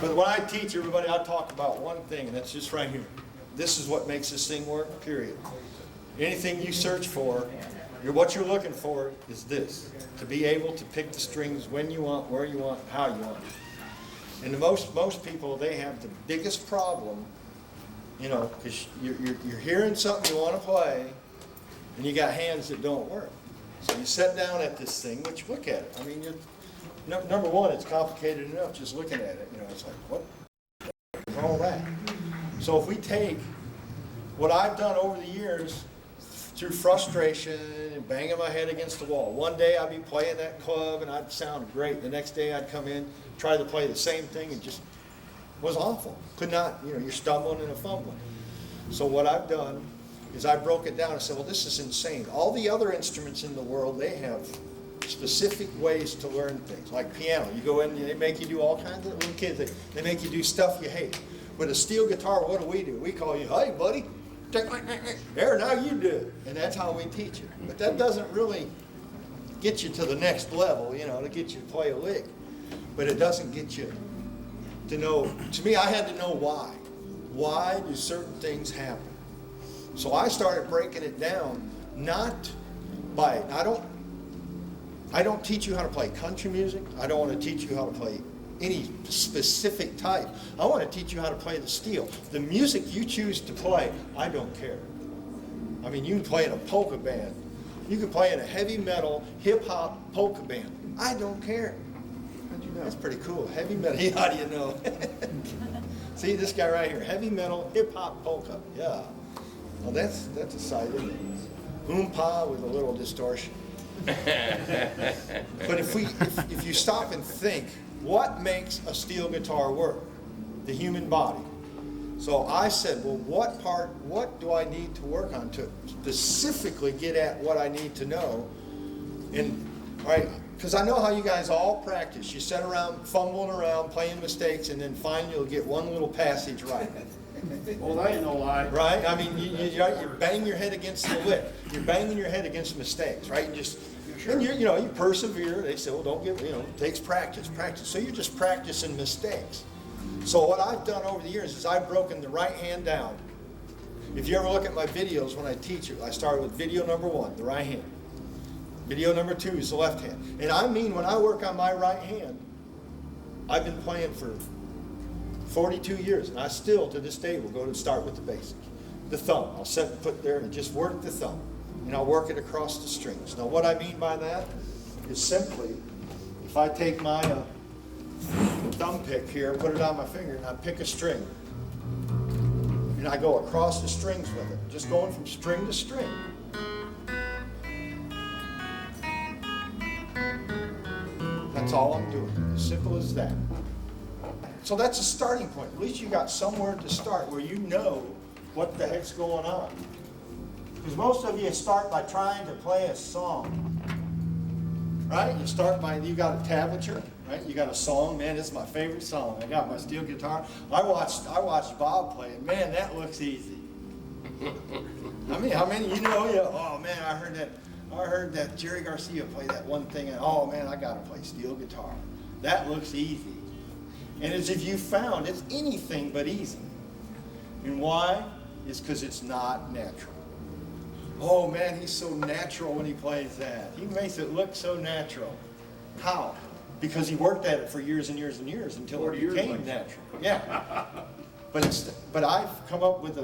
But when I teach everybody, I talk about one thing, and that's just right here. This is what makes this thing work, period. Anything you search for, what you're looking for is this. To be able to pick the strings when you want, where you want, how you want. And most people, they have the biggest problem, you know, because you're hearing something you want to play, and you got hands that don't work. So you sit down at this thing, which look at it. I mean, number one, it's complicated enough just looking at it. You know, it's like, what is all that? So if we take what I've done over the years through frustration and banging my head against the wall. One day I'd be playing that club and I'd sound great. The next day I'd come in, try to play the same thing and just was awful. Could not, you know, you're stumbling and fumbling. So what I've done is I broke it down and said, well, this is insane. All the other instruments in the world, they have specific ways to learn things. Like piano, you go in, they make you do all kinds of little kids. They make you do stuff you hate. With a steel guitar, what do? We call you, hey, buddy. There, now you do it. And that's how we teach it. But that doesn't really get you to the next level, you know, to get you to play a lick. But it doesn't get you to know, to me, I had to know why. Why do certain things happen? So I started breaking it down, not by, I don't teach you how to play country music. I don't want to teach you how to play any specific type. I want to teach you how to play the steel. The music you choose to play, I don't care. I mean, you can play in a polka band. You can play in a heavy metal, hip hop polka band. I don't care. How'd you know? That's pretty cool. Heavy metal, how do you know? See this guy right here, heavy metal, hip hop polka. Yeah. Well, that's a side, isn't it? Oompa with a little distortion. But if you stop and think, what makes a steel guitar work? The human body. So I said, well, what do I need to work on to specifically get at what I need to know? And, right, because I know how you guys all practice. You sit around, fumbling around, playing mistakes, and then finally you'll get one little passage right. Well, that ain't no lie. Right? I mean, you bang your head against the lick. You're banging your head against mistakes, right? And just, and you persevere. They say, well, don't give, it takes practice. So you're just practicing mistakes. So what I've done over the years is I've broken the right hand down. If you ever look at my videos when I teach it, I start with video number 1, the right hand. Video number 2 is the left hand. And I mean, when I work on my right hand, I've been playing for 42 years, and I still, to this day, will go to start with the basic. The thumb. I'll set the foot there and just work the thumb. And I'll work it across the strings. Now, what I mean by that is simply, if I take my thumb pick here, put it on my finger, and I pick a string, and I go across the strings with it, just going from string to string. That's all I'm doing. As simple as that. So that's a starting point. At least you got somewhere to start where you know what the heck's going on. Because most of you start by trying to play a song. Right? You start by, you got a tablature, right? You got a song. Man, this is my favorite song. I got my steel guitar. I watched Bob play it. Man, that looks easy. I mean, how many you know? Yeah. Oh man, I heard that Jerry Garcia play that one thing, and oh man, I gotta play steel guitar. That looks easy. And as if you found it's anything but easy. And why? It's because it's not natural. Oh man, he's so natural when he plays that. He makes it look so natural. How? Because he worked at it for years and years and years until it became natural. Yeah. But I've come up with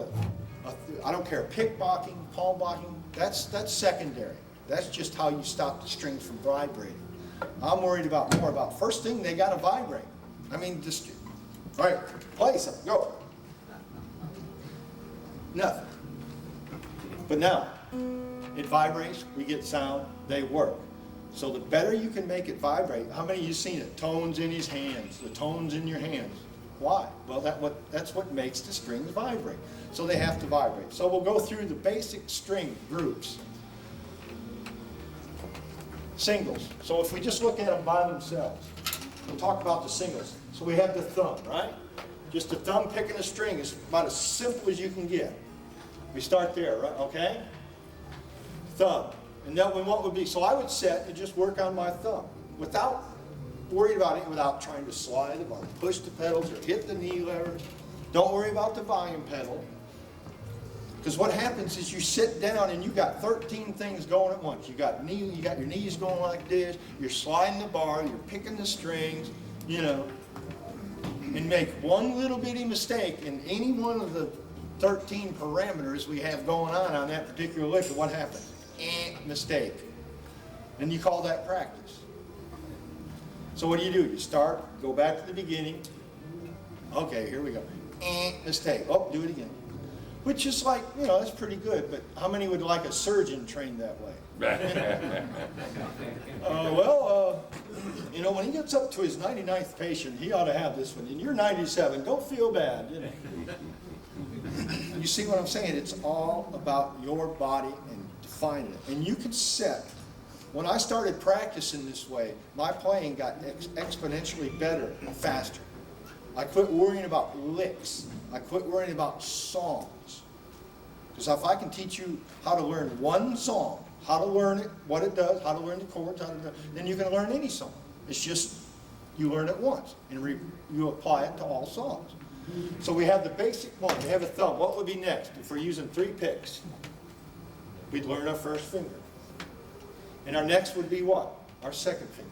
I don't care, pickpocketing, palm blocking, that's secondary. That's just how you stop the strings from vibrating. I'm worried more about first thing, they gotta vibrate. I mean, just, right, play something, go. Nothing. But now, it vibrates, we get sound, they work. So the better you can make it vibrate, how many of you seen it? Tones in his hands, the tones in your hands. Why? Well, that's what makes the strings vibrate. So they have to vibrate. So we'll go through the basic string groups. Singles. So if we just look at them by themselves, we'll talk about the singles. So we have the thumb, right? Just the thumb picking a string is about as simple as you can get. We start there, right? Okay? Thumb. And then what would be, so I would set and just work on my thumb without worried about it without trying to slide the bar, push the pedals or hit the knee levers. Don't worry about the volume pedal. Because what happens is you sit down and you got 13 things going at once. You got your knees going like this, you're sliding the bar, you're picking the strings, you know, and make one little bitty mistake in any one of the 13 parameters we have going on that particular lick. What happens? Mistake. And you call that practice. So what do? You start, go back to the beginning. Okay, here we go. Mistake. Oh, do it again. Which is like, you know, that's pretty good, but how many would like a surgeon trained that way? You know, when he gets up to his 99th patient, he ought to have this one. And you're 97, don't feel bad, you know. You see what I'm saying? It's all about your body and defining it. And you can set, when I started practicing this way, my playing got exponentially better and faster. I quit worrying about licks. I quit worrying about songs. Because if I can teach you how to learn one song, how to learn it, what it does, how to learn the chords, then you can learn any song. It's just you learn it once and you apply it to all songs. So we have the basic one. We have a thumb. What would be next? If we're using 3 picks, we'd learn our first finger. And our next would be what? Our second finger.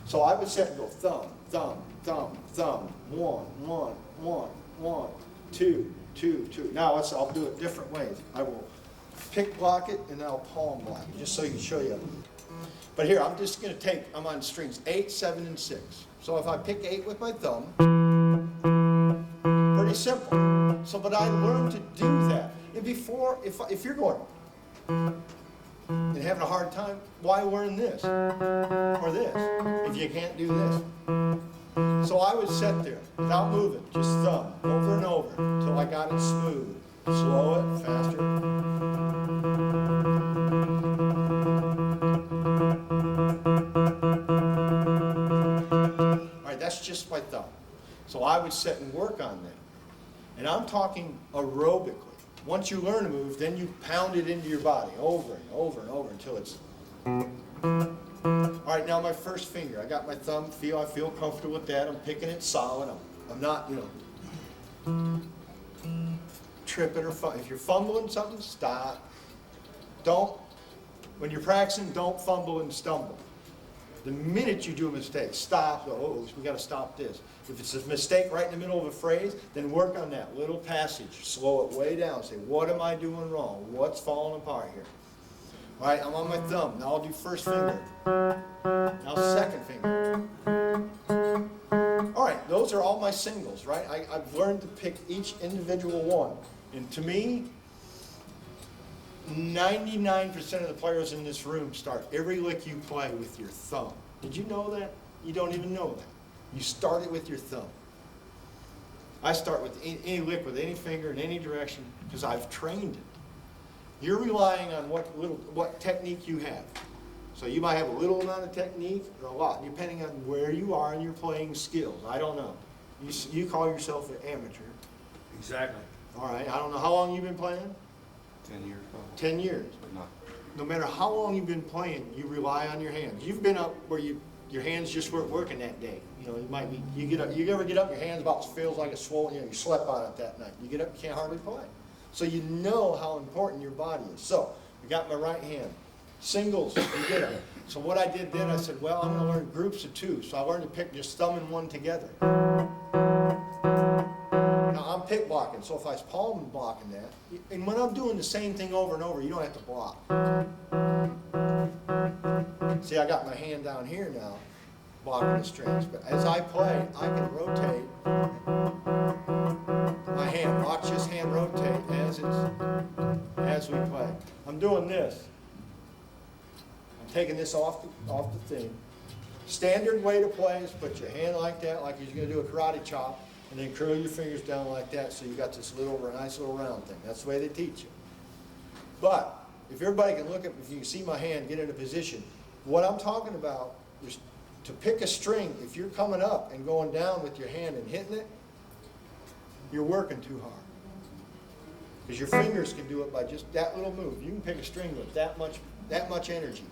So I would set and go thumb, thumb, thumb, thumb, 1, 1, 1, 1, 2, 2, 2. Now I'll do it different ways. I will pick block it and I'll palm block it, just so you can show you. But here, I'm just going to I'm on strings 8, 7, and 6. So if I pick 8 with my thumb, pretty simple. So, but I learned to do that. And before, if you're going and having a hard time, why learn this or this if you can't do this? So I would sit there without moving, just thumb over and over until I got it smooth. Slow it, faster. All right, that's just my thumb. So I would sit and work on that. And I'm talking aerobically. Once you learn a move, then you pound it into your body over and over and over until it's... All right, now my first finger. I got my thumb, I feel comfortable with that. I'm picking it solid. I'm not, you know, tripping or fumbling. If you're fumbling something, stop. When you're practicing, don't fumble and stumble. The minute you do a mistake, stop, go, oh, we got to stop this. If it's a mistake right in the middle of a phrase, then work on that little passage. Slow it way down. Say, what am I doing wrong? What's falling apart here? All right, I'm on my thumb. Now I'll do first finger. Now second finger. All right, those are all my singles, right? I've learned to pick each individual one. And to me, 99% of the players in this room start every lick you play with your thumb. Did you know that? You don't even know that. You start it with your thumb. I start with any lick with any finger in any direction because I've trained it. You're relying on what technique you have. So you might have a little amount of technique or a lot, depending on where you are in your playing skills. I don't know. You call yourself an amateur. Exactly. All right. I don't know how long you've been playing. 10 years. Probably. 10 years. But not. No matter how long you've been playing, you rely on your hands. You've been up where your hands just weren't working that day. You know, you ever get up, your hands about feels like it's swollen. You know, you slept on it that night. You get up, you can't hardly play. So you know how important your body is. So I got my right hand. Singles, you get it. So what I did then, I said, well, I'm going to learn groups of 2. So I learned to pick just thumb and 1 together. Now I'm pick blocking, so if I was palm blocking that, and when I'm doing the same thing over and over, you don't have to block. See, I got my hand down here now, blocking the strings, but as I play, I can rotate my hand, watch this hand rotate as we play. I'm doing this. I'm taking this off the thing. Standard way to play is put your hand like that, like you're going to do a karate chop, and then curl your fingers down like that, so you got this nice little round thing. That's the way they teach you. But if everybody can look at, if you can see my hand, get in a position. What I'm talking about is to pick a string. If you're coming up and going down with your hand and hitting it, you're working too hard. Because your fingers can do it by just that little move. You can pick a string with that much energy.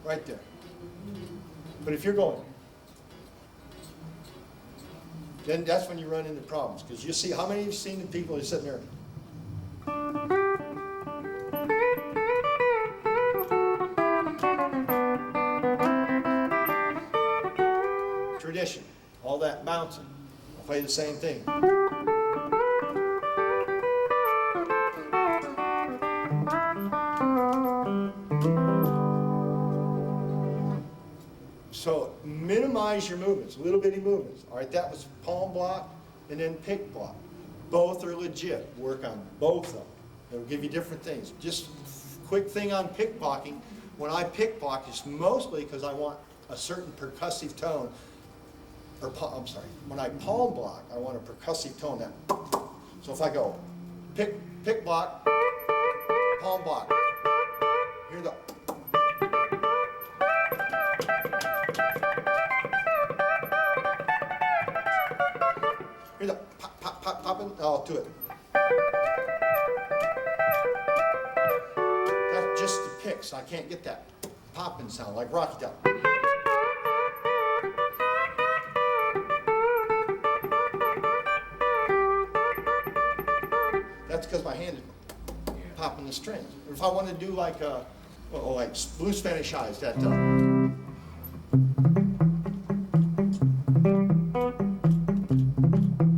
Right there. But if you're going, then that's when you run into problems. Because you see, how many of you have seen the people who are sitting there? Tradition, all that bouncing. I'll play the same thing. So minimize your movements, little bitty movements. All right, that was palm block and then pick block. Both are legit. Work on both of them. It'll give you different things. Just quick thing on pick blocking. When I pick block, it's mostly because I want a certain percussive tone. Or I'm sorry. When I palm block, I want a percussive tone. That. So if I go pick block, palm block. Here we go. Here's a pop, pop, pop, popping. Oh, do it. That's just the picks. I can't get that popping sound like Rocky Top. That's because my hand is popping the strings. Or if I want to do like like Blue Spanish Eyes, that.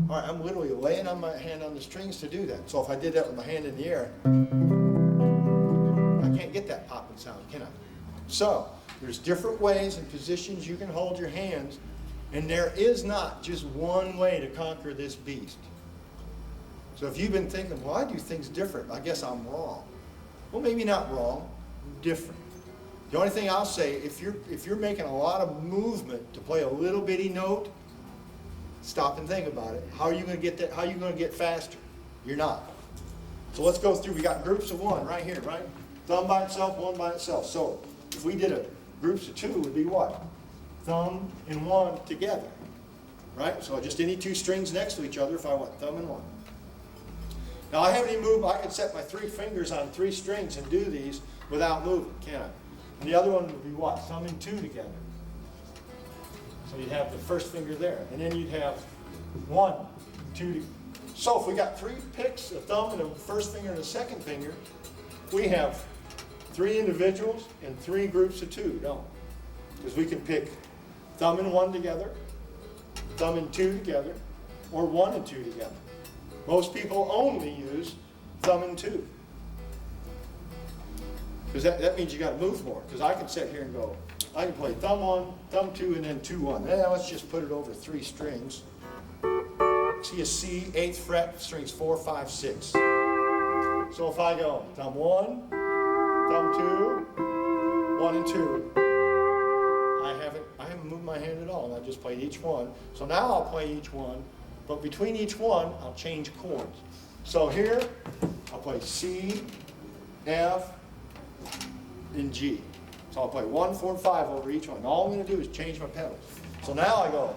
I'm literally laying on my hand on the strings to do that. So if I did that with my hand in the air, I can't get that popping sound, can I? So there's different ways and positions you can hold your hands, and there is not just one way to conquer this beast. So if you've been thinking, well, I do things different, I guess I'm wrong. Well, maybe not wrong, different. The only thing I'll say, if you're making a lot of movement to play a little bitty note, stop and think about it. How are you going to get that? How are you going to get faster? You're not. So let's go through. We got groups of one right here, right? Thumb by itself, one by itself. So if we did groups of two, would be what? Thumb and one together, right? So just any two strings next to each other if I want thumb and one. Now I have any move. I could set my 3 fingers on 3 strings and do these without moving, can I? And the other one would be what? Thumb and 2 together. So you'd have the first finger there, and then you'd have 1, 2. So if we got 3 picks, a thumb and a first finger and a second finger, we have 3 individuals and 3 groups of 2, don't we? Because we can pick thumb and 1 together, thumb and 2 together, or 1 and 2 together. Most people only use thumb and 2. Because that means you got to move more. Because I can sit here and go, I can play thumb 1, thumb 2, and then 2, 1. Now let's just put it over 3 strings. See a C, 8th fret, strings 4, 5, 6. So if I go thumb 1, thumb 2, 1 and 2, I haven't moved my hand at all. I just played each one. So now I'll play each one, but between each one, I'll change chords. So here, I'll play C, F, and G. So I'll play 1, 4, and 5 over each one. All I'm going to do is change my pedals. So now I go.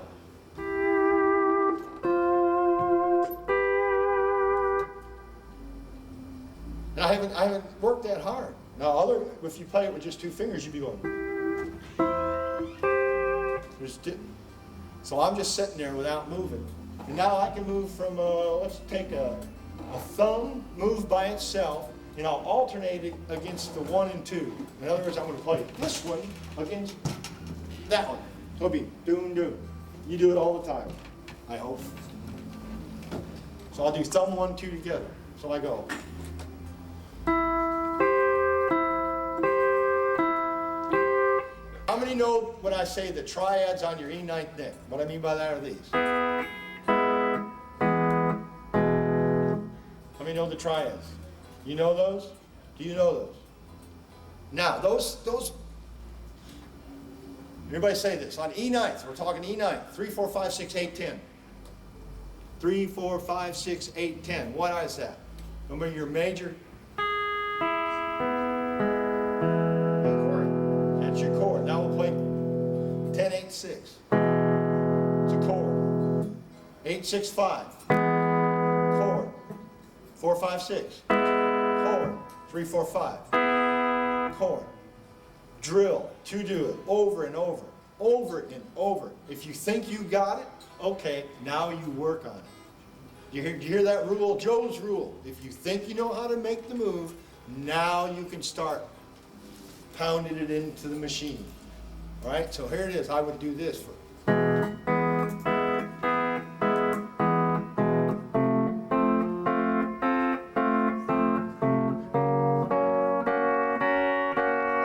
And I haven't worked that hard. Now, if you play it with just 2 fingers, you'd be going. So I'm just sitting there without moving. And now I can move from, let's take a thumb move by itself, and I'll alternate it against the 1 and 2. In other words, I'm going to play this one against that one. So it'll be doom, doom. You do it all the time, I hope. So I'll do thumb 1, 2 together. So I go. How many know when I say the triads on your E9th neck? What I mean by that are these. How many know the triads? You know those? Do you know those? Now, those, everybody say this. On E9th, we're talking E9th, 3, 4, 5, 6, 8, 10. 3, 4, 5, 6, 8, 10. What is that? Remember your major? That's your chord. Now we'll play 10, 8, 6. It's a chord. 8, 6, 5. Chord. 4, 5, 6. Chord. 3, 4, 5. Chord. Drill to do it over and over. over and over. If you think you got it, okay, now you work on it. Do you hear that rule, Joe's rule? If you think you know how to make the move, now you can start pounding it into the machine. All right, so here it is. I would do this for. Now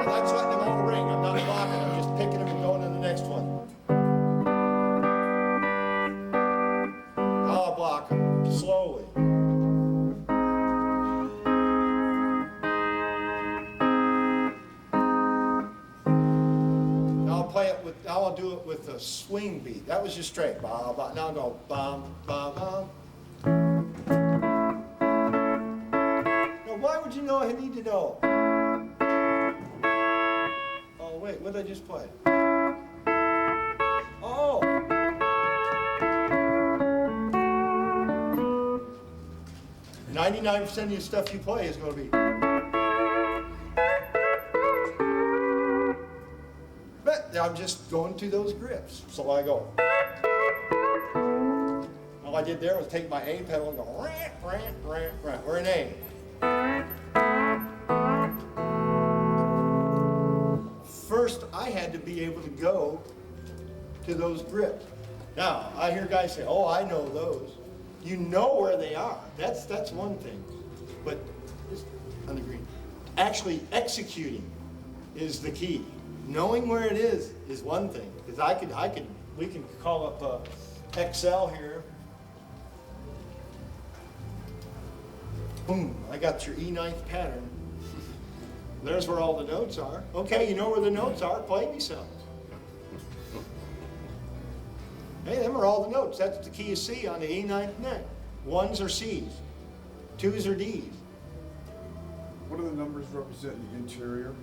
that's letting them all ring. I'm not blocking. I'm just picking them and going to the next one. I'll block them slowly. Now I'll do it with a swing beat. That was just straight. Ba, ba. Now I'll go bum, bum, bum. Now why would you know I need to know? Oh wait, what did I just play? Oh! 99% of the stuff you play is going to be. But I'm just going through those grips. So I go. All I did there was take my A pedal and go rant, rant, rant, rant. We're in A. First, I had to be able to go to those grips. Now, I hear guys say, oh, I know those. You know where they are. That's one thing. But just on the green. Actually executing is the key. Knowing where it is one thing. Because we can call up Excel here. Boom, I got your E9th pattern. There's where all the notes are. Okay, you know where the notes are, play me some. Hey, them are all the notes. That's the key of C on the E9th neck. Ones are C's, twos are D's. What do the numbers represent in the interior?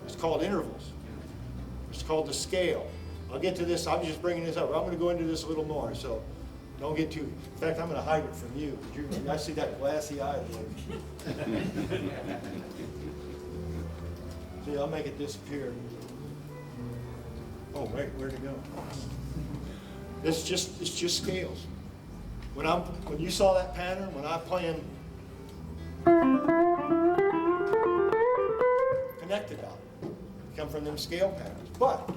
It's called intervals. It's called the scale. I'll get to this. I'm just bringing this up. I'm going to go into this a little more, so don't get too. In fact, I'm going to hide it from you. I see that glassy eye of yours. See, I'll make it disappear. Oh wait, where'd it go? It's just scales. When you saw that pattern, when I'm playing connected out, come from them scale patterns. But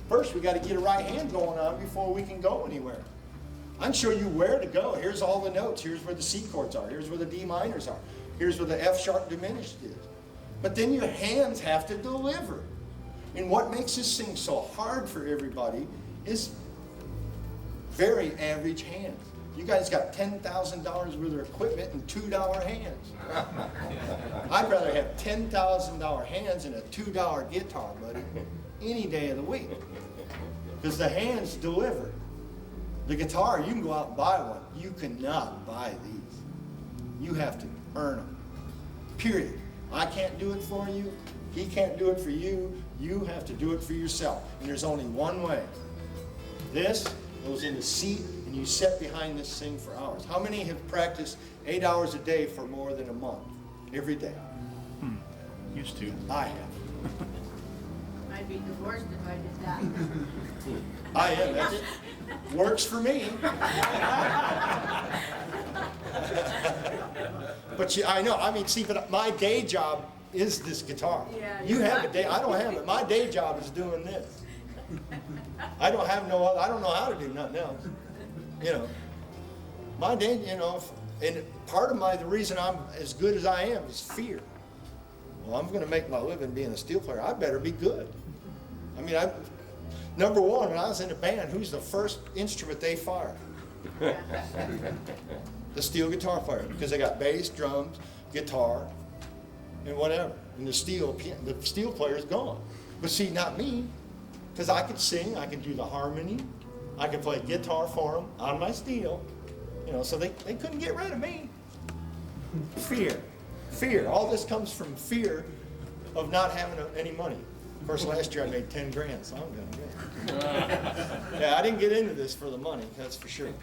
first, we got to get a right hand going on before we can go anywhere. I'm showing you where to go. Here's all the notes. Here's where the C chords are. Here's where the D minors are. Here's where the F sharp diminished is. But then your hands have to deliver. And what makes this thing so hard for everybody is very average hands. You guys got $10,000 worth of equipment and $2 hands. I'd rather have $10,000 hands and a $2 guitar, buddy, any day of the week. Because the hands deliver. The guitar, you can go out and buy one. You cannot buy these. You have to earn them. Period. I can't do it for you. He can't do it for you. You have to do it for yourself. And there's only one way. This goes in the seat, and you sit behind this thing for hours. How many have practiced 8 hours a day for more than a month? Every day? Used to. I have. I'd be divorced if I did that. I am. That's it. Works for me. But I know. I mean, see, but my day job is this guitar. Yeah, You have a day. I don't have it. My day job is doing this. I don't have no other. I don't know how to do nothing else. You know, my day. You know, and part of the reason I'm as good as I am is fear. Well, I'm going to make my living being a steel player. I better be good. I mean, number one, when I was in a band, who's the first instrument they fired? The steel guitar player, because they got bass, drums, guitar, and whatever. And the steel player is gone. But see, not me, because I could sing, I could do the harmony, I could play guitar for them on my steel. You know, so they couldn't get rid of me. Fear. All this comes from fear of not having any money. Of course, last year I made 10 grand, so I'm doing good. Yeah, I didn't get into this for the money, that's for sure.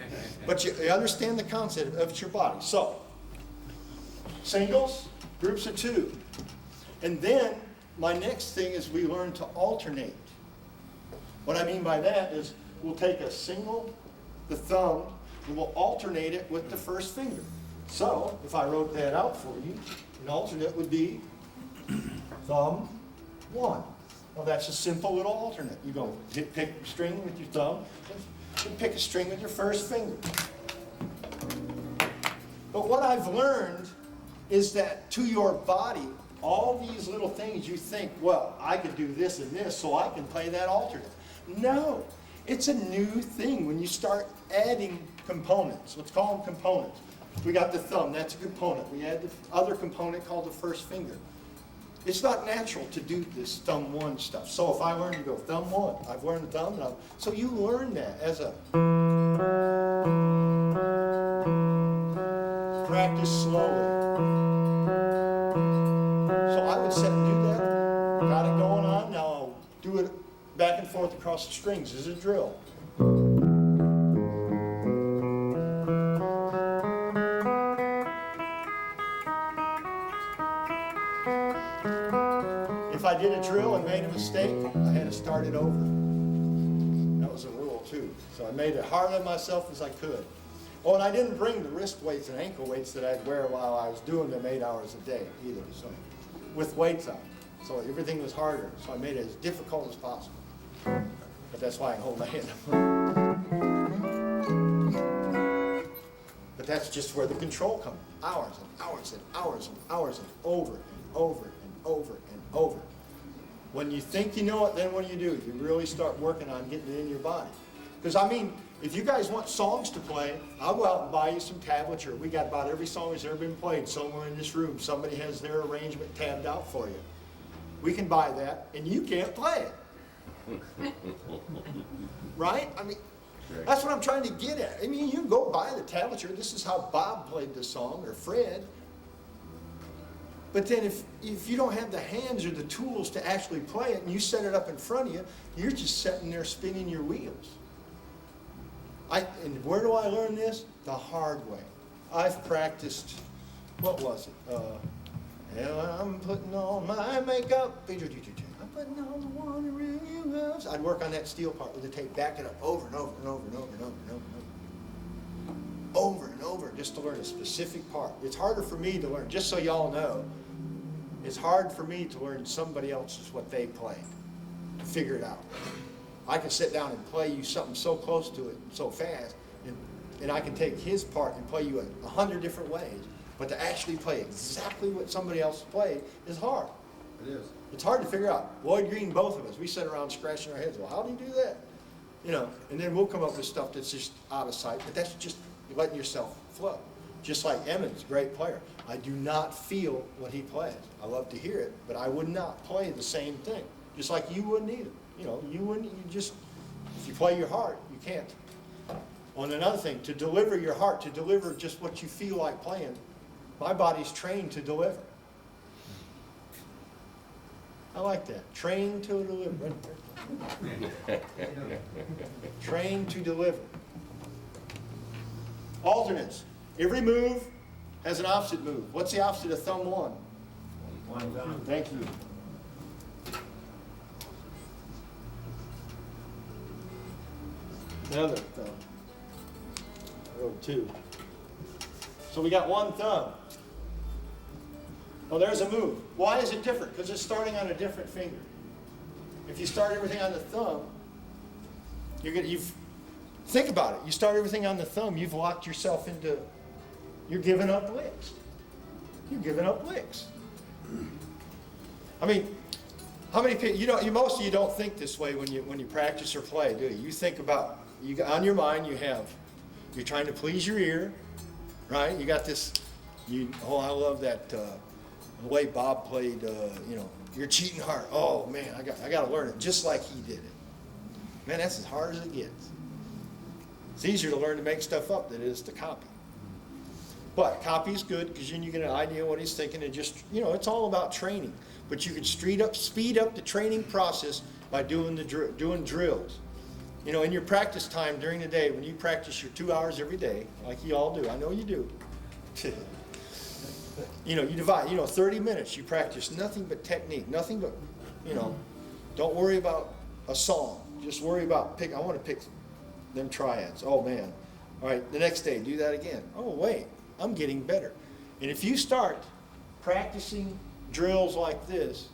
But you understand the concept of your body. So, singles, groups of 2. And then, my next thing is we learn to alternate. What I mean by that is we'll take the thumb, and we'll alternate it with the first finger. So if I wrote that out for you, an alternate would be thumb 1. Well, that's a simple little alternate. You go pick a string with your thumb, and pick a string with your first finger. But what I've learned is that to your body, all these little things you think, well, I could do this and this, so I can play that alternate. No, it's a new thing when you start adding components. Let's call them components. We got the thumb, that's a component. We add the other component called the first finger. It's not natural to do this thumb 1 stuff. So if I learn to go thumb 1, I've learned the thumb, so you learn that as a practice slowly. So I would sit and do that. Got it going on. Now I'll do it back and forth across the strings as a drill. If I did a drill and made a mistake, I had to start it over. That was a rule too. So I made it hard on myself as I could. Oh, and I didn't bring the wrist weights and ankle weights that I'd wear while I was doing them 8 hours a day either. So with weights on. So everything was harder. So I made it as difficult as possible. But that's why I hold my hand up. But that's just where the control comes. Hours and hours and hours and hours and over and over and over and over. When you think you know it, then what do? You really start working on getting it in your body. Because I mean, if you guys want songs to play, I'll go out and buy you some tablature. We got about every song that's ever been played somewhere in this room. Somebody has their arrangement tabbed out for you. We can buy that, and you can't play it. Right? I mean, that's what I'm trying to get at. I mean, you can go buy the tablature. This is how Bob played this song, or Fred. But then if you don't have the hands or the tools to actually play it, and you set it up in front of you, you're just sitting there spinning your wheels. And where do I learn this? The hard way. I've practiced, what was it? I'm putting on my makeup. I'm putting on the one who really loves. I'd work on that steel part with the tape, back it up over and over and over and over and over and over and over. Over and over, just to learn a specific part. It's harder for me to learn, just so y'all know, it's hard for me to learn somebody else's what they play, to figure it out. I can sit down and play you something so close to it, so fast, and I can take his part and play you 100 different ways, but to actually play exactly what somebody else played is hard. It is. It's hard to figure out. Lloyd Green, both of us, we sit around scratching our heads, well, how do you do that? You know, and then we'll come up with stuff that's just out of sight, but that's just letting yourself flow. Just like Emmons, great player. I do not feel what he plays. I love to hear it, but I would not play the same thing. Just like you wouldn't either. You know, you wouldn't, you just, if you play your heart, you can't. On another thing, to deliver your heart, to deliver just what you feel like playing, my body's trained to deliver. I like that. Trained to deliver. Trained to deliver. Alternates. Every move has an opposite move. What's the opposite of thumb 1? One thumb. Thank you. Another thumb. I wrote 2. So we got 1 thumb. Well, there's a move. Why is it different? Because it's starting on a different finger. If you start everything on the thumb, think about it. You start everything on the thumb, you've locked yourself into, you're giving up licks. You're giving up licks. I mean, how many people, most of you don't think this way when you practice or play, do you? You think about, on your mind you're trying to please your ear, right? You got this, I love that, the way Bob played, You're Cheating Heart. Oh man, I got to learn it just like he did it. Man, that's as hard as it gets. It's easier to learn to make stuff up than it is to copy. But copy is good because then you get an idea of what he's thinking, and just, it's all about training. But you can speed up the training process by doing drills. In your practice time during the day, when you practice your 2 hours every day, like you all do, I know you do. You divide, 30 minutes, you practice nothing but technique, nothing but, don't worry about a song. Just worry about I want to pick them triads. Oh man. All right, the next day, do that again. Oh wait, I'm getting better. And if you start practicing drills like this,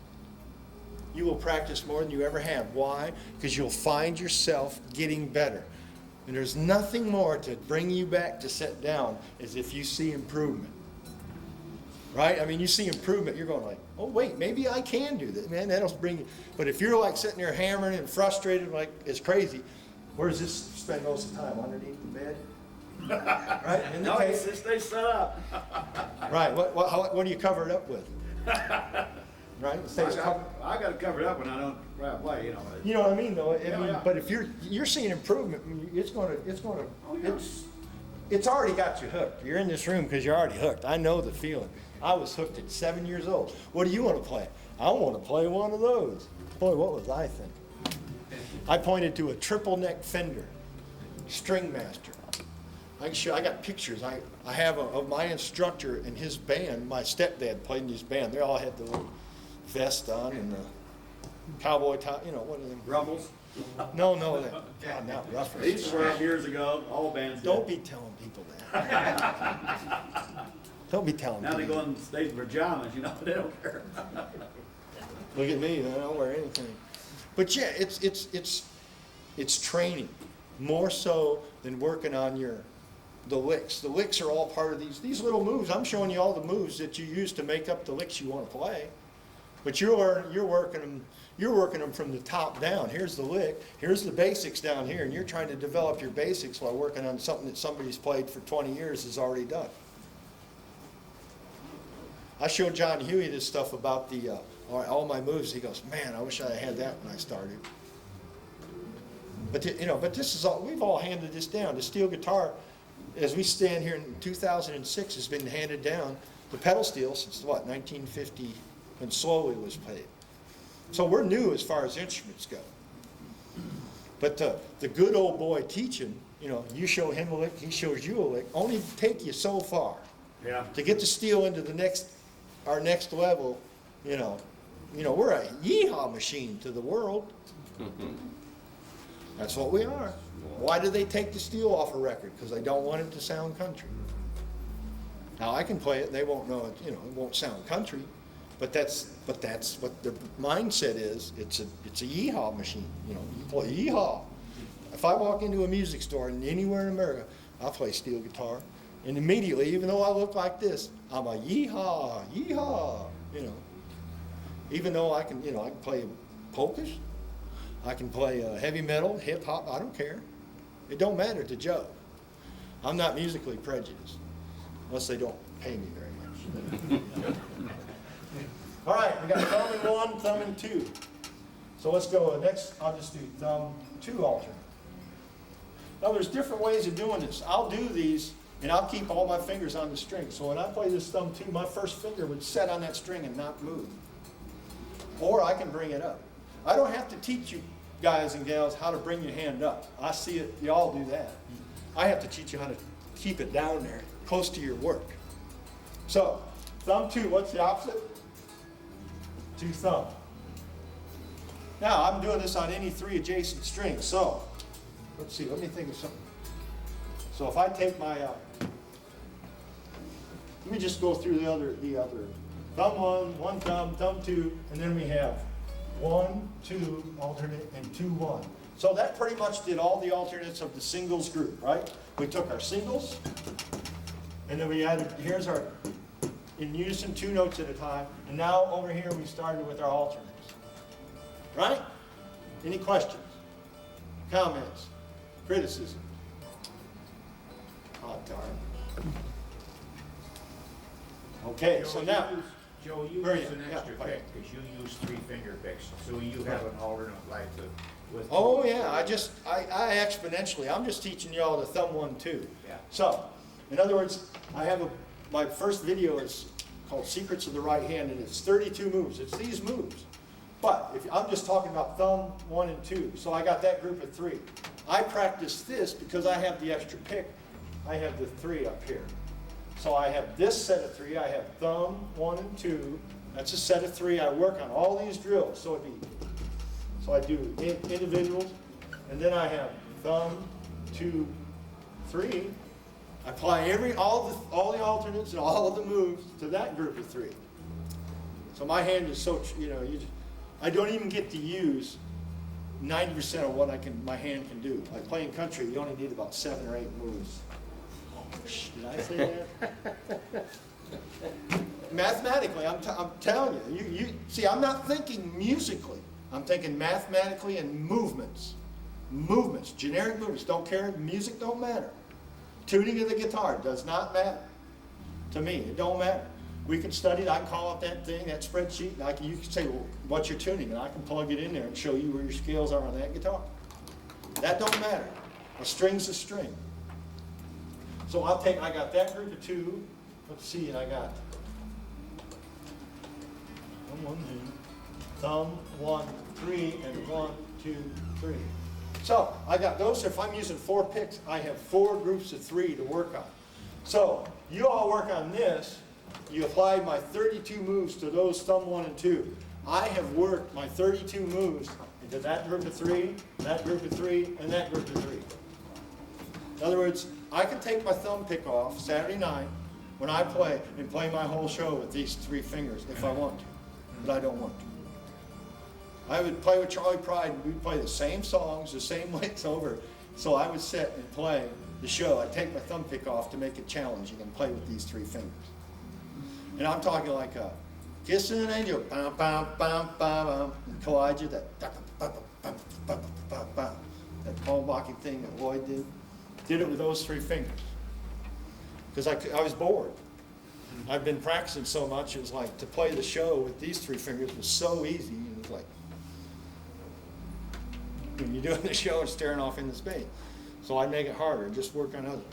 you will practice more than you ever have. Why? Because you'll find yourself getting better. And there's nothing more to bring you back to sit down as if you see improvement. Right? I mean, you see improvement, you're going like, oh wait, maybe I can do this. Man, that'll bring you. But if you're like sitting there hammering and frustrated like it's crazy, where does this spend most of the time? Underneath the bed? Right? In the No, case. it's they set up. Right. What do you cover it up with? Right? It stays covered. I got it covered up when I don't play, you know. You know what I mean, though. I mean, Yeah. but if you're seeing improvement, it's already got you hooked. You're in this room because you're already hooked. I know the feeling. I was hooked at 7 years old. What do you want to play? I want to play one of those. Boy, what was I thinking? I pointed to a triple neck Fender, String Master. I got pictures. I have of my instructor and his band. My stepdad played in his band. They all had the little vest on and the cowboy top. You know, what are them? Rumbles. No, God, not rough. They used to wear them years ago, all bands did. Don't be telling people that. Don't be telling Now they people. go on stage in pajamas, you know, they don't care. Look at me, I don't wear anything. But yeah, it's training more so than working on the licks. The licks are all part of these little moves. I'm showing you all the moves that you use to make up the licks you want to play. But you're working them from the top down. Here's the lick. Here's the basics down here, and you're trying to develop your basics while working on something that somebody's played for 20 years has already done. I showed John Huey this stuff about all my moves. He goes, man, I wish I had that when I started. But but this is all, we've all handed this down. The steel guitar, as we stand here in 2006, has been handed down. The pedal steel since what, 1950, when slowly was played. So we're new as far as instruments go. But the good old boy teaching, you show him a lick, he shows you a lick, only take you so far. Yeah. To get the steel into our next level, we're a yeehaw machine to the world. That's what we are. Why do they take the steel off a record? Because they don't want it to sound country. Now I can play it and they won't know it, it won't sound country, but that's what their mindset is. It's a yeehaw machine. You play yeehaw. If I walk into a music store anywhere in America, I'll play steel guitar. And immediately, even though I look like this, I'm a yeehaw, yeehaw, Even though I can play polkas, I can play heavy metal, hip hop, I don't care. It don't matter to Joe. I'm not musically prejudiced, unless they don't pay me very much. All right, we got thumb in 1, thumb in 2. So let's go, next I'll just do thumb 2 alternate. Now there's different ways of doing this. I'll do these and I'll keep all my fingers on the string. So when I play this thumb 2, my first finger would set on that string and not move. Or I can bring it up. I don't have to teach you guys and gals how to bring your hand up. I see it, you all do that. I have to teach you how to keep it down there, close to your work. So, thumb 2, what's the opposite? 2 thumb. Now, I'm doing this on any 3 adjacent strings, so, let's see, let me think of something. So if I take my, let me just go through the other, thumb 1 thumb, thumb 2, and then we have 1, 2, alternate, and 2, 1. So that pretty much did all the alternates of the singles group, right? We took our singles, and then we added, here's our, in unison, 2 notes at a time, and now over here we started with our alternates. Right? Any questions? Comments? Criticism? Oh, darn. Okay, so now, Joe, you Where are use you? an Yeah, extra right. pick, because you use 3 finger picks, so you have an alternate like with. oh yeah, I exponentially, I'm just teaching y'all the thumb 1, 2. Yeah. So, in other words, I have my first video is called Secrets of the Right Hand, and it's 32 moves. It's these moves. But if I'm just talking about thumb 1 and 2, so I got that group of 3. I practice this because I have the extra pick. I have the 3 up here. So I have this set of 3. I have thumb 1 and 2. That's a set of 3. I work on all these drills. So I do individuals, And then I have thumb, 2, 3. I apply all the alternates and all of the moves to that group of 3. So my hand is so, I don't even get to use 90% of what my hand can do. Like playing country, you only need about 7 or 8 moves. Did I say that? Mathematically, I'm telling you, see, I'm not thinking musically. I'm thinking mathematically and movements. Movements, generic movements, don't care, music don't matter. Tuning of the guitar does not matter. To me, it don't matter. We can study it, I can call up that thing, that spreadsheet, and you can say, well, what's your tuning? And I can plug it in there and show you where your scales are on that guitar. That don't matter. A string's a string. So I got that group of 2. Let's see, and I got thumb, 1, 3, and 1, 2, 3. So I got those. If I'm using 4 picks, I have 4 groups of 3 to work on. So you all work on this. You applied my 32 moves to those thumb 1 and 2. I have worked my 32 moves into that group of 3, that group of 3, and that group of 3. In other words, I can take my thumb pick off Saturday night when I play and play my whole show with these 3 fingers if I want to, but I don't want to. I would play with Charlie Pride, and we'd play the same songs, the same licks over. So I would sit and play the show. I'd take my thumb pick off to make it challenging and play with these 3 fingers. And I'm talking like a Kissing an Angel, bam, bam, bam, bam, bam, and Kalijah, that Paul Bocking thing that Lloyd did it with those 3 fingers. Because I was bored. I've been practicing so much, it was like to play the show with these 3 fingers was so easy. It was like, when you're doing the show and staring off into space. So I make it harder and just work on others.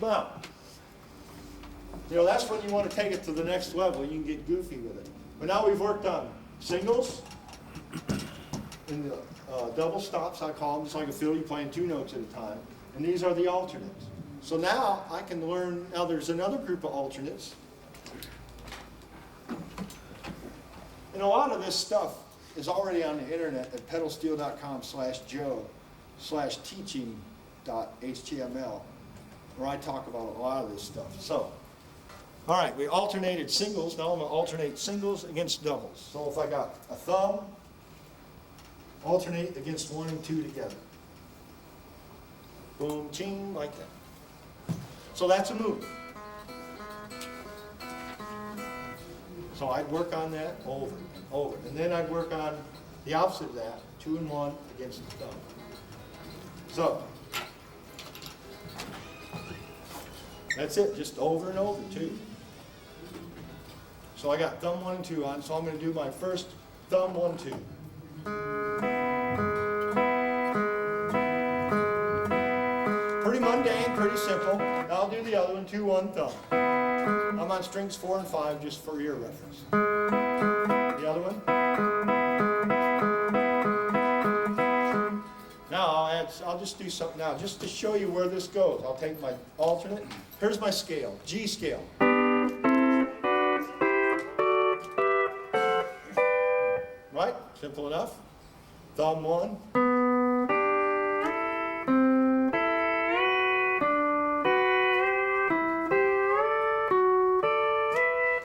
Now, that's when you want to take it to the next level. You can get goofy with it. But now we've worked on singles and double stops, I call them, just like a fiddle, you're playing 2 notes at a time. And these are the alternates. So now I can learn, now there's another group of alternates. And a lot of this stuff is already on the internet at pedalsteel.com/joe/teaching.html, where I talk about a lot of this stuff. So, all right, we alternated singles. Now I'm going to alternate singles against doubles. So if I got a thumb, alternate against 1 and 2 together. Boom, ching, like that. So that's a move. So I'd work on that over and over. And then I'd work on the opposite of that, 2 and 1 against the thumb. So that's it, just over and over, 2. So I got thumb 1 and 2 on, so I'm going to do my first thumb 1, 2. Pretty mundane, pretty simple. Now I'll do the other one, 2, 1, thumb. I'm on strings 4 and 5 just for your reference. The other one. Now I'll just do something now, just to show you where this goes. I'll take my alternate. Here's my scale, G scale. Right? Simple enough. Thumb 1.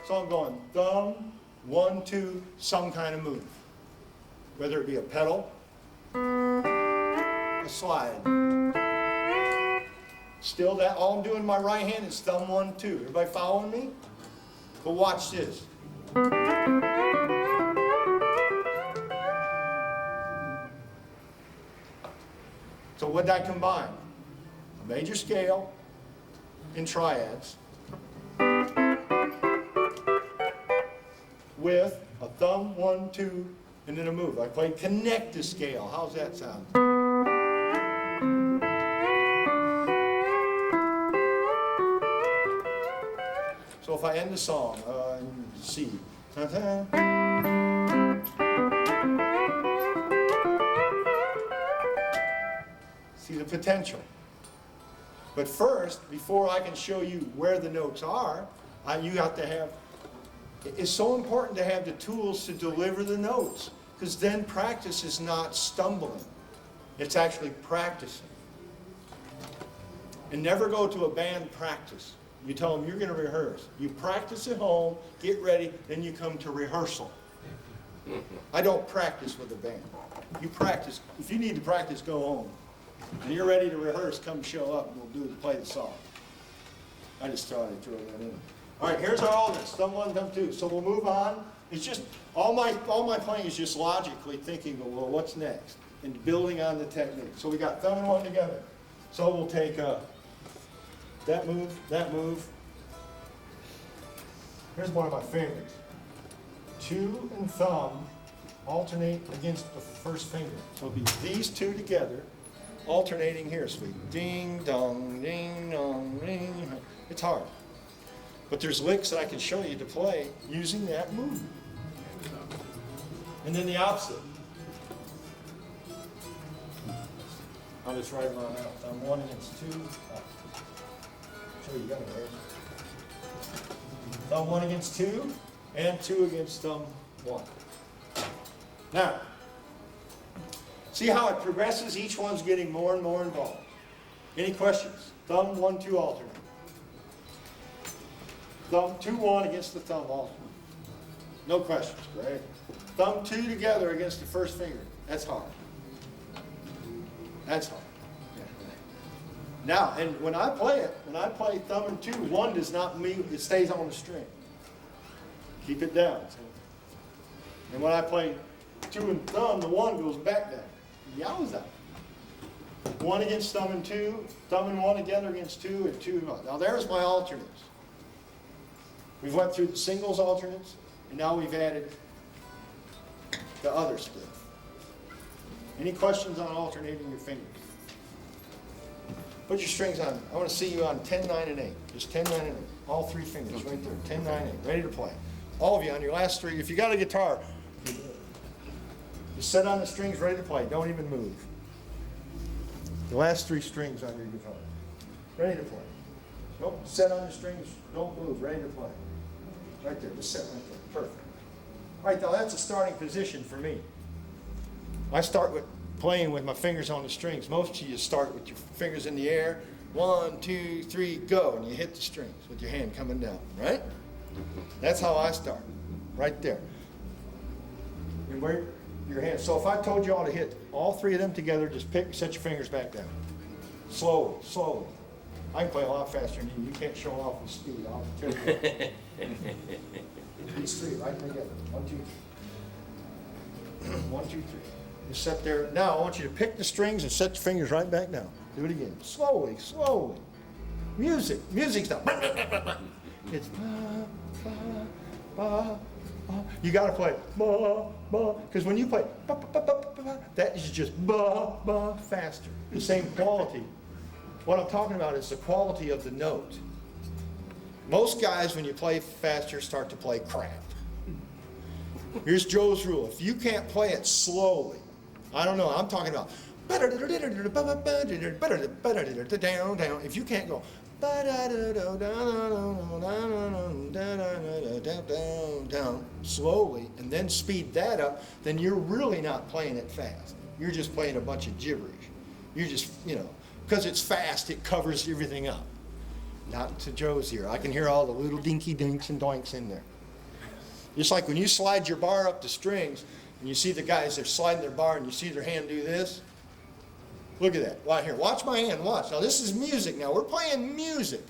So I'm going thumb, 1, 2, some kind of move. Whether it be a pedal, a slide. Still that, all I'm doing in my right hand is thumb 1, 2. Everybody following me? But watch this. So what did I combine? A major scale in triads with a thumb, 1, 2, and then a move. I played connect the scale. How's that sound? So if I end the song, C. See the potential. But first, before I can show you where the notes are, you have to have, it's so important to have the tools to deliver the notes, because then practice is not stumbling. It's actually practicing. And never go to a band practice. You tell them you're going to rehearse. You practice at home, get ready, then you come to rehearsal. I don't practice with a band. You practice. If you need to practice, go home. When you're ready to rehearse, come show up and we'll play the song. I just thought I'd throw that in. All right, here's our alternates, thumb 1, thumb 2. So we'll move on. It's just, all my playing is just logically thinking, well, what's next? And building on the technique. So we got thumb and 1 together. So we'll take that move, that move. Here's one of my favorites. 2 and thumb alternate against the first finger. So it'll be these two together, alternating here. So we ding, dong, ding, dong, ding. It's hard. But there's licks that I can show you to play using that move. And then the opposite. I'll just write them on out. Thumb 1 against 2. Show you got it right. Thumb 1 against 2, and 2 against thumb 1. Now, see how it progresses? Each one's getting more and more involved. Any questions? Thumb 1, 2 alternate. Thumb 2, 1 against the thumb alternate. No questions, great. Thumb 2 together against the first finger. That's hard. That's hard. Now, and when I play thumb and 2, 1 does not move, it stays on the string. Keep it down. And when I play 2 and thumb, the 1 goes back down. Yowza. 1 against thumb and 2, thumb and 1 together against 2, and 2 and 1. Now there's my alternates. We've went through the singles alternates, and now we've added the other split. Any questions on alternating your fingers? Put your strings on. I want to see you on 10, 9, and 8. Just 10, 9, and 8. All 3 fingers right there. 10, 9, 8. Ready to play. All of you on your last 3. If you got a guitar, just sit on the strings ready to play. Don't even move. The last 3 strings on your guitar. Ready to play. Nope. Sit on the strings. Don't move. Ready to play. Right there. Just sit right there. Perfect. All right, now that's a starting position for me. I start with playing with my fingers on the strings. Most of you start with your fingers in the air. 1, 2, 3, go. And you hit the strings with your hand coming down, right? That's how I start, right there. And where your hand. So if I told you all to hit all 3 of them together, just set your fingers back down. Slowly, slowly. I can play a lot faster than you. You can't show off with speed. I'll tell you that. These 3 right together. 1, 2, 3. 1, 2, 3. You sit there. Now I want you to pick the strings and set your fingers right back down. Do it again. Slowly, slowly. Music. Music's not. It's ba, ba, ba, ba. You got to play ba, ba. Because when you play ba, ba, ba, ba, ba, that is just ba, ba faster. The same quality. What I'm talking about is the quality of the note. Most guys, when you play faster, start to play crap. Here's Joe's rule. If you can't play it slowly, I don't know, I'm talking about if you can't go slowly and then speed that up, then you're really not playing it fast. You're just playing a bunch of gibberish. You're just, because it's fast, it covers everything up. Not to Joe's ear. I can hear all the little dinky dinks and doinks in there. Just like when you slide your bar up the strings, and you see the guys, they're sliding their bar, and you see their hand do this. Look at that. Right here. Watch my hand. Watch. Now, this is music. Now, we're playing music.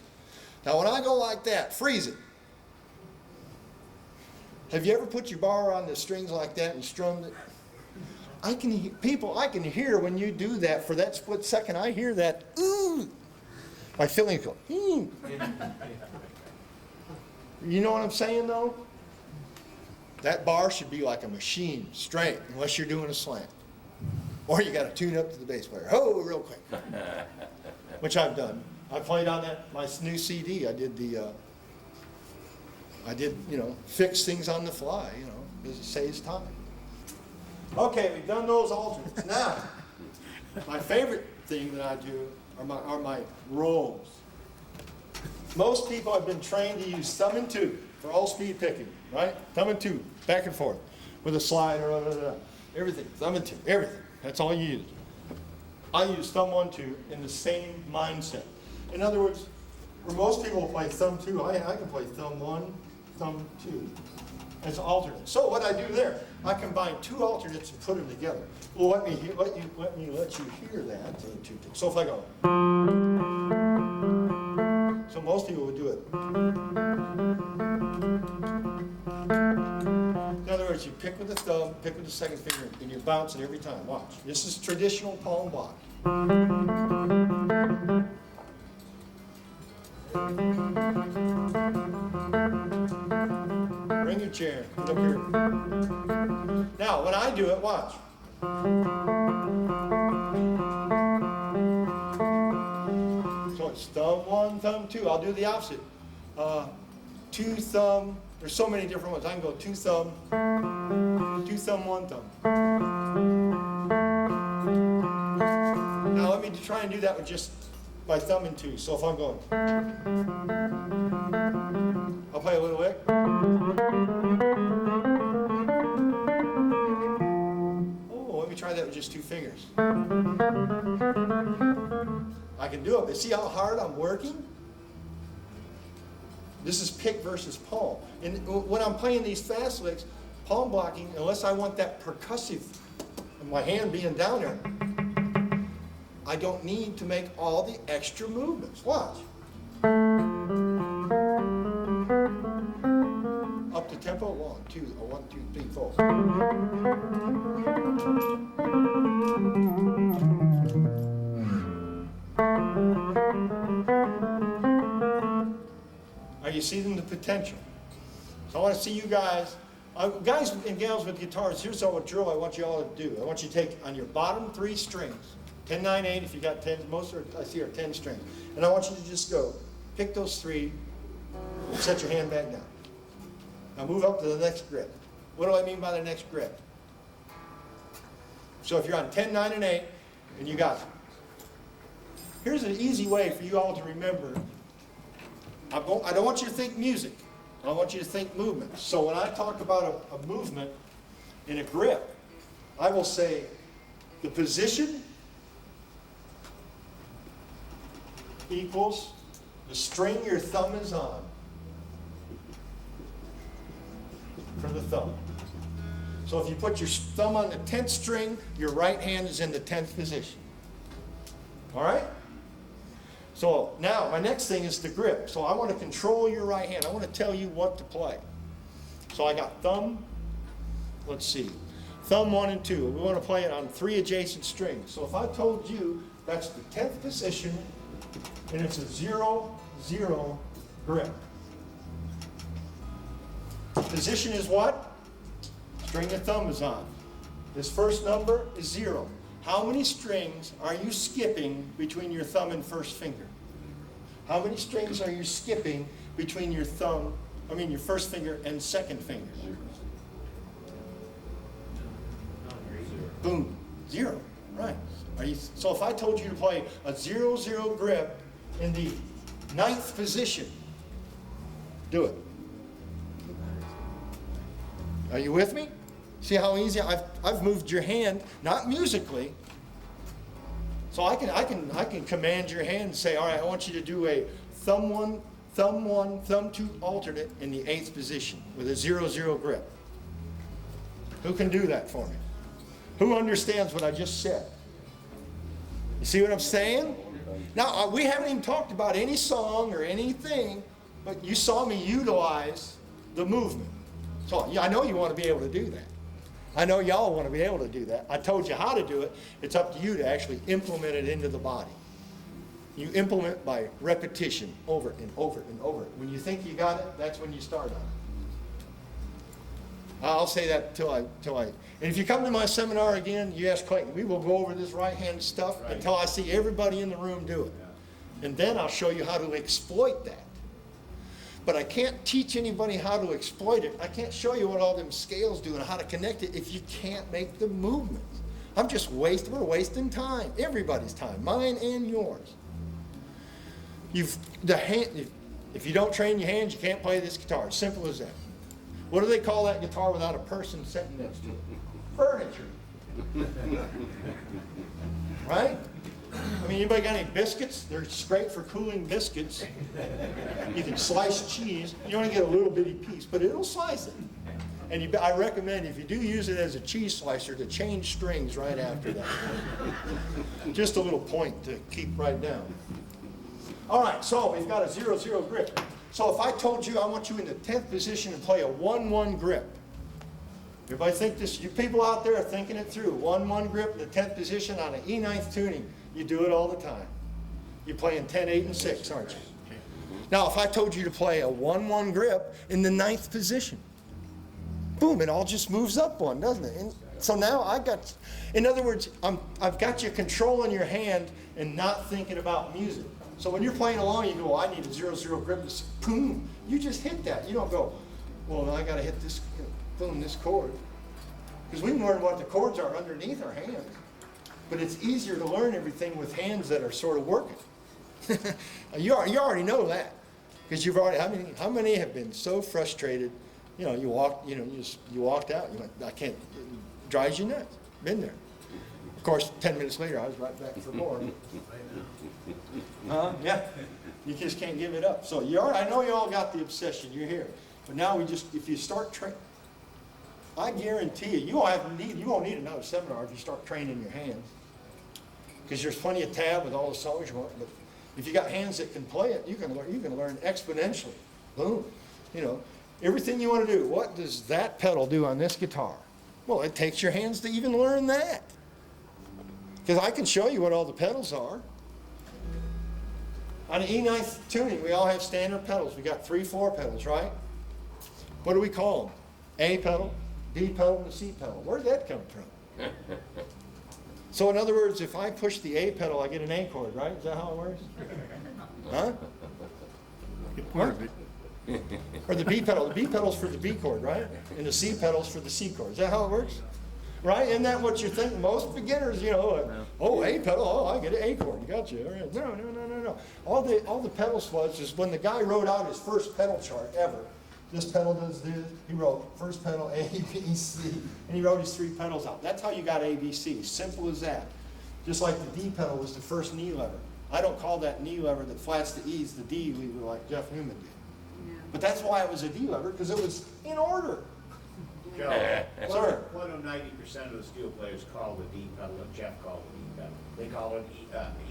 Now, when I go like that, freeze it. Have you ever put your bar on the strings like that and strummed it? I can hear when you do that for that split second. I hear that, ooh. My feelings go, ooh. You know what I'm saying, though? That bar should be like a machine, straight, unless you're doing a slant. Or you got to tune up to the bass player. Oh, real quick. Which I've done. I played on my new CD. I did fix things on the fly, because it saves time. Okay, we've done those alternates. Now, my favorite thing that I do are my rolls. Most people have been trained to use thumb and 2 for all speed picking, right? Thumb and 2, back and forth, with a slide or everything. Thumb and 2, everything. That's all you use. I use thumb 1, 2 in the same mindset. In other words, where most people play thumb 2, I can play thumb 1, thumb 2 as alternates. So what I do there, I combine two alternates and put them together. Well, let me let you hear that. So if I go, so most people would do it. In other words, you pick with the thumb, pick with the second finger, and you're bouncing every time. Watch. This is traditional palm block. Bring your chair. Get up here. Now, when I do it, watch. So it's thumb 1, thumb 2. I'll do the opposite. 2 thumb. There's so many different ones. I can go 2 thumb, 2 thumb, 1 thumb. Now let me try and do that with just my thumb and 2. So if I'm going, I'll play a little lick. Oh, let me try that with just 2 fingers. I can do it, but see how hard I'm working? This is pick versus palm. And when I'm playing these fast licks, palm blocking, unless I want that percussive, my hand being down there, I don't need to make all the extra movements. Watch. Up to tempo, 1, 2, 1, 2, 3, 4. Are you seeing the potential? So I want to see you guys, guys and gals with guitars, here's a drill I want you all to do. I want you to take on your bottom 3 strings, 10, 9, 8 if you got 10, most I see are 10 strings. And I want you to just go, pick those 3, and set your hand back down. Now move up to the next grip. What do I mean by the next grip? So if you're on 10, 9, and 8, and you got it. Here's an easy way for you all to remember. I don't want you to think music. I want you to think movement. So when I talk about a movement in a grip, I will say the position equals the string your thumb is on for the thumb. So if you put your thumb on the 10th string, your right hand is in the 10th position. All right? So now my next thing is the grip. So I want to control your right hand. I want to tell you what to play. So I got thumb, let's see, thumb 1 and 2. We want to play it on 3 adjacent strings. So if I told you that's the 10th position and it's a 0, 0 grip. Position is what? String the thumb is on. This first number is 0. How many strings are you skipping between your thumb and first finger? How many strings are you skipping between your your first finger and second finger? Boom, 0, right. So if I told you to play a 0, 0 grip in the 9th position, do it. Are you with me? See how easy I've moved your hand, not musically. So I can command your hand and say, all right, I want you to do a thumb 1, thumb 2 alternate in the 8th position with a 0, 0 grip. Who can do that for me? Who understands what I just said? You see what I'm saying? Now, we haven't even talked about any song or anything, but you saw me utilize the movement. So yeah, I know you want to be able to do that. I know y'all want to be able to do that. I told you how to do it. It's up to you to actually implement it into the body. You implement by repetition over and over and over. When you think you got it, that's when you start on it. I'll say that till I. And if you come to my seminar again, you ask Clayton, we will go over this right-hand stuff until I see everybody in the room do it. And then I'll show you how to exploit that. But I can't teach anybody how to exploit it. I can't show you what all them scales do and how to connect it if you can't make the movements. We're wasting time. Everybody's time, mine and yours. If you don't train your hands, you can't play this guitar. Simple as that. What do they call that guitar without a person sitting next to it? Furniture. Right? I mean, anybody got any biscuits? They're great for cooling biscuits. You can slice cheese. You only get a little bitty piece, but it'll slice it. And I recommend, if you do use it as a cheese slicer, to change strings right after that. Just a little point to keep right down. All right, so we've got a 0-0 grip. So if I told you I want you in the 10th position and play a 1-1 grip, everybody think this, you people out there are thinking it through. 1-1 grip in the 10th position on an E9th tuning. You do it all the time. You're playing 10, 8, and 6, aren't you? Now, if I told you to play a 1-1 grip in the 9th position, boom, it all just moves up one, doesn't it? And so now in other words, I've got you controlling your hand and not thinking about music. So when you're playing along, you go, well, I need a 0-0 grip. Just, boom, you just hit that. You don't go, well, I got to hit this, boom, this chord. Because we can learn what the chords are underneath our hands. But it's easier to learn everything with hands that are sort of working. You already know that. Because you've already, how many have been so frustrated, you walked out, you went, I can't, it drives you nuts. Been there. Of course, 10 minutes later, I was right back for more. Yeah, you just can't give it up. So I know you all got the obsession, you're here. But now if you start training, I guarantee you, you won't need another seminar if you start training your hands. Because there's plenty of tab with all the songs you want, but if you got hands that can play it, you can learn exponentially. Boom. Everything you want to do. What does that pedal do on this guitar? Well, it takes your hands to even learn that. Because I can show you what all the pedals are. On an E9th tuning, we all have standard pedals. We got 3, 4 pedals, right? What do we call them? A pedal, D pedal, and the C pedal. Where did that come from? So in other words, if I push the A pedal, I get an A chord, right? Is that how it works? Huh? Part of it. Or the B pedal. The B pedal's for the B chord, right? And the C pedal's for the C chord. Is that how it works? Right? Isn't that what you think? Most beginners, oh, A pedal, oh, I get an A chord. Gotcha. All right. No. All the pedals is when the guy wrote out his first pedal chart ever. This pedal does this. He wrote first pedal A, B, C, and he wrote his 3 pedals out. That's how you got A, B, C. Simple as that. Just like the D pedal was the first knee lever. I don't call that knee lever that flats the E's the D lever like Jeff Newman did. But that's why it was a D lever, because it was in order. Joe, Sir. what do 90% of the steel players call the D pedal, what Jeff called the E pedal? They call it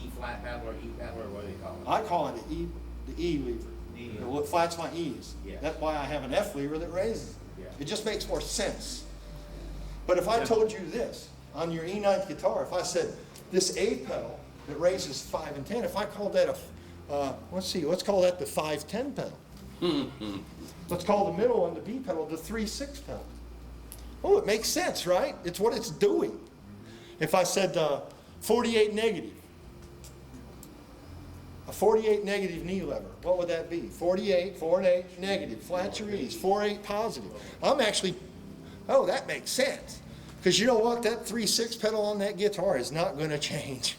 E flat pedal or E pedal, or what do they call it? I call it the E lever. It flats my E's. Yes. That's why I have an F lever that raises. Yeah. It just makes more sense. But if I told you this on your E9th guitar, if I said this A pedal that raises 5 and 10, if I called that let's call that the 5-10 pedal. Let's call the middle one, the B pedal, the 3-6 pedal. Oh, it makes sense, right? It's what it's doing. If I said 48 negative, a 48 negative knee lever, what would that be? 48, 4 and 8 negative, flat your E's, 4, 8 positive. That makes sense. Because you know what? That 3-6 pedal on that guitar is not going to change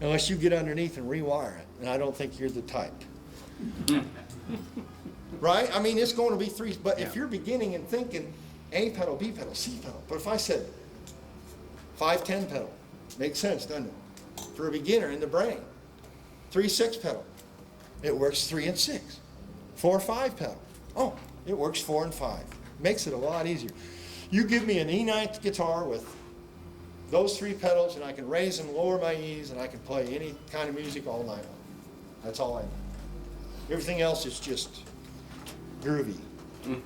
unless you get underneath and rewire it. And I don't think you're the type. Right? I mean, it's going to be 3, but if you're beginning and thinking A pedal, B pedal, C pedal, but if I said 5-10 pedal, makes sense, doesn't it? For a beginner in the brain. 3-6 pedal, it works 3 and 6. 4-5 pedal, oh, it works 4 and 5. Makes it a lot easier. You give me an E9th guitar with those 3 pedals, and I can raise and lower my E's, and I can play any kind of music all night long. That's all I need. Everything else is just groovy.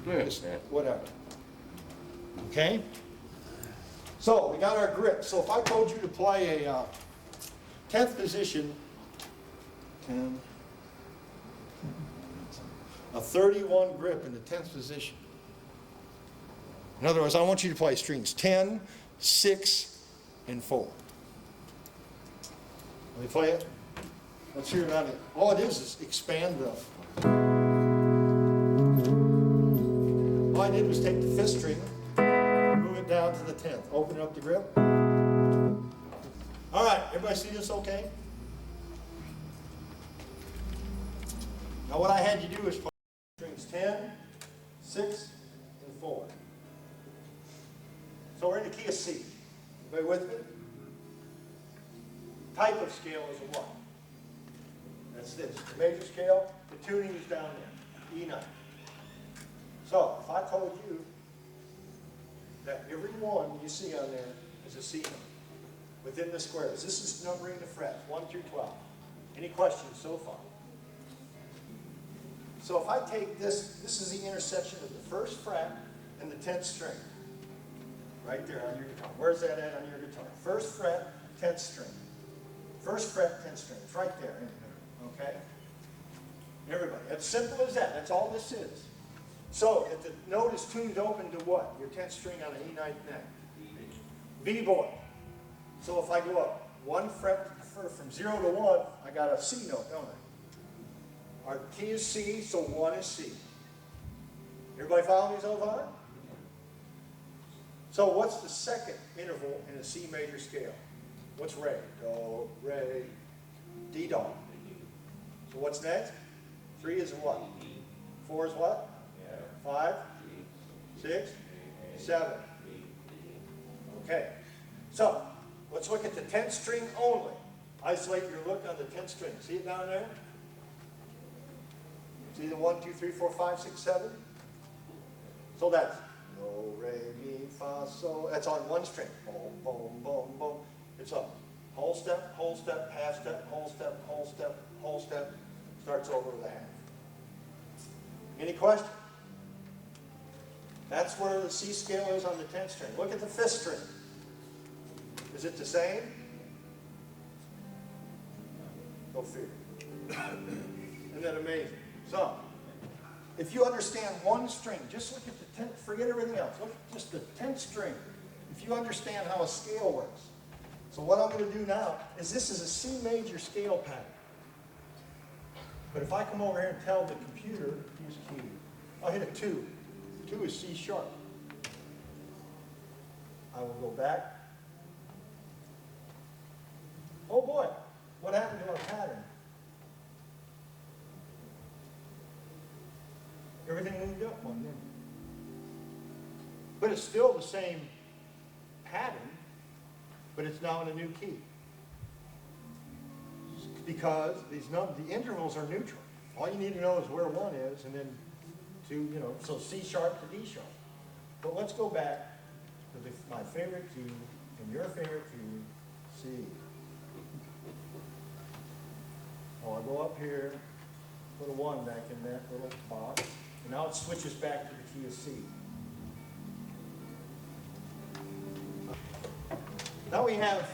Just whatever. Okay? So we got our grip. So if I told you to play a 10th position, 10, a 31 grip in the 10th position. In other words, I want you to play strings 10, 6, and 4. Let me play it. Let's hear about it. All it is expand the. All I did was take the 5th string, move it down to the 10th, open up the grip. All right, everybody see this okay? Now what I had you do is play strings 10, 6, and 4. So we're in the key of C. Everybody with me? Type of scale is a what? That's this. The major scale, the tuning is down there, E9. So if I told you that every one you see on there is a C note within the squares. This is numbering the frets, 1 through 12. Any questions so far? So if I take this, this is the intersection of the first fret and the 10th string. Right there on your guitar. Where's that at on your guitar? First fret, 10th string. First fret, 10th string. It's right there. Okay? Everybody. It's simple as that. That's all this is. So if the note is tuned open to what? Your 10th string on an E9 neck. B-boy. So if I go up 1 fret from 0 to 1, I got a C note, don't I? Our key is C, so 1 is C. Everybody follow me so far? So what's the second interval in a C major scale? What's re? Do, re, D, do. So what's next? 3 is what? 4 is what? 5, 6, 7. Okay. So let's look at the 10th string only. Isolate your look on the 10th string. See it down there? See the 1, 2, 3, 4, 5, 6, 7? So that's do, re, mi, fa, sol. That's on one string. Boom, boom, boom, boom. It's a whole step, half step, whole step, whole step, whole step. Starts over with a half. Any questions? That's where the C scale is on the 10th string. Look at the 5th string. Is it the same? Go figure. Isn't that amazing? So, if you understand one string, just look at the 10th, forget everything else. Look at just the 10th string. If you understand how a scale works. So what I'm going to do now is this is a C major scale pattern. But if I come over here and tell the computer, use key, I'll hit a 2. 2 is C sharp. I will go back. Oh boy, what happened to our pattern? Everything moved up one, didn't it? But it's still the same pattern, but it's now in a new key. Because the intervals are neutral. All you need to know is where 1 is, and then 2, so C sharp to D sharp. But let's go back to my favorite key and your favorite key, C. Oh, I go up here, put a 1 back in that little box, and now it switches back to the key of C. Now we have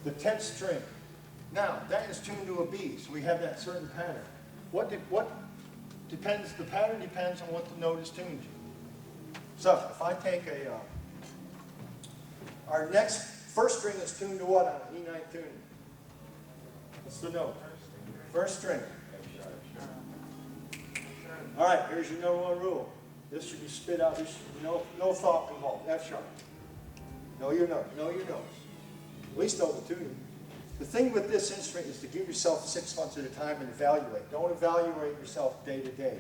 the 10th string. Now, that is tuned to a B, so we have that certain pattern. What depends, the pattern depends on what the note is tuned to. So, if I take our next, first string is tuned to what on an E9 tuning? What's the note? First string. All right, here's your number 1 rule. This should be spit out, there should be no thought involved, F sharp. Know your notes, know your notes. At least know the tuning. The thing with this instrument is to give yourself 6 months at a time and evaluate. Don't evaluate yourself day to day.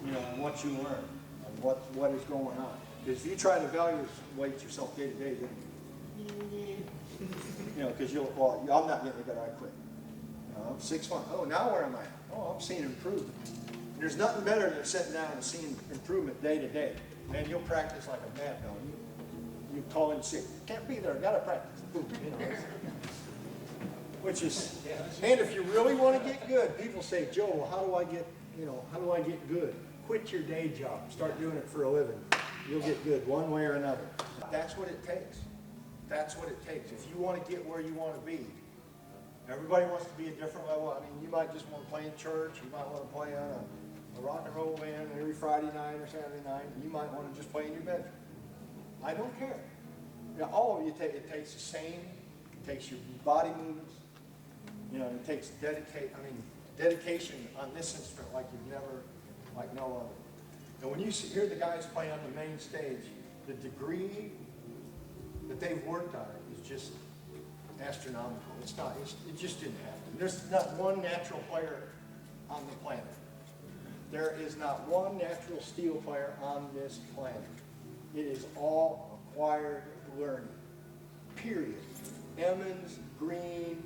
On what you learn and what is going on. Because if you try to evaluate yourself day to day, then because I'm not getting good, I quit. 6 months. Oh, now where am I? Oh, I'm seeing improvement. And there's nothing better than sitting down and seeing improvement day to day. Man, you'll practice like a mad dog. You call in sick. Can't be there. Gotta practice. Which is, and if you really want to get good, people say, Joe, well, how do I get good? Quit your day job. Start doing it for a living. You'll get good one way or another. That's what it takes. That's what it takes. If you want to get where you want to be, everybody wants to be a different level. I mean, you might just want to play in church. You might want to play on a rock and roll band every Friday night or Saturday night. You might want to just play in your bedroom. I don't care. All of you it takes the same. It takes your body movements. It takes dedication on this instrument like you've never, like no other. And when you hear the guys play on the main stage, the degree that they've worked on it is just astronomical. It's not. It just didn't happen. There's not one natural player on the planet. There is not one natural steel player on this planet. It is all acquired learning. Period. Emmons, Green,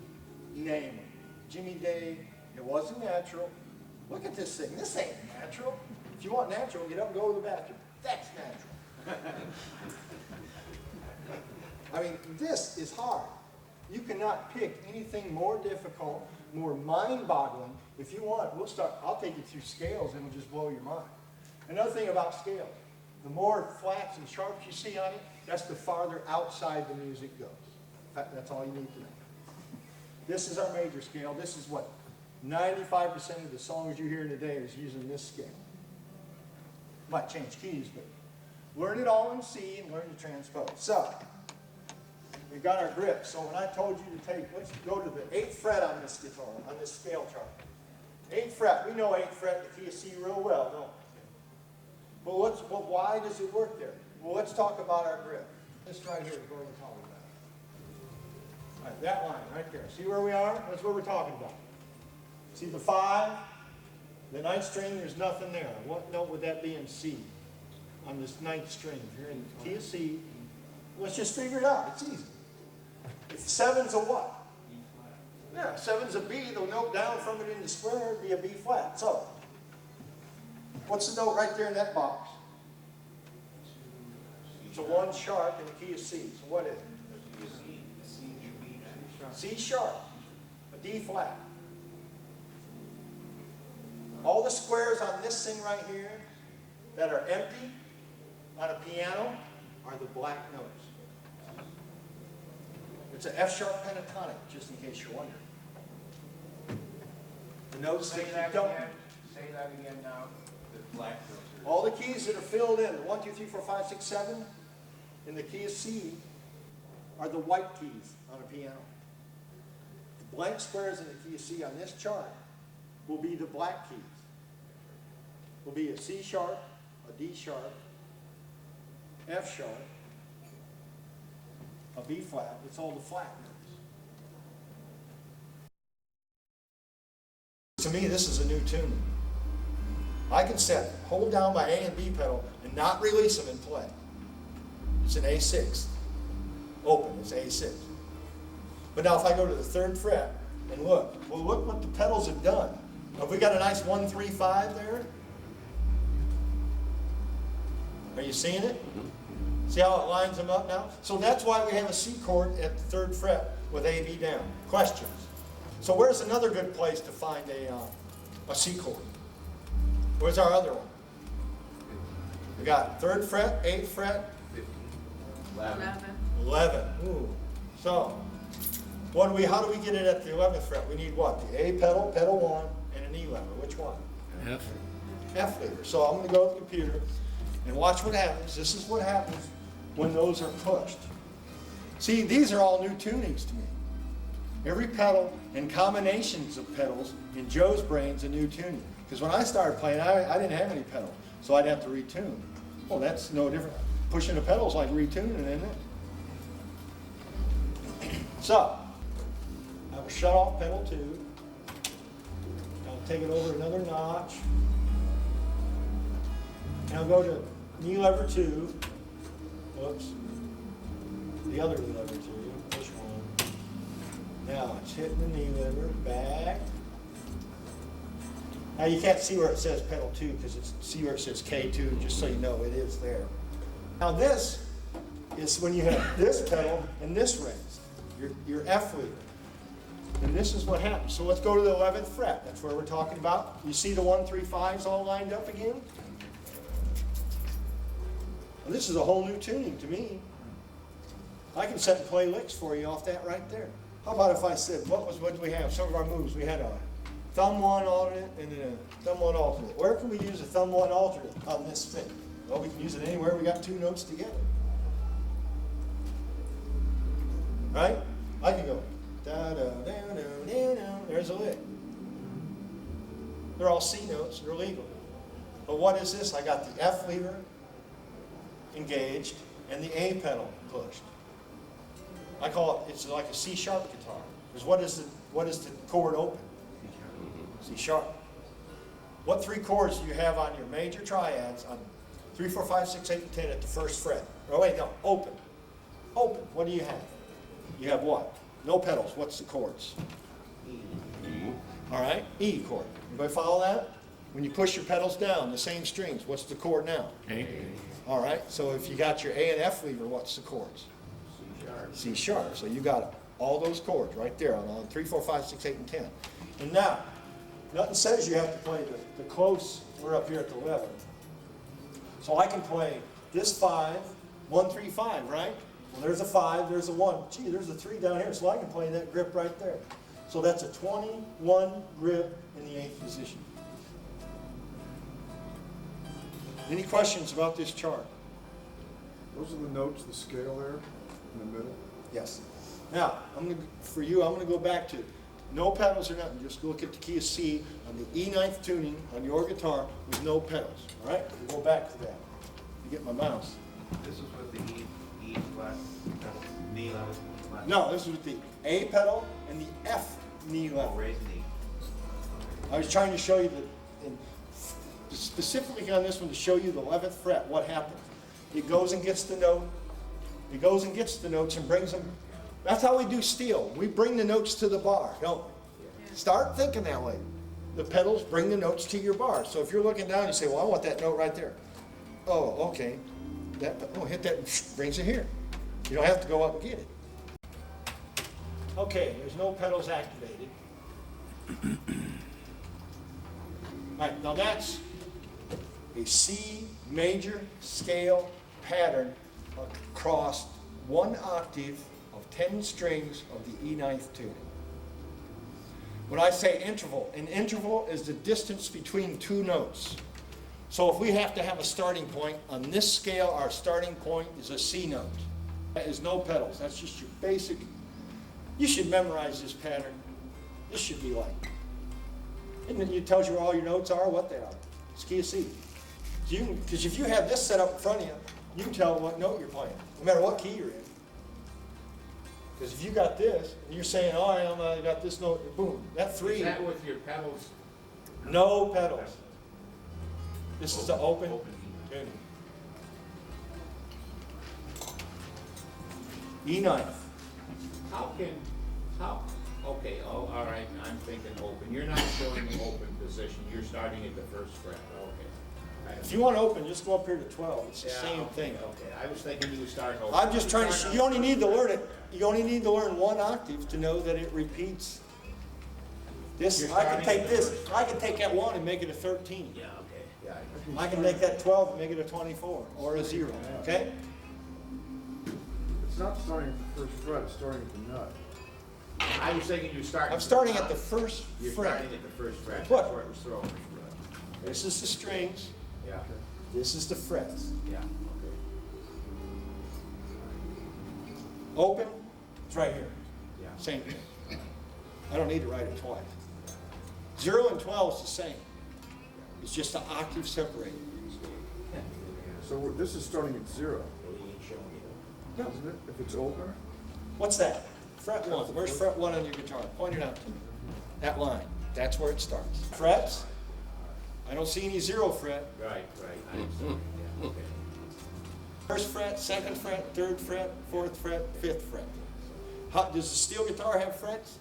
name it. Jimmy Day, it wasn't natural. Look at this thing. This ain't natural. If you want natural, get up and go to the bathroom. That's natural. I mean, this is hard. You cannot pick anything more difficult, more mind-boggling. If you want, I'll take you through scales and it'll just blow your mind. Another thing about scales, the more flats and sharps you see on it, that's the farther outside the music goes. In fact, that's all you need to know. This is our major scale. This is what 95% of the songs you hear today is using this scale. Might change keys, but learn it all in C and learn to transpose. So, we've got our grip. So when I told you to take, let's go to the 8th fret on this guitar, on this scale chart. 8th fret, we know 8th fret, the key of C real well, don't we? But why does it work there? Well, let's talk about our grip. This right here is where we're talking about. All right, that line right there. See where we are? That's what we're talking about. See the 5? The 9th string, there's nothing there. What note would that be in C? On this 9th string. If you're in the key of C, let's just figure it out. It's easy. If 7's a what? B flat. Yeah, 7's a B. The note down from it in the square would be a B flat. So, what's the note right there in that box? It's a 1 sharp in the key of C. So what is it? C sharp. A D flat. All the squares on this thing right here that are empty on a piano are the black notes. It's an F sharp pentatonic, just in case you're wondering. The notes that you don't. Say that again now. The black notes. All the keys that are filled in, the 1, 2, 3, 4, 5, 6, 7, in the key of C, are the white keys on a piano. The blank squares in the key of C on this chart will be the black keys. Will be a C sharp, a D sharp, F sharp, a B flat. It's all the flat notes. To me, this is a new tune. I can hold down my A and B pedal and not release them and play. It's an A6. Open, it's A6. But now if I go to the 3rd fret and look, well, look what the pedals have done. Have we got a nice 1, 3, 5 there? Are you seeing it? See how it lines them up now? So that's why we have a C chord at the 3rd fret with A, B down. Questions? So where's another good place to find a C chord? Where's our other one? We got 3rd fret, 8th fret, 11. Ooh. So, how do we get it at the 11th fret? We need what? The A pedal, pedal 1, and an E lever. Which one? F. F lever. So I'm going to go to the computer and watch what happens. This is what happens when those are pushed. See, these are all new tunings to me. Every pedal and combinations of pedals in Joe's brain's a new tuning. Because when I started playing, I didn't have any pedal, so I'd have to retune. Well, that's no different. Pushing the pedals like retuning, isn't it? So, I will shut off pedal 2. I'll take it over another notch. And I'll go to knee lever 2. Whoops. The other knee lever 2. Push 1. Now it's hitting the knee lever. Back. Now you can't see where it says pedal 2 because see where it says K2, just so you know it is there. Now this is when you have this pedal and this raised, your F lever. And this is what happens. So let's go to the 11th fret. That's where we're talking about. You see the 1, 3, 5s all lined up again? Well, this is a whole new tuning to me. I can set and play licks for you off that right there. How about if I said, what did we have? Some of our moves. We had a thumb 1 alternate and then a thumb 1 alternate. Where can we use a thumb 1 alternate on this fit? Well, we can use it anywhere we got 2 notes together. Right? I can go da da da da da da. There's a lick. They're all C notes. They're legal. But what is this? I got the F lever engaged and the A pedal pushed. I call it. It's like a C sharp guitar. Because what is the chord open? C sharp. What 3 chords do you have on your major triads? On 3, 4, 5, 6, 8, and 10 at the first fret. Oh wait, no, open. Open, what do you have? You have what? No pedals, what's the chords? All right, E chord. Everybody follow that? When you push your pedals down, the same strings, what's the chord now? A. All right, so if you got your A and F lever, what's the chords? C sharp. So you got all those chords right there on 3, 4, 5, 6, 8, and 10. And now, nothing says you have to play the close. We're up here at the 11. So I can play this 5, 1, 3, 5, right? Well, there's a 5, there's a 1. Gee, there's a 3 down here, so I can play that grip right there. So that's a 21 grip in the 8th position. Any questions about this chart? Those are the notes, the scale there in the middle. Yes. Now, for you, I'm going to go back to no pedals or nothing. Just look at the key of C on the E9th tuning on your guitar with no pedals. All right? We'll go back to that. You get my mouse. This is with the E flat, knee level. flat. No, this is with the A pedal and the F knee Oh, level. raise knee. I was trying to show you specifically on this one to show you the 11th fret, what happens. It goes and gets the note. It goes and gets the notes and brings them. That's how we do steel. We bring the notes to the bar, don't we? Start thinking that way. The pedals bring the notes to your bar. So if you're looking down, you say, well, I want that note right there. Oh, okay. Hit that and brings it here. You don't have to go up and get it. Okay, there's no pedals activated. All right, now that's a C major scale pattern across one octave of 10 strings of the E9th tuning. When I say interval, an interval is the distance between two notes. So if we have to have a starting point, on this scale, our starting point is a C note. That is no pedals. That's just your basic. You should memorize this pattern. This should be like. And then it tells you where all your notes are, what they are. It's key of C. Because if you have this set up in front of you, you can tell what note you're playing, no matter what key you're in. Because if you got this, and you're saying, oh, I got this note, boom, that 3. Is that with your pedals? No pedals. This is the open tuning. E9. Okay, all right, I'm thinking open. You're not showing the open position, you're starting at the first fret, okay. If you want open, just go up here to 12. It's the Yeah, same okay, thing. Okay, I was thinking you would start open. I'm just trying to, you only need to learn it. You only need to learn one octave to know that it repeats. This, You're I can starting take at the this, first. I can take that 1 and make it a 13. Yeah, okay, yeah. I can make that 12 and make it a 24 or a 0, okay? It's not starting at the first fret, it's starting at the nut. I was thinking you start. I'm starting at the first You're fret. starting at the first fret, that's What? where it was thrown. This is the strings, Yeah, this is the frets. yeah, okay. Open, it's right here, Yeah. same thing. I don't need to write it twice. 0 and 12 is the same. It's just the octave separated. So this is starting at 0, Well, he ain't showing you. isn't it? If it's open? What's that? Fret 1. Where's fret 1 on your guitar? Point it out to me. That line. That's where it starts. Frets? I don't see any 0 fret. Right, I understand, yeah, okay. First fret, second fret, third fret, fourth fret, fifth fret. Does the steel guitar have frets?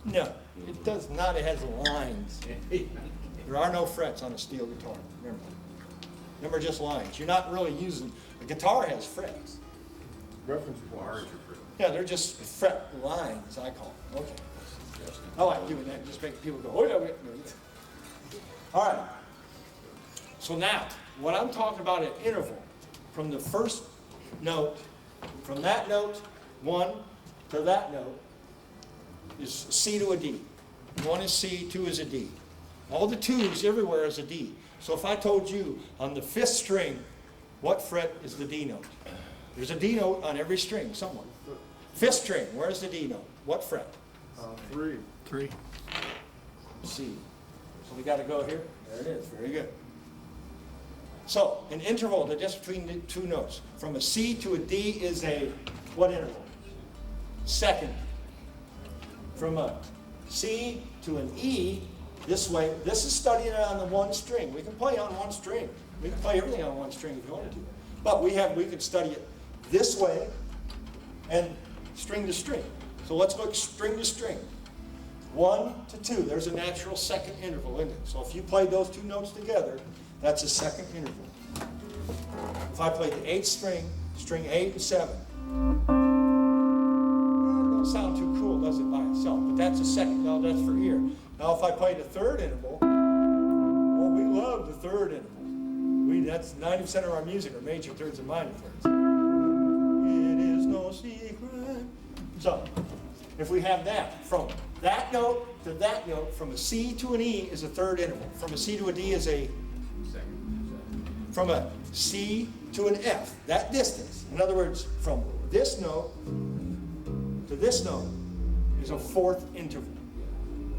No, it does not. It has lines. There are no frets on a steel guitar. Remember. Them are just lines. You're not really using. A guitar has frets. Reference points. Yeah, they're just fret lines, I call them. Okay. I like doing that. Just make people go, oh yeah, wait. All right. So now, what I'm talking about at interval, from the first note, from that note, 1 to that note, is C to a D. 1 is C, 2 is a D. All the 2s everywhere is a D. So if I told you on the 5th string, what fret is the D note? There's a D note on every string somewhere. 5th string, where's the D note? What fret? 3. 3. C. So we got to go here. There it is. Very good. So an interval, the difference between the two notes, from a C to a D is a what interval? Second. From a C to an E, this way, this is studying it on the 1 string. We can play on 1 string. We can play everything on one string if you wanted to. But we could study it this way and string to string. So let's look string to string. 1 to 2, there's a natural second interval in it. So if you played those two notes together, that's a second interval. If I played the 8th string, string 8 and 7, it don't sound too cool, does it, by itself? But that's a second, now that's for ear. Now if I played a third interval, well, we love the third interval. That's 90% of our music are major thirds and minor thirds. It is no secret. So, if we have that, from that note to that note, from a C to an E is a third interval. From a C to a D is a from a C to an F, that distance. In other words, from this note to this note is a fourth interval.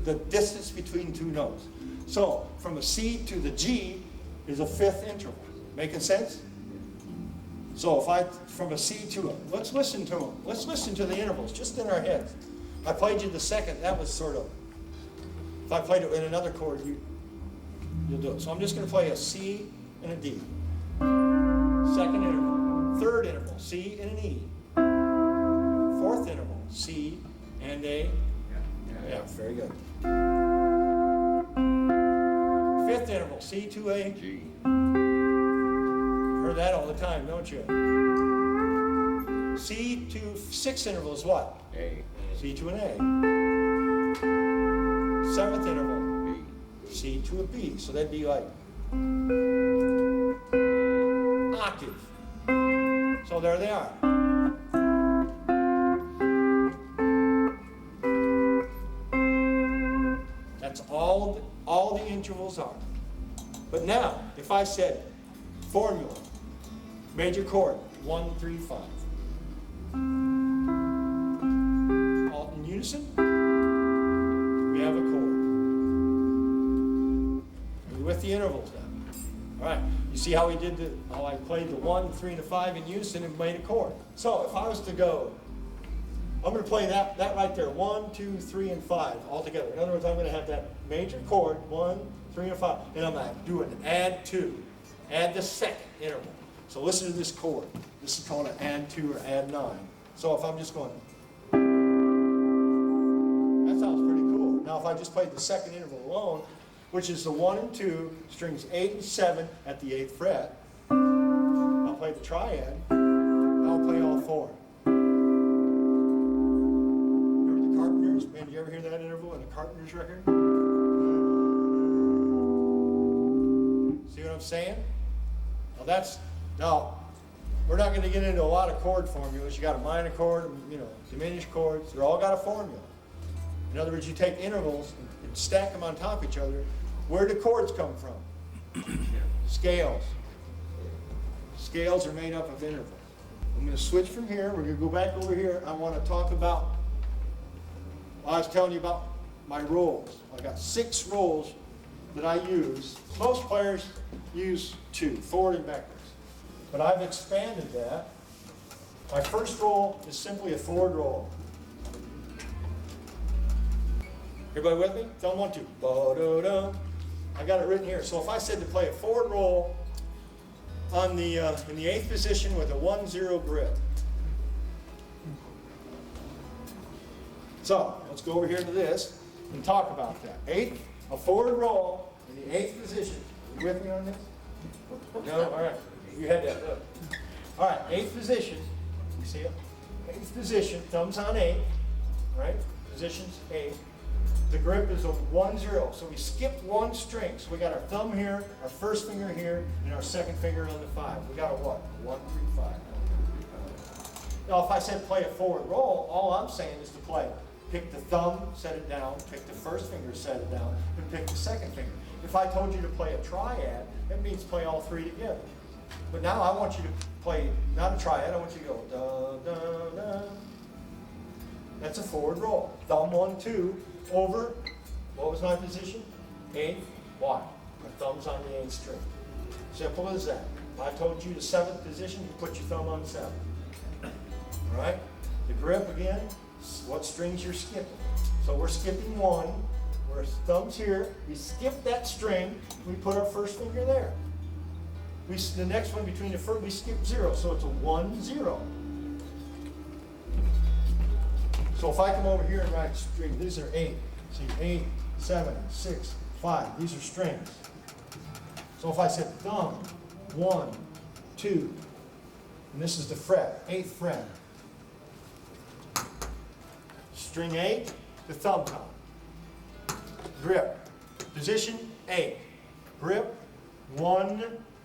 The distance between two notes. So, from a C to the G is a fifth interval. Making sense? So from a C to a, let's listen to them. Let's listen to the intervals, just in our heads. I played you the second, that was sort of, if I played it in another chord, you'll do it. So I'm just going to play a C and a D. Second interval. Third interval, C and an E. Fourth interval, C and a, yeah, very good. Fifth interval, C to a G. Heard that all the time, don't you? C to sixth interval is what? A. C to an A. Seventh interval, B. C to a B. So that'd be like octave. So there they are. That's all the intervals are. But now, if I said formula, major chord, 1, 3, 5. All in unison, we have a chord. Are you with the intervals now? All right, you see how how I played the 1, 3, and a 5 in unison and made a chord. So if I was to go, I'm going to play that right there, 1, 2, 3, and 5 all together. In other words, I'm going to have that major chord, 1, 3, and 5, and I'm going to do an add 2. Add the second interval. So listen to this chord. This is called an add 2 or add 9. So if I'm just going, that sounds pretty cool. Now if I just played the second interval alone, which is the 1 and 2, strings 8 and 7 at the 8th fret, I'll play the triad, I'll play all 4. Remember the Carpenters? Man, did you ever hear that interval in a Carpenters record? See what I'm saying? Now, we're not going to get into a lot of chord formulas. You got a minor chord, diminished chords. They're all got a formula. In other words, you take intervals and stack them on top of each other. Where do chords come from? Scales. Scales are made up of intervals. I'm going to switch from here. We're going to go back over here. I want to talk about, I was telling you about my rolls. I got 6 rolls that I use. Most players use 2, forward and backwards. But I've expanded that. My first roll is simply a forward roll. Everybody with me? Thumb 1, 2. Ba-da-da. I got it written here. So if I said to play a forward roll on the in the 8th position with a 1-0 grip. So let's go over here to this and talk about that. A forward roll in the 8th position. Are you with me on this? No? All right. You had that. Look. All right. 8th position. You see it? 8th position. Thumbs on 8. All right. Positions 8. The grip is a 1-0. So we skipped 1 string. So we got our thumb here, our first finger here, and our second finger on the 5. We got a what? 1, 3, 5. Now, if I said play a forward roll, all I'm saying is to play. Pick the thumb, set it down, pick the first finger, set it down, and pick the second finger. If I told you to play a triad, that means play all 3 together. But now I want you to play, not a triad, I want you to go da, da, da. That's a forward roll. Thumb 1, 2, over, what was my position? 8, why? My thumb's on the 8th string. Simple as that. If I told you the 7th position, you put your thumb on 7. All right? The grip again, what strings you're skipping. So we're skipping 1, where thumb's here, we skip that string, we put our first finger there. the next one between the first, we skip 0, so it's a 1, 0. So if I come over here and write string, these are 8. See, 8, 7, 6, 5. These are strings. So if I said thumb, 1, 2, and this is the fret, 8th fret. String 8, the thumb top. Grip. Position 8. Grip 1,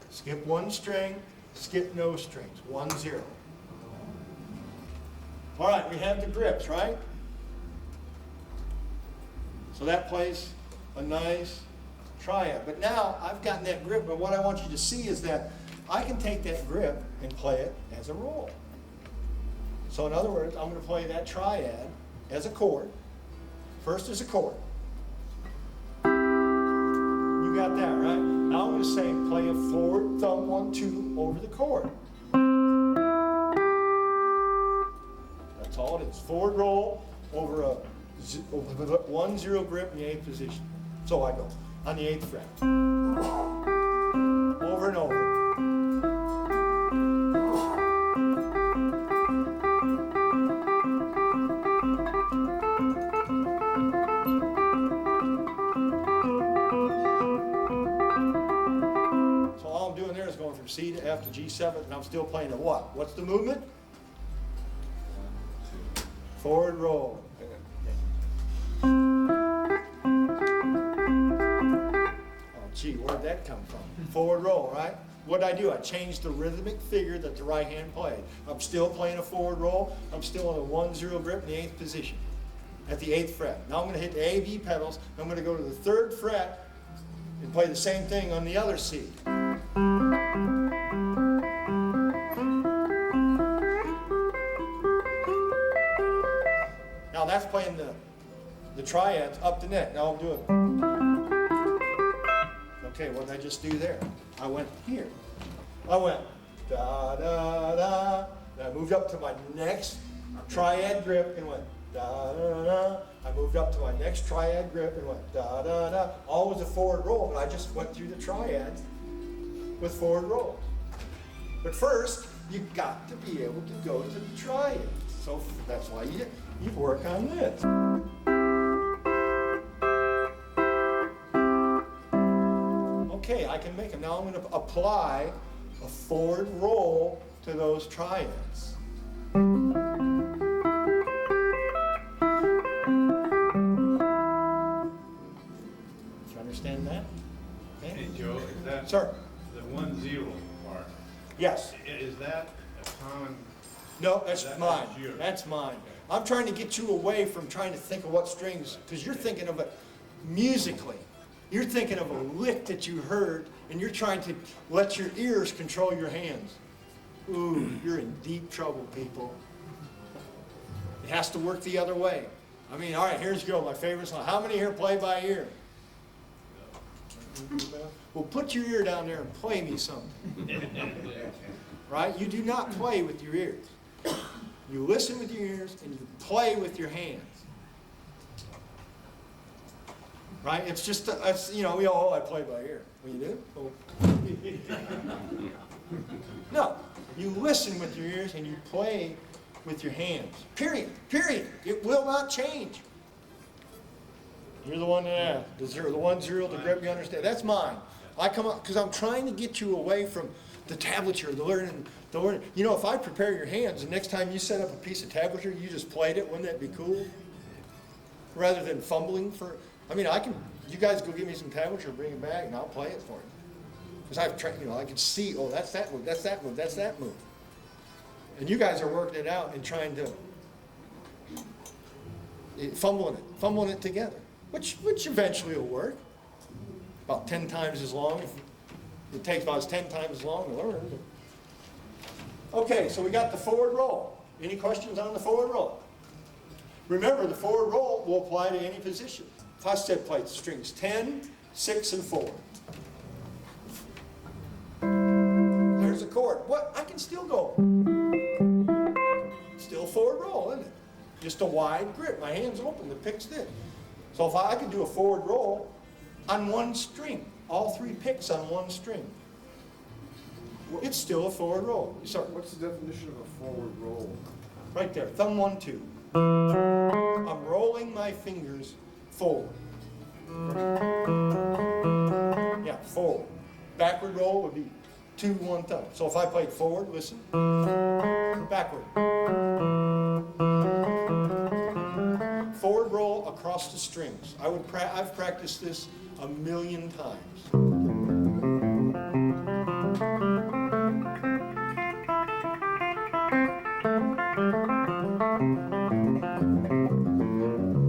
skip 1 string, skip no strings. 1, 0. All right, we have the grips, right? So that plays a nice triad. But now I've gotten that grip, but what I want you to see is that I can take that grip and play it as a roll. So in other words, I'm going to play that triad as a chord. First as a chord. You got that, right? Now I'm going to say play a forward thumb 1, 2 over the chord. That's all it is. Forward roll over a 1, 0 grip in the 8th position. So I go on the 8th fret. Over and over. So all I'm doing there is going from C to F to G7, and I'm still playing a what? What's the movement? Forward roll. Oh, gee, where'd that come from? Forward roll, right? What did I do? I changed the rhythmic figure that the right hand played. I'm still playing a forward roll. I'm still on a 1, 0 grip in the 8th position at the 8th fret. Now I'm going to hit the A, B pedals. I'm going to go to the 3rd fret and play the same thing on the other C. Now that's playing the triads up the neck. Now I'm doing. Okay, what did I just do there? I went here. I went da da da. Then I moved up to my next triad grip and went da da da. I moved up to my next triad grip and went da da da. All was a forward roll, but I just went through the triads with forward rolls. But first, you've got to be able to go to the triads. So that's why you work on this. Okay, I can make them. Now I'm going to apply a forward roll to those triads. Do you understand that? Okay. Hey, Joe, is that Sir? the 1, 0 part? Yes. Is that a common? No, that's That's mine. yours. That's mine. I'm trying to get you away from trying to think of what strings, because you're thinking of it musically. You're thinking of a lick that you heard, and you're trying to let your ears control your hands. Ooh, you're in deep trouble, people. It has to work the other way. I mean, all right, here's go, my favorite song. How many here play by ear? Well, put your ear down there and play me something. Right? You do not play with your ears. You listen with your ears and you play with your hands. Right? It's just, you know, we all, I play by ear. Well, you do? Oh. No. You listen with your ears and you play with your hands. Period. Period. It will not change. You're the one that asked. The 1, 0, the grip, you understand? That's mine. I come up, because I'm trying to get you away from the tablature, the learning. You know, if I prepare your hands, the next time you set up a piece of tablature, you just played it, wouldn't that be cool? Rather than fumbling for, I mean, you guys go give me some tablature, bring it back, and I'll play it for you. Because I've tried, you know, I can see, oh, that's that move, that's that move, that's that move. And you guys are working it out and trying to, fumbling it together, which eventually will work. About 10 times as long. It takes about 10 times as long to learn. Okay, so we got the forward roll. Any questions on the forward roll? Remember, the forward roll will apply to any position. If I said play strings 10, 6, and 4. There's a chord. What? I can still go. Still forward roll, isn't it? Just a wide grip. My hand's open, the pick's in. So if I could do a forward roll on one string, all 3 picks on one string. It's still a forward roll. You start What's the definition of a forward roll? right there, thumb 1, 2. I'm rolling my fingers forward. Yeah, forward. Backward roll would be 2, 1 thumb. So if I played forward, listen, backward. Forward roll across the strings. I've practiced this a million times.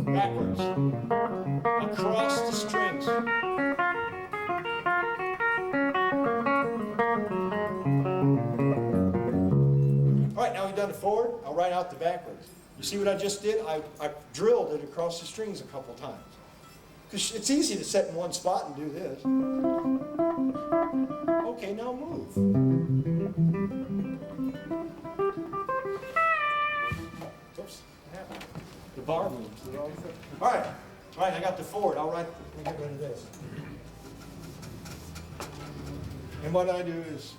Backwards. Across the strings. All right, now we've done it forward. I'll write out the backwards. You see what I just did? I drilled it across the strings a couple times. Because it's easy to sit in one spot and do this. Okay, now move. Oops, what happened? The bar moves. All right, I got the forward. Let me get rid of this. And what I do is,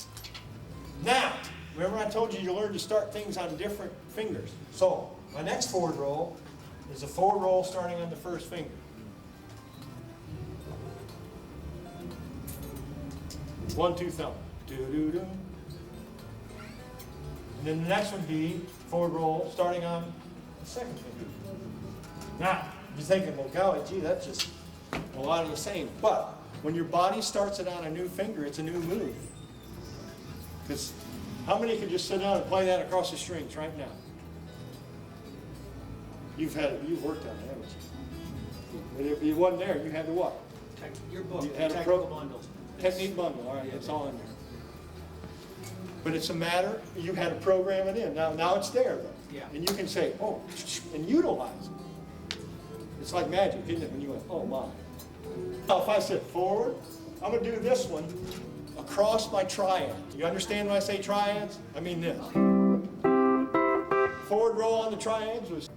now, remember I told you you learn to start things on different fingers. So, my next forward roll is a forward roll starting on the first finger. One, two, thumb. Do-do-do. And then the next one be forward roll starting on the second finger. Now, you're thinking, well, golly, gee, that's just a lot of the same. But when your body starts it on a new finger, it's a new move. Because how many can just sit down and play that across the strings right now? You've worked on it, haven't you? If you wasn't there, you had to what? Your book, You had a technical pro- bundles. Technique bundle, all right, it's all in there. But it's a matter, you had to program it in. Now it's there though. Yeah. And you can say, oh, and utilize it. It's like magic, isn't it? When you went, oh my. Now if I said forward, I'm gonna do this one across my triad. You understand when I say triads? I mean this. Forward roll on the triads was.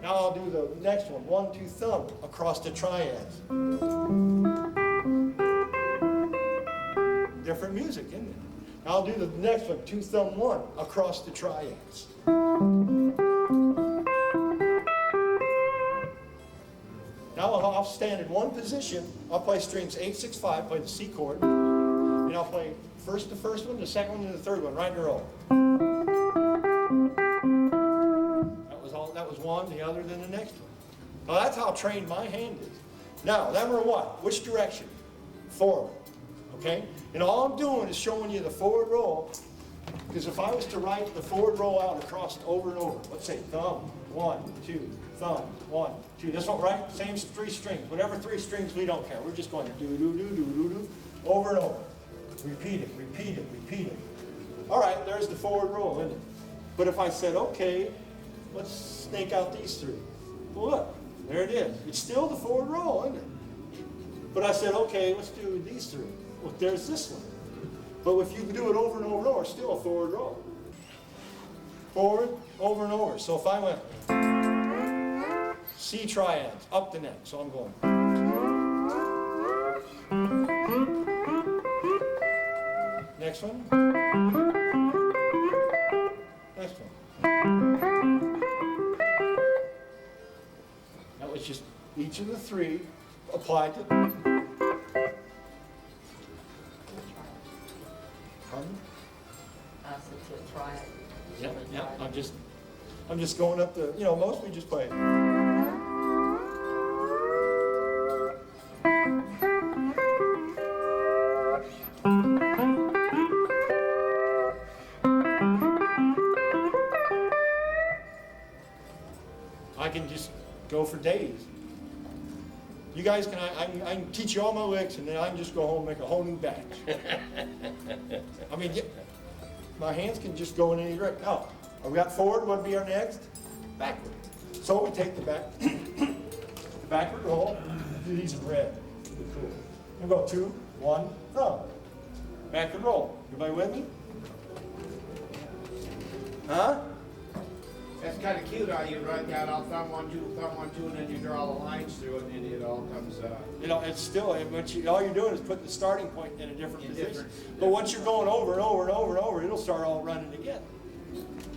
Now I'll do the next one, 1, 2 thumb across the triads. Different music, isn't it? Now I'll do the next one, 2 thumb 1 across the triads. Now I'll stand in one position. I'll play strings 8, 6, 5, play the C chord, and I'll play first the first one, the second one, and the third one, right in a row. That was one, the other, then the next one. Now that's how trained my hand is. Now, remember what? Which direction? Forward. Okay? And all I'm doing is showing you the forward roll, because if I was to write the forward roll out across over and over, let's say thumb, 1, 2, thumb, 1, 2. This one, right? Same 3 strings. Whatever 3 strings, we don't care. We're just going to do, over and over. Repeat it, repeat it, repeat it. All right, there's the forward roll, isn't it? But if I said, okay, let's snake out these 3. Well, look, there it is. It's still the forward roll, isn't it? But I said, okay, let's do these 3. Well, there's this one. But if you do it over and over and over, it's still a forward roll. Forward, over and over. So if I went C triads, up the neck. So I'm going. Next one. Next one. That was just each of the 3 applied to. Pardon? I said to try it. Yeah. I'm just going up the. Most we just play. I can just go for days. You guys can, I can teach you all my licks, and then I can just go home and make a whole new batch. I mean, my hands can just go in any direction. Now, we got forward, what would be our next? Backward. So we take the backward roll, do these in red. Cool. And go 2, 1, thumb. Backward roll. Everybody with me? Huh? That's kind of cute how you write that out, thumb 1, 2, and then you draw the lines through it, and it all comes, You know, it's still, all you're doing is putting the starting point in a different In position. different- But once you're going over and over and over and over, it'll start all running again.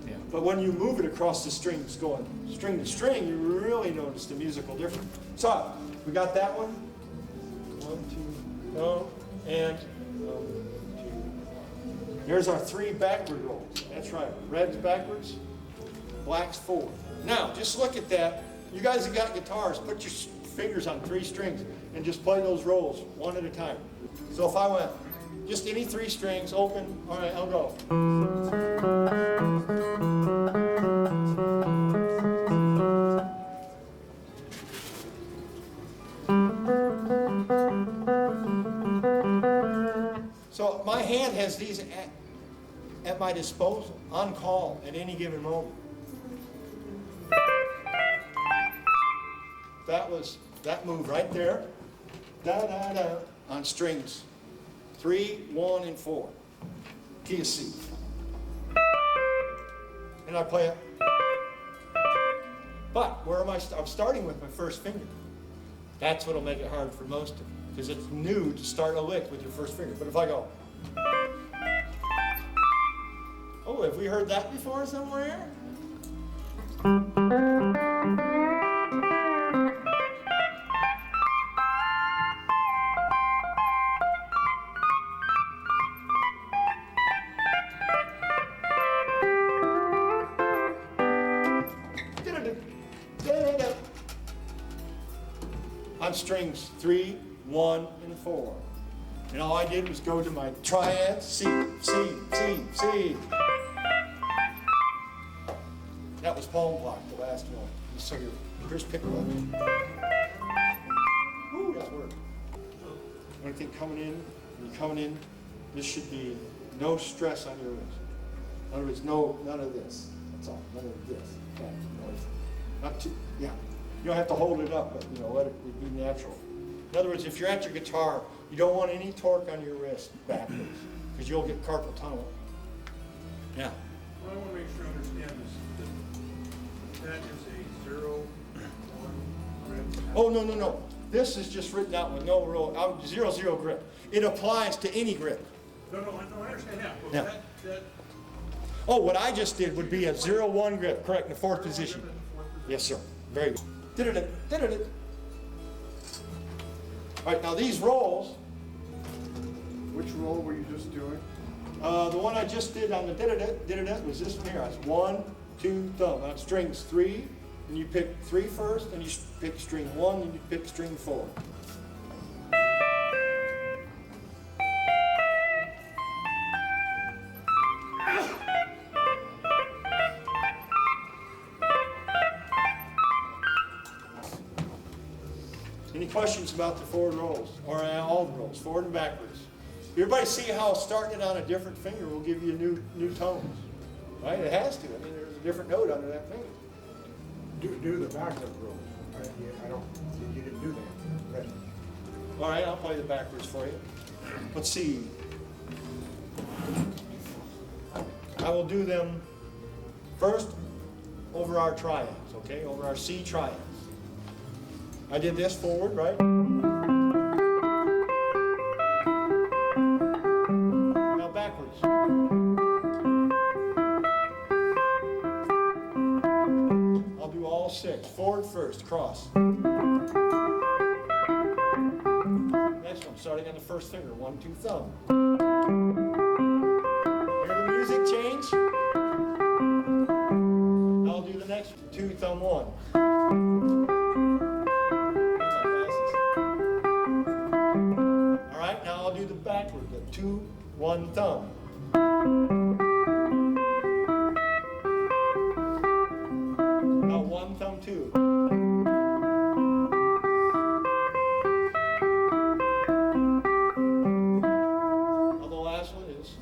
Yeah. But when you move it across the strings, going string to string, you really notice the musical difference. So, we got that one. 1, 2, no, and 1, 2. There's our 3 backward rolls. That's right. Red's backwards, black's forward. Now, just look at that. You guys have got guitars. Put your fingers on 3 strings and just play those rolls one at a time. So if I went just any 3 strings, open, all right, I'll go. So my hand has these at my disposal, on call at any given moment. That move right there, da da da, on strings 3, 1, and 4, key of C. And I play it. But where am I? I'm starting with my first finger. That's what'll make it hard for most of you, because it's new to start a lick with your first finger. But if I go, oh, have we heard that before somewhere? On strings 3, 1, and 4. And all I did was go to my triads, C, C, C, C. That was palm block, the last one. So here's pick one. Ooh, that worked. Anything coming in, when you're coming in, this should be no stress on your wrist. In other words, none of this. That's all. None of this. Okay. Not too, yeah. You don't have to hold it up, but let it be natural. In other words, if you're at your guitar, you don't want any torque on your wrist backwards, because you'll get carpal tunnel. Yeah. Well, I want to make sure I understand this. That is a 0, 1 grip. Oh, no. This is just written out with no real, 0, grip. It applies to any grip. No, I understand that. Well, Yeah. that Oh, what I just did would be a 0, 1 grip, correct, in the 4th position. Yes, sir. Very good. Did-it. All right, now these rolls, Which roll were you just doing? the one I just did on the did-it was this one here. It's 1, 2, thumb. On strings 3, and you pick 3 first, and you pick string 1, and you pick string 4. Any questions about the forward rolls, or all the rolls, forward and backwards? Everybody see how starting it on a different finger will give you new tones, right? It has to. I mean, there's a different note under that finger. Do the backward roll. I don't, you didn't do that. Okay. All right, I'll play the backwards for you. Let's see. I will do them first over our triads, okay? Over our C triads. I did this forward, right? Now backwards. I'll do all 6. Forward first, cross. Next one, starting on the first finger, 1, 2, thumb. Hear the music change? I'll do the next 2, thumb 1. All right, now I'll do the backward, the 2, 1, thumb. Now 1, thumb 2. Now the last one is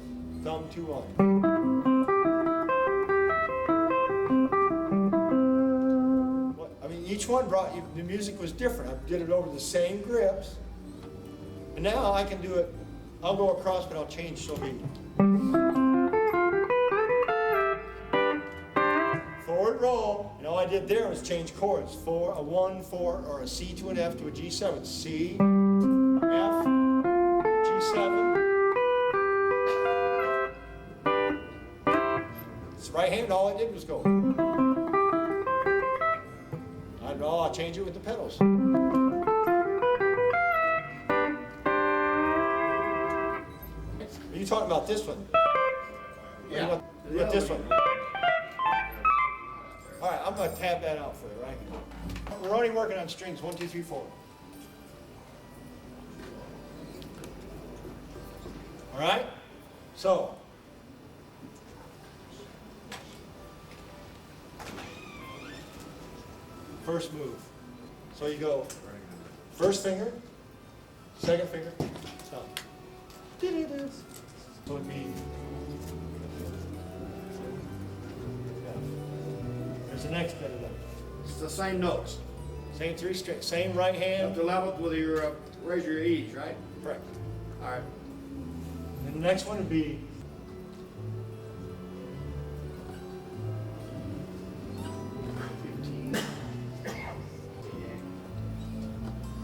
thumb 2, 1. Each one brought you, the music was different. I did it over the same grips. And now I can do it, I'll go across, but I'll change so be. Forward roll. I did there was change chords. A 1, 4, or a C to an F to a G7. C, F, G7. It's right hand, all I did was go. I'll change it with the pedals. Are you talking about this one? Yeah. With this one. All right, I'm going to tab that out for you right here. We're only working on strings 1, 2, 3, 4. All right? So, first move. So you go first finger, second finger, thumb. So it'd be. There's the next bit of that. It's the same notes. Same 3 strings, same right Up hand. to level with your, raise your E's, right? Correct. All right. And the next one would be.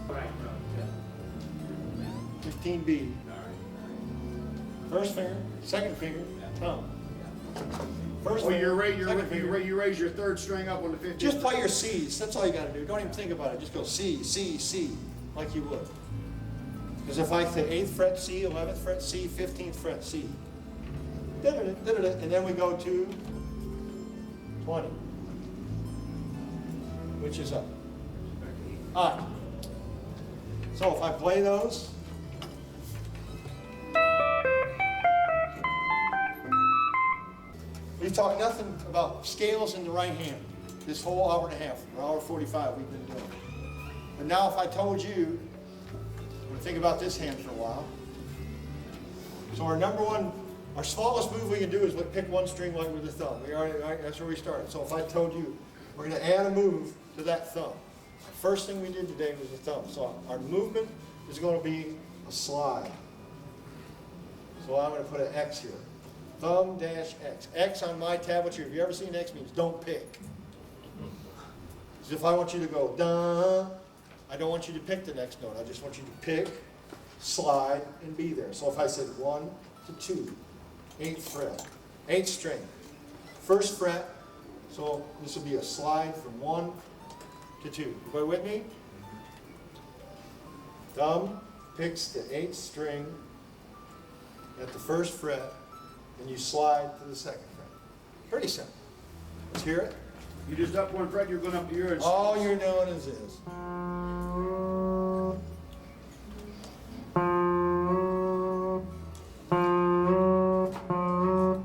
Right. 15B. First finger, second finger, thumb. First Oh, finger, you second finger. raise your third string up on the 15th. Just play your C's. That's all you got to do. Don't even think about it. Just go C, C, C, like you would. Because if I say 8th fret C, 11th fret C, 15th fret C, and then we go to 20, which is up. All right. So if I play those. We talked nothing about scales in the right hand this whole hour and a half, or hour 45 we've been doing. But now if I told you, think about this hand for a while. So our number one, our smallest move we can do is pick one string like with the thumb. That's where we started. So if I told you, we're going to add a move to that thumb. First thing we did today was the thumb. So our movement is going to be a slide. So I'm going to put an X here. Thumb dash X. X on my tablature, if you ever seen X means don't pick. So if I want you to go da, I don't want you to pick the next note. I just want you to pick, slide, and be there. So if I said 1 to 2, 8th fret, 8th string, first fret, so this will be a slide from 1 to 2. Everybody with me? Thumb picks the 8th string at the first fret, and you slide to the second fret. Pretty simple. Let's hear it. You just up one fret, you're going up to your. All you're doing is this.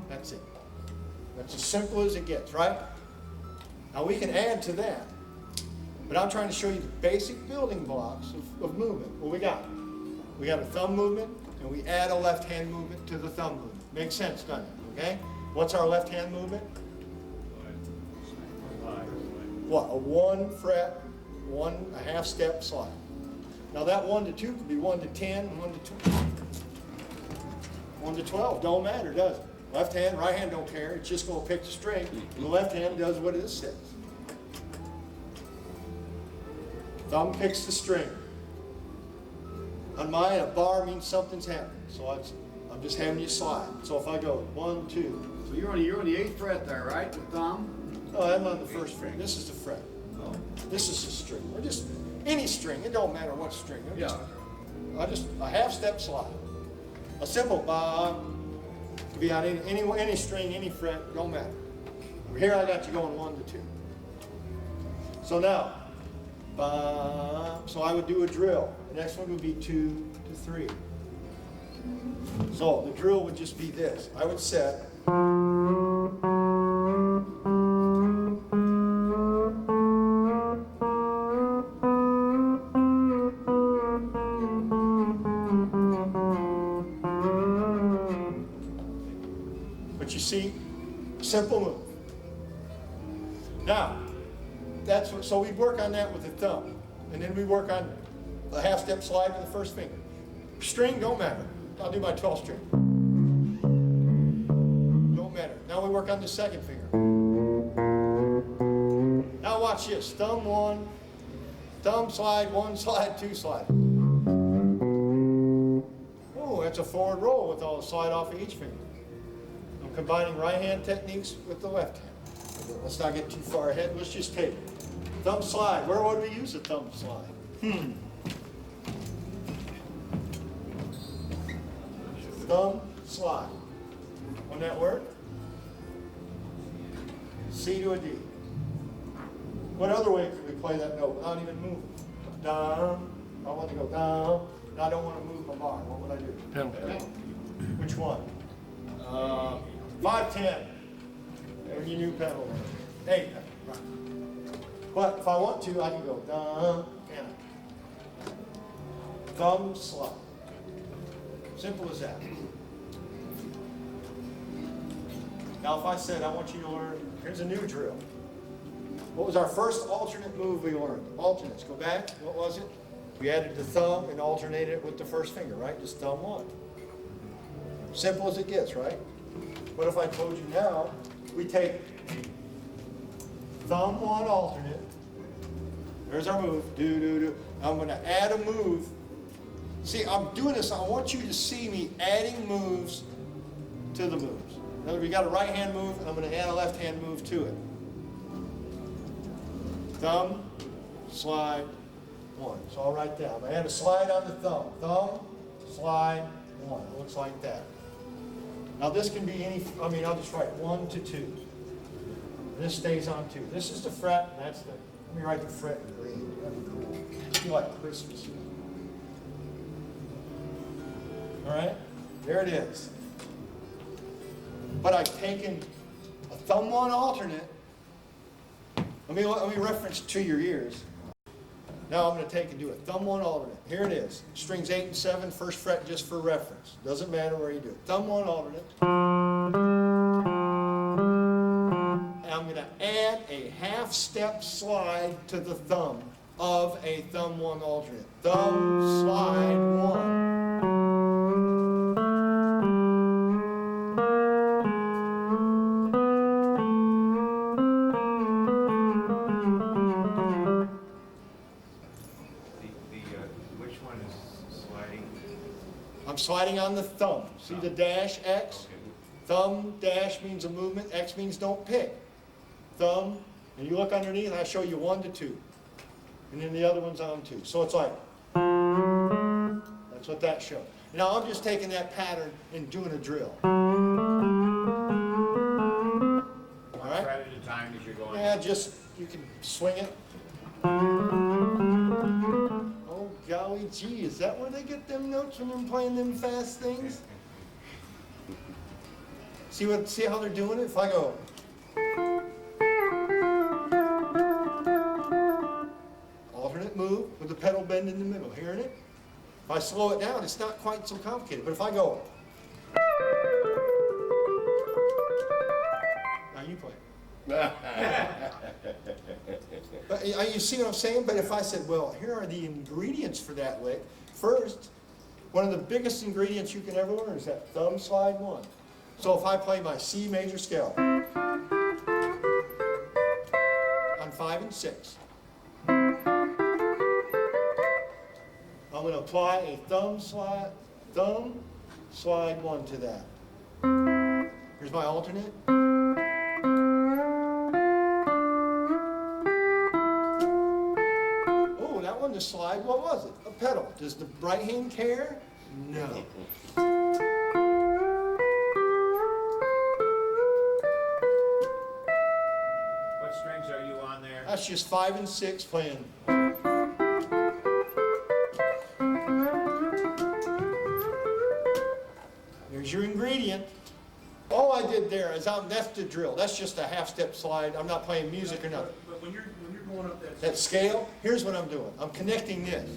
That's it. That's as simple as it gets, right? Now we can add to that, but I'm trying to show you the basic building blocks of movement. What we got? We got a thumb movement, and we add a left hand movement to the thumb movement. Makes sense, doesn't it? Okay? What's our left hand movement? What? A 1 fret, a half step slide. Now that 1 to 2 could be 1 to 10, 1 to 2, 1 to 12. Don't matter, does it? Left hand, right hand don't care. It's just going to pick the string. The left hand does what it says. Thumb picks the string. On mine, a bar means something's happening. So I'm just having you slide. So if I go 1, 2. So you're on the 8th fret there, right? The thumb. No, I'm on the first fret. This is the fret. Oh. This is the string. Or just any string. It don't matter what string. Yeah. Just a half step slide. A simple ba. Could be on any string, any fret. Don't matter. Over here I got you going 1 to 2. So now, ba. So I would do a drill. The next one would be 2 to 3. So the drill would just be this. I would set. But you see, simple move. Now, so we work on that with the thumb. And then we work on a half step slide to the first finger. String, don't matter. I'll do my 12th string. Don't matter. Now we work on the second finger. Now watch this. Thumb one, thumb slide, one slide, two slide. Oh, that's a forward roll with all the slide off of each finger. I'm combining right hand techniques with the left hand. Let's not get too far ahead. Let's just take thumb slide. Where would we use a thumb slide? Thumb slide. Wouldn't that work? C to a D. What other way could we play that note without even moving? Down. I want to go down. And I don't want to move my bar. What would I do? Pedal. Which one? 5-10. There's your new pedal. 8. Right. But if I want to, I can go down and thumb slide. Simple as that. Now if I said I want you to learn, here's a new drill. What was our first alternate move we learned? Alternates. Go back. What was it? We added the thumb and alternated it with the first finger, right? Just thumb one. Simple as it gets, right? What if I told you now we take thumb one alternate. There's our move. Do, do, do. I'm going to add a move. See, I'm doing this. I want you to see me adding moves to the moves. In other words, we got a right hand move, and I'm going to add a left hand move to it. Thumb, slide, one. So I'll write down. I'm going to add a slide on the thumb. Thumb, slide, one. It looks like that. Now this can be any, I'll just write 1 to 2. This stays on 2. This is the fret, and that's the, let me write the fret in green. That'd be cool. It'd be like Christmas. All right, there it is. But I've taken a thumb one alternate. Let me reference to your ears. Now I'm going to take and do a thumb one alternate. Here it is. Strings 8 and 7, first fret just for reference. Doesn't matter where you do it. Thumb one alternate. And I'm going to add a half step slide to the thumb of a thumb one alternate. Thumb, slide, one. Sliding on the thumb. See the dash X? Thumb dash means a movement. X means don't pick. Thumb, and you look underneath and I show you 1 to 2. And then the other one's on 2. So it's like, that's what that shows. Now I'm just taking that pattern and doing a drill. All right? Fret at a time as you're going. Yeah, just, you can swing it. Oh, golly gee, is that where they get them notes when they're playing them fast things? See how they're doing it? If I go, alternate move with the pedal bend in the middle, hearing it? If I slow it down, it's not quite so complicated. But if I go, now you play. But you see what I'm saying? But if I said, well, here are the ingredients for that lick. First, one of the biggest ingredients you can ever learn is that thumb slide one. So if I play my C major scale on 5 and 6, I'm going to apply a thumb slide one to that. Here's my alternate. The slide, what was it? A pedal. Does the right hand care? No. What strings are you on there? That's just 5 and 6 playing. There's your ingredient. All I did there is that's the drill. That's just a half step slide. I'm not playing music or nothing. But when you're going up That scale, here's what I'm doing. I'm connecting this.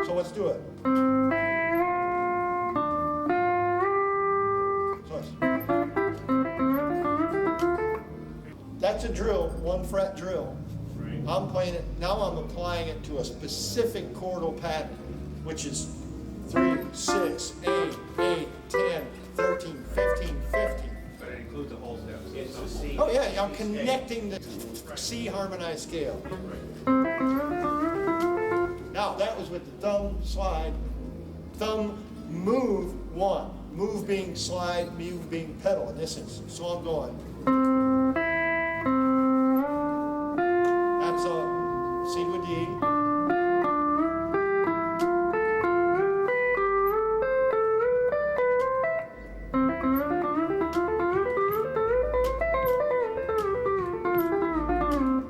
So let's do it. That's a drill, 1 fret drill. I'm playing it, now I'm applying it to a specific chordal pattern, which is 3, 6, 8, 8, 10, 13, 15, 15. But it includes the whole steps. It's the C. Oh yeah, I'm connecting the C harmonized scale. Now, that was with the thumb slide, thumb move one. Move being slide, move being pedal in this instance. So I'm going. That's a C with D.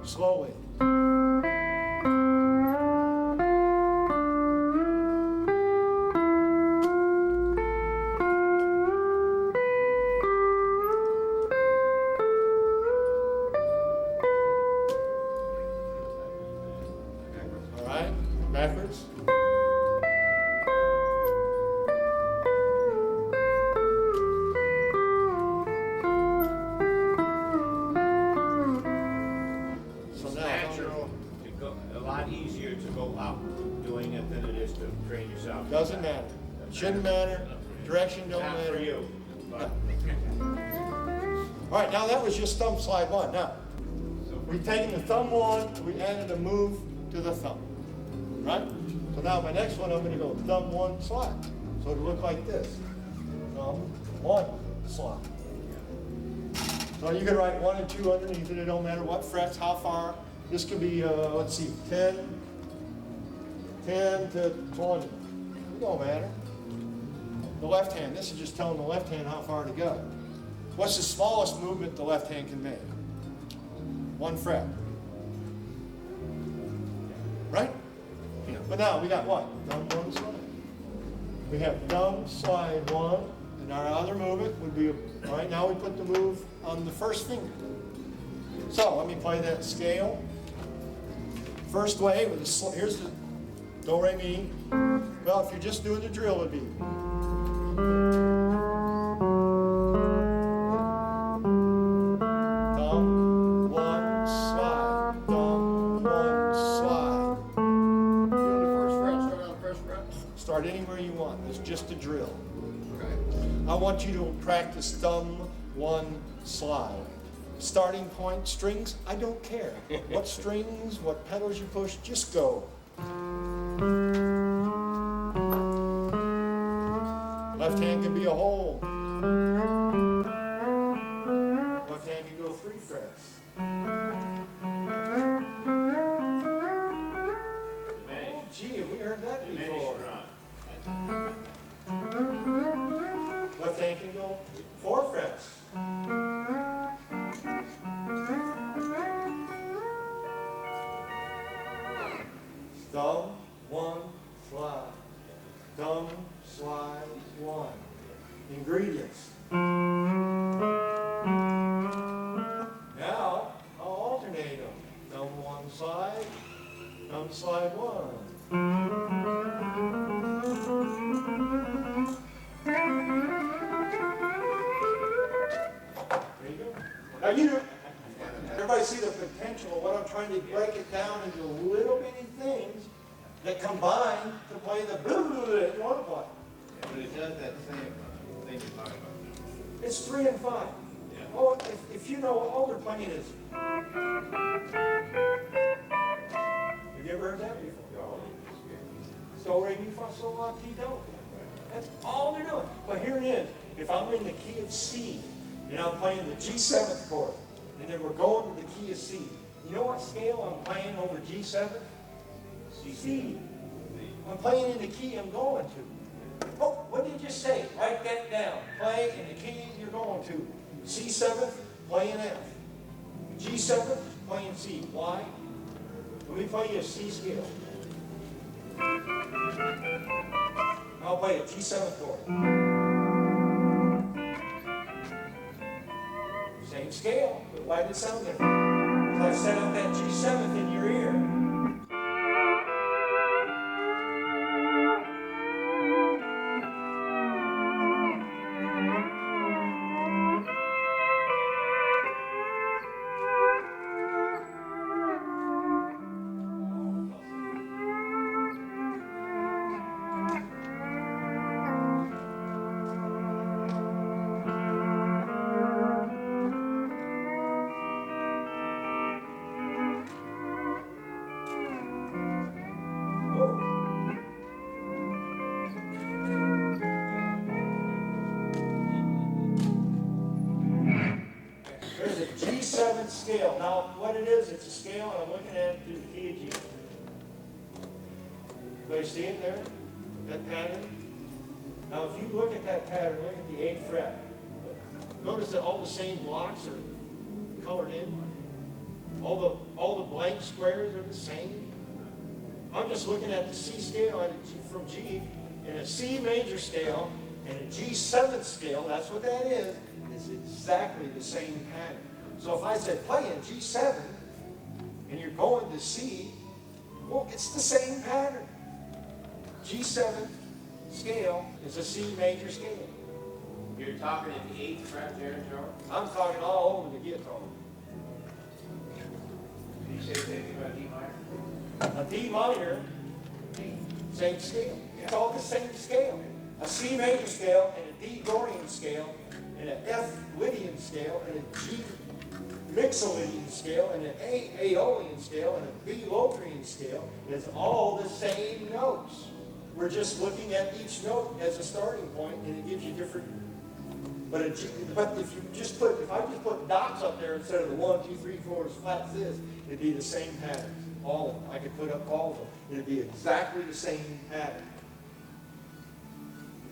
Slowly. All right, backwards. So It's now, natural to go, a lot easier to go up doing it than it is to train yourself. doesn't matter. Shouldn't matter. Direction don't Not matter. for you, but All right, now that was just thumb slide one. Now, we've taken the thumb one, we added a move to the thumb, right? So now my next one, I'm gonna go thumb one slide. So it'll look like this. Thumb one slide. So you can write 1 and 2 underneath it. It don't matter what frets, how far. This could be, let's see, 10 to 20. It don't matter. The left hand, this is just telling the left hand how far to go. What's the smallest movement the left hand can make? 1 fret. Right? Yeah. But now we got what? Thumb one slide. We have thumb slide one, and our other movement would be, all right, now we put the move on the first finger. So let me play that scale. First way, with the, here's the do, re, mi. Well, if you're just doing the drill, it'd be. Thumb, one, slide. Thumb, one, slide. You on the first fret, start on the first fret? Start anywhere you want. It's just a drill. Okay. I want you to practice thumb, one, slide. Starting point, strings, I don't care. What strings, what pedals you push, just go. Left hand can be a hole. Left hand can go 3 frets. Oh, gee, have we heard that before? Left hand can go 4 frets. Thumb, one, slide. Thumb, slide, one. Ingredients. Now, I'll alternate them. Thumb one slide, thumb slide one. There you go. Now everybody see the potential of what I'm trying to break it down into little bitty things that combine to play the blah, blah, blah, that you want to play. But it does that same thing you're talking about. It's 3 and 5. Oh, if you know, all they're playing is. Have you ever heard that before? Do, re, mi, fa, sol, la, ti, do. That's all they're doing. But here it is. If I'm in the key of C, and I'm playing the G7th chord, and then we're going to the key of C. You know what scale I'm playing over G7? C. I'm playing in the key I'm going to. Oh, what did you just say? Write that down. Play in the key you're going to. C7th, play in F. G7th, play in C. Why? Let me play you a C scale. I'll play a G7th chord. Same scale, but why did it sound different? Because I set up that G7th in your ear. scale. Now, what it is, it's a scale, and I'm looking at it through the key of G. Do you see it there? That pattern? Now, if you look at that pattern, look at the 8th fret. Notice that all the same blocks are colored in. All the blank squares are the same. I'm just looking at the C scale from G, and a C major scale and a G7 scale, that's what that is exactly the same pattern. So if I said play in G7, and you're going to C, well, it's the same pattern. G7 scale is a C major scale. You're talking at the 8th fret there, Joe? I'm talking all over the guitar. Did you say anything about D minor? A D minor, same scale. It's all the same scale. A C major scale and a D Dorian scale and an F Lydian scale and a G Mixolydian scale and an A Aeolian scale and a B Locrian scale. It's all the same notes. We're just looking at each note as a starting point, and it gives you different. But if I just put dots up there instead of the 1, 2, 3, 4 as flat as this, it'd be the same pattern. All of them. I could put up all of them. It'd be exactly the same pattern.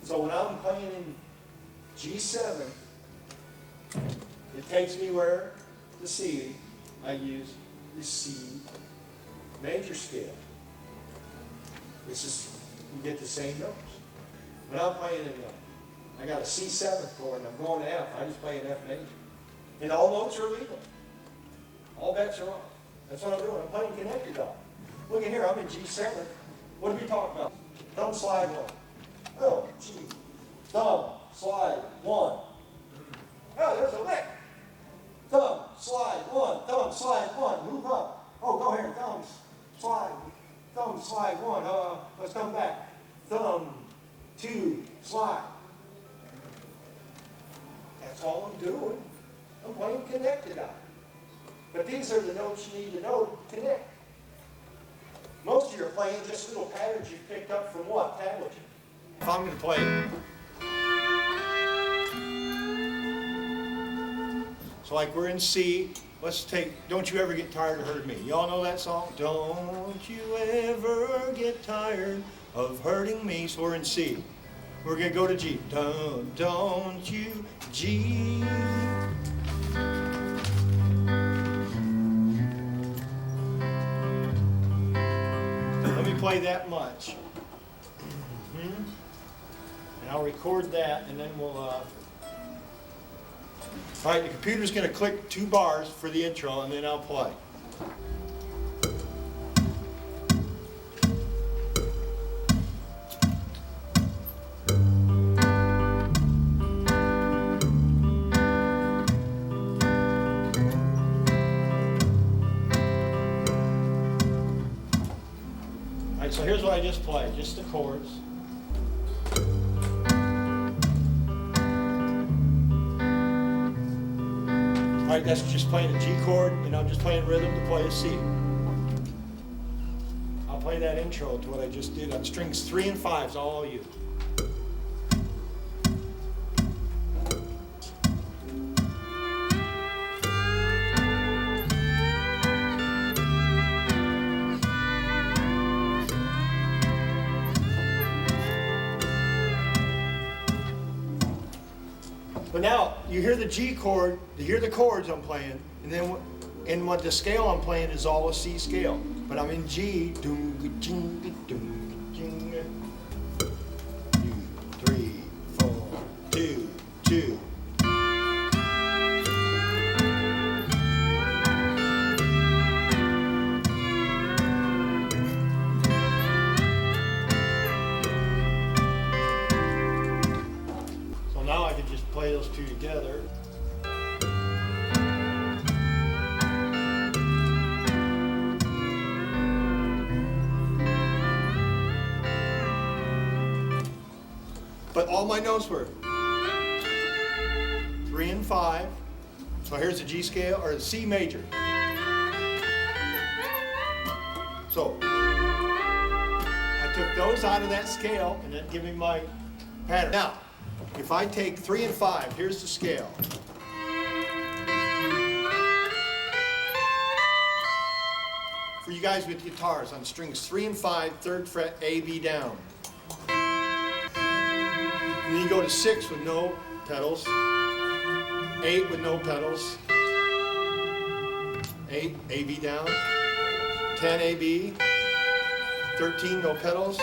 So when I'm playing in G7, it takes me where? The C. I use the C major scale. This is, you get the same notes. When I'm playing in I got a C7 chord and I'm going to F, I just play an F major. And all notes are legal. All bets are off. That's what I'm doing. I'm playing connected up. Look at here, I'm in G7. What are we talking about? Thumb slide 1. Oh, G. Thumb slide 1. Oh, there's a lick. Thumb slide 1. Thumb slide 1. Move up. Oh, go here. Thumb slide 1. Let's come back. Thumb 2 slide. That's all I'm doing. I'm playing connected out. But these are the notes you need to know to connect. Most of you are playing just little patterns you picked up from what? Tablature. If I'm going to play. So like we're in C. Let's take Don't You Ever Get Tired of Hurting Me. Y'all know that song? Don't you ever get tired of hurting me. So we're in C. We're going to go to G. Don't you, G. Let me play that much. And I'll record that, and then we'll... All right, the computer's going to click 2 bars for the intro, and then I'll play. So here's what I just played, just the chords. All right, that's just playing a G chord, and I'm just playing rhythm to play a C. I'll play that intro to what I just did on strings 3 and 5s, all you. But now, you hear the G chord, you hear the chords I'm playing, and then what the scale I'm playing is all a C scale. But I'm in G, 2, 3, 4, 2, 2. Now I can just play those 2 together. But all my notes were 3 and 5. So here's the G scale, or the C major. So I took those out of that scale and then give me my pattern. Now, if I take 3 and 5, here's the scale. for you guys with guitars on strings 3 and 5, 3rd fret, A, B down. And then you go to 6 with no pedals, 8 with no pedals, 8, A, B down, 10, A, B, 13, no pedals,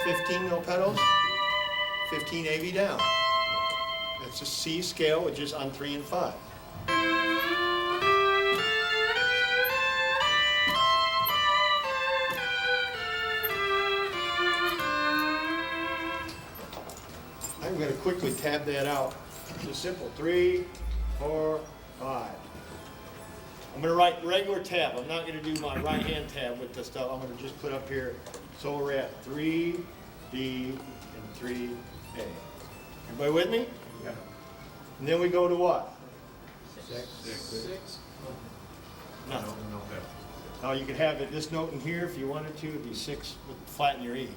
15, no pedals, 15, A, B down. That's a C scale, which is on 3 and 5. I'm going to quickly tab that out. It's just simple. 3, 4, 5. I'm going to write regular tab. I'm not going to do my right hand tab with this stuff. I'm going to just put up here. So we're at 3, B, and 3, A. Everybody with me? Yeah. And then we go to what? 6. No. Now you could have it, this note in here if you wanted to. It'd be 6 with flatten your E's.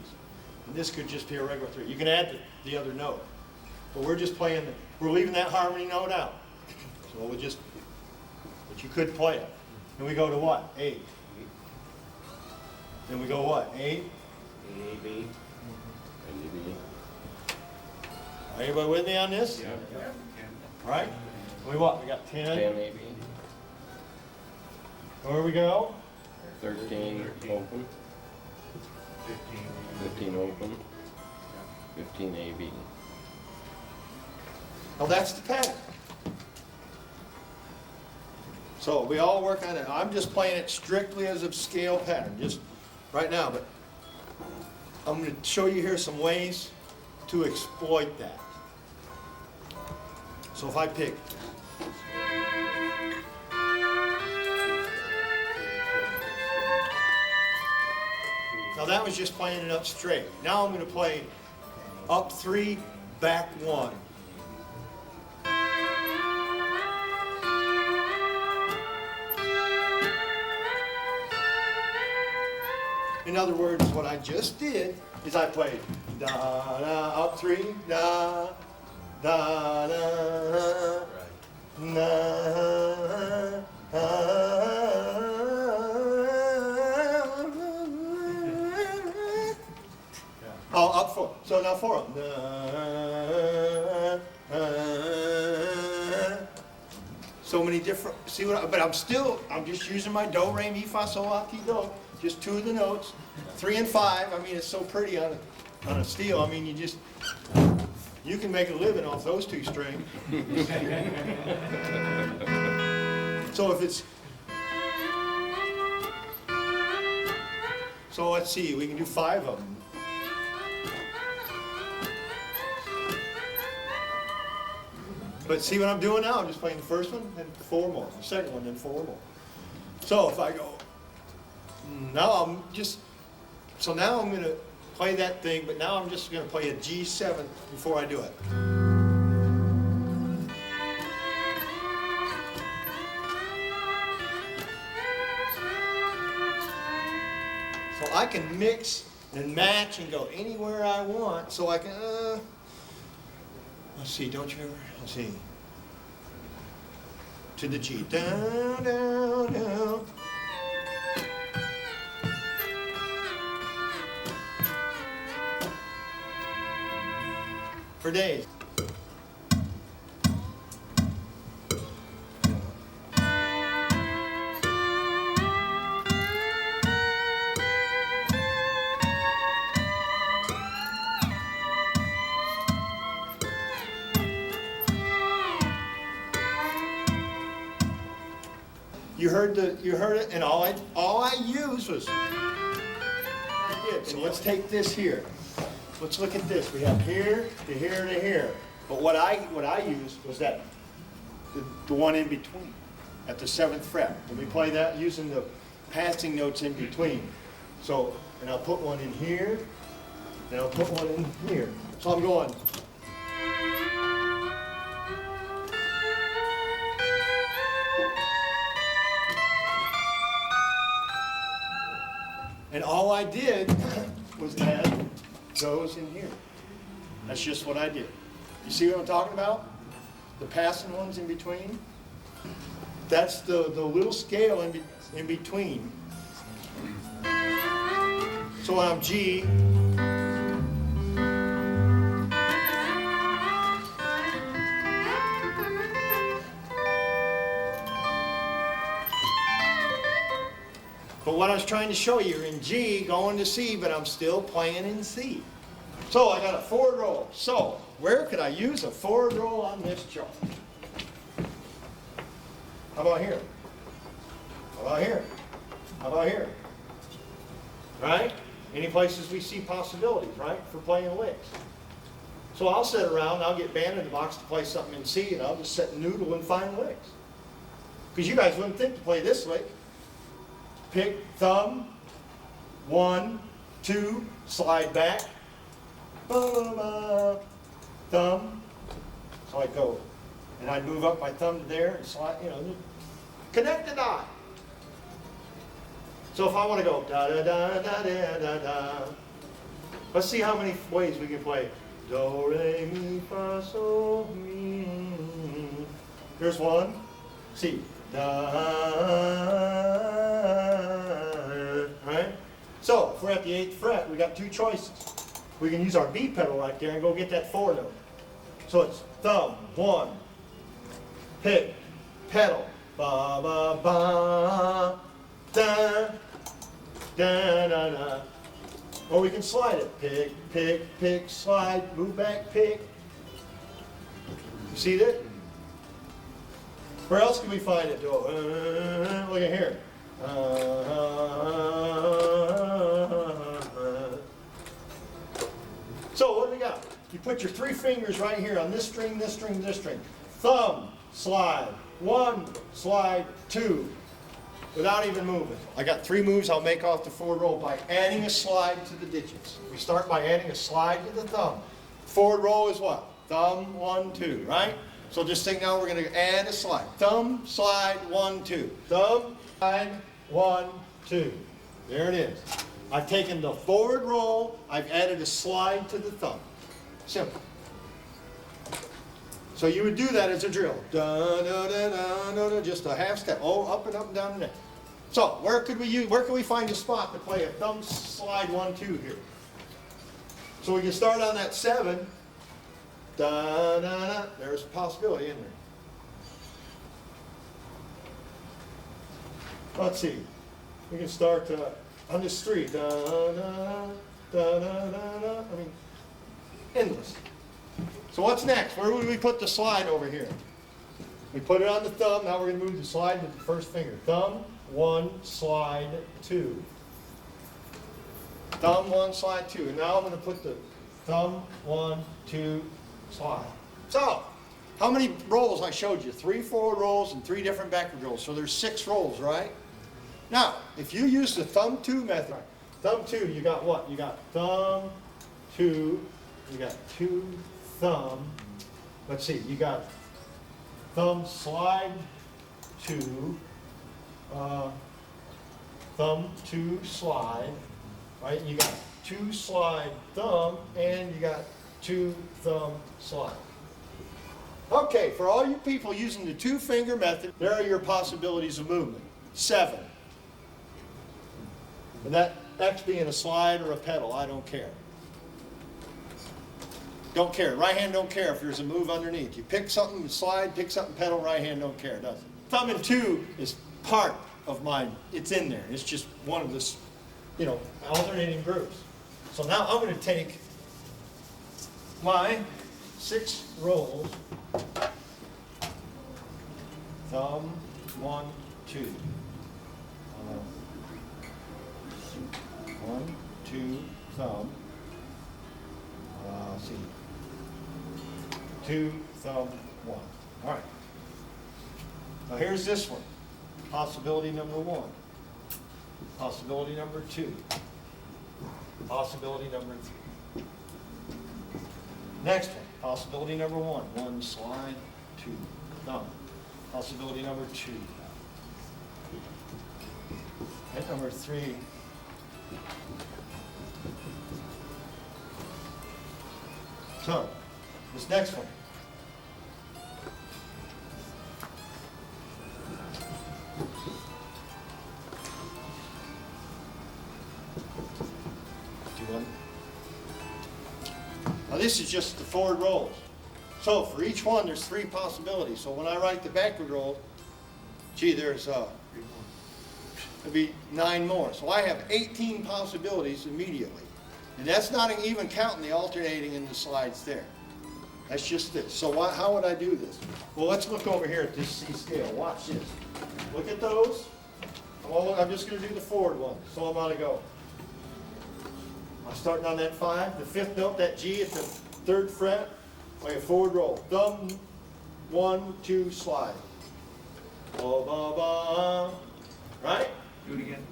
And this could just be a regular 3. You can add the other note. But we're just playing, we're leaving that harmony note out. So we'll just, but you could play it. Then we go to what? A. Then we go what? A. A, B. Are everybody with me on this? Yeah. All right. We what? We got 10. 10 AB, Where we go? 13 open, 15 open, 15 AB. Well, that's the pattern. So we all work on it. I'm just playing it strictly as a scale pattern, just right now. But I'm going to show you here some ways to exploit that. So if I pick, now that was just playing it up straight. Now I'm going to play up 3, back 1. In other words, what I just did is I played da da up 3, da da da da oh, up 4. So now 4. So many different. See what? But I'm just using my do, re, mi, fa, sol, la, ti, do. Just 2 of the notes, 3 and 5. I mean, it's so pretty on a steel. I mean, you can make a living off those 2 strings. So if it's, so let's see, we can do 5 of them. But see what I'm doing now? I'm just playing the first one, then 4 more. The second one, then 4 more. So if I go, now I'm just, so now I'm going to play that thing, but now I'm just going to play a G7 before I do it. So I can mix and match and go anywhere I want, so I can, let's see, don't you ever, let's see, to the G, down, down, down. For days. You heard it, and all I used was I did. So let's take this here. Let's look at this. We have here to here to here. But what I used was that the one in between at the 7th fret. And we play that using the passing notes in between. So, and I'll put one in here, and I'll put one in here. So I'm going. And all I did was add those in here. That's just what I did. You see what I'm talking about? The passing ones in between. That's the little scale in between. So when I'm G, but what I was trying to show you, you're in G, going to C, but I'm still playing in C. So I got a forward roll. So where could I use a forward roll on this chart? How about here? How about here? How about here? Right? Any places we see possibilities, right, for playing licks. So I'll sit around, I'll get band in the box to play something in C, and I'll just sit and noodle and find licks. Because you guys wouldn't think to play this lick. Pick thumb, 1, 2, slide back, ba-ba-ba, thumb. So I'd go, and I'd move up my thumb to there and slide, you know, connect the dot. So if I want to go da da da da da da da, let's see how many ways we can play. Do re mi fa sol mi. Here's one. See. Da. Right. So if we're at the 8th fret, we got two choices. We can use our B pedal right there and go get that 4 note. So it's thumb, 1, pick, pedal, ba ba ba, da, da da da. Or we can slide it. Pick, pick, pick, slide, move back, pick. You see that? Where else can we find it? Look at here. So what do we got? You put your 3 fingers right here on this string, this string, this string. Thumb, slide, 1, slide, 2, without even moving. I got 3 moves I'll make off the forward roll by adding a slide to the digits. We start by adding a slide to the thumb. Forward roll is what? Thumb, 1, 2, right? So just think now we're going to add a slide. Thumb, slide, 1, 2. Thumb, slide, 1, 2. There it is. I've taken the forward roll, I've added a slide to the thumb. Simple. So you would do that as a drill. Da, da, da, da, da, da, just a half step. Oh, up and up and down the neck. So where could we find a spot to play a thumb slide 1, 2 here? So we can start on that 7. Da, da, da. There's a possibility in there. Let's see. We can start on this 3. Da, da, da, da, da, da. I mean, endless. So what's next? Where would we put the slide over here? We put it on the thumb. Now we're going to move the slide to the first finger. Thumb, 1, slide, 2. Thumb, 1, slide, 2. And now I'm going to put the thumb, 1, 2, slide. So, how many rolls I showed you? 3 forward rolls and 3 different backward rolls. So there's 6 rolls, right? Now, if you use the thumb 2 method, thumb 2, you got what? You got thumb, 2, you got 2, thumb. Let's see, you got thumb, slide, 2, thumb, 2, slide, right? You got 2, slide, thumb, and you got 2, thumb, slide. Okay, for all you people using the 2-finger method, there are your possibilities of movement. 7. And that X being a slide or a pedal, I don't care. Don't care. Right hand don't care if there's a move underneath. You pick something, slide, pick something, pedal, right hand don't care, does it? Thumb and 2 is part of mine. It's in there. It's just one of this, you know, alternating groups. So now I'm going to take my 6 rolls. Thumb, 1, 2. 1, 2, thumb. See. 2, thumb, 1. All right. Now here's this one. Possibility number 1. Possibility number 2. Possibility number 3. Next one. Possibility number 1. 1, slide, 2, thumb. Possibility number 2. And number 3. So, this next one. this is just the forward rolls. So for each one, there's 3 possibilities. So when I write the backward roll, gee, there's it'll be 9 more. So I have 18 possibilities immediately. And that's not even counting the alternating in the slides there. That's just this. So how would I do this? Well, let's look over here at this C scale. Watch this. Look at those. I'm just going to do the forward one. So I'm going to go. I'm starting on that 5, the 5th note, that G at the 3rd fret, like a forward roll. Thumb, 1, 2, slide. Ba, ba, ba. Right? Do it again.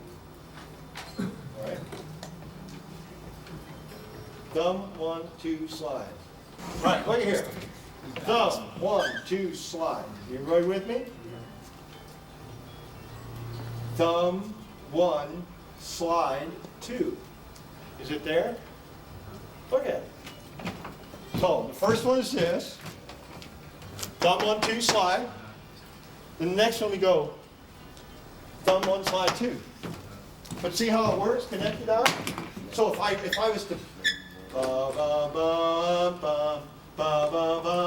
All right. Thumb, 1, 2, slide. Right, look here. Thumb, 1, 2, slide. Everybody with me? Thumb, 1, slide, 2. Is it there? Look at it. So the first one is this. Thumb, 1, 2, slide. Then the next one we go thumb, 1, slide, 2. But see how it works connected out? So if I was to ba ba ba ba ba ba ba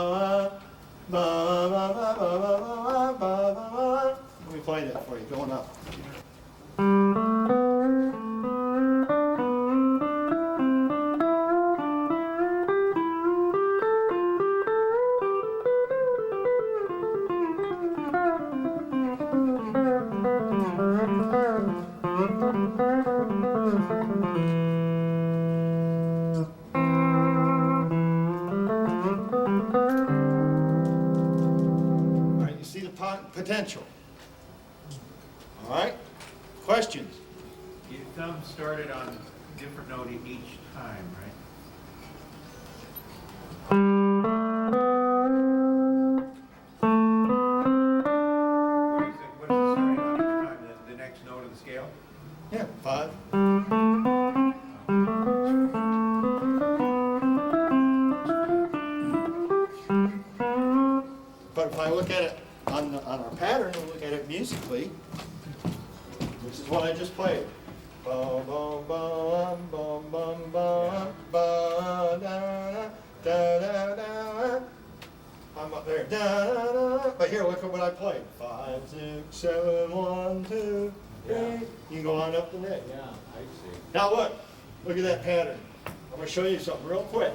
ba ba ba ba ba ba. Let me play that for you, going up. All right, you see the potential. All right, questions? Your thumb started on a different note each time, right? What is it starting on each time? The next note of the scale? Yeah, 5. But if I look at it on our pattern and look at it musically, this is what I just played. Bum, bum, bum, bum, bum, bum, ba, da, da, da, da. I'm up there. Da, da, da. But here, look at what I played. 5, 6, 7, 1, 2, 3. You can go on up the neck. Yeah, I see. Now look. Look at that pattern. I'm going to show you something real quick.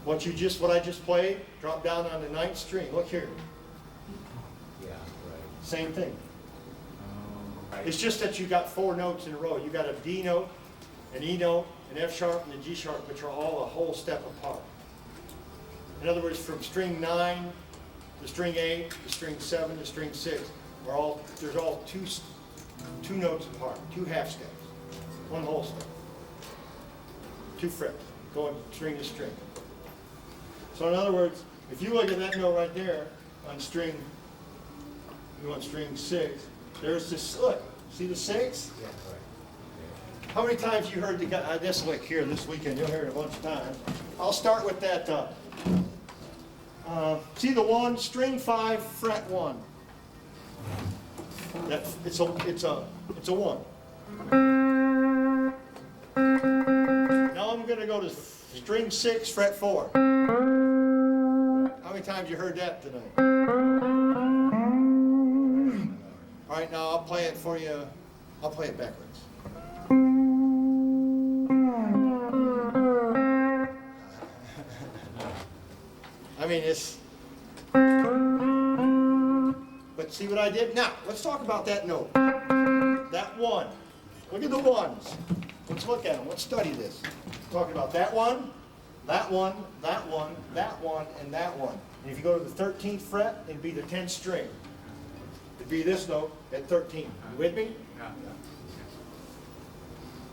What I just played, drop down on the 9th string. Look here. Yeah, right. Same thing. Right. It's just that you got 4 notes in a row. You got a D note, an E note, an F sharp, and a G sharp, which are all a whole step apart. In other words, from string 9 to string 8 to string 7 to string 6, there's all two notes apart, 2 half steps, 1 whole step, 2 frets, going string to string. So in other words, if you look at that note right there on string 6, there's this, look, see the 6? Yeah, right. How many times you heard the guy, this lick here this weekend, you'll hear it a bunch of times. I'll start with that, see the 1, string 5, fret 1. It's a 1. Now I'm going to go to string 6, fret 4. How many times you heard that tonight? All right, now I'll play it for you. I'll play it backwards. I mean, but see what I did? Now, let's talk about that note. That 1. Look at the 1s. Let's look at them. Let's study this. Talking about that 1, that 1, that 1, that 1, and that 1. And if you go to the 13th fret, it'd be the 10th string. It'd be this note at 13. You with me? Yeah.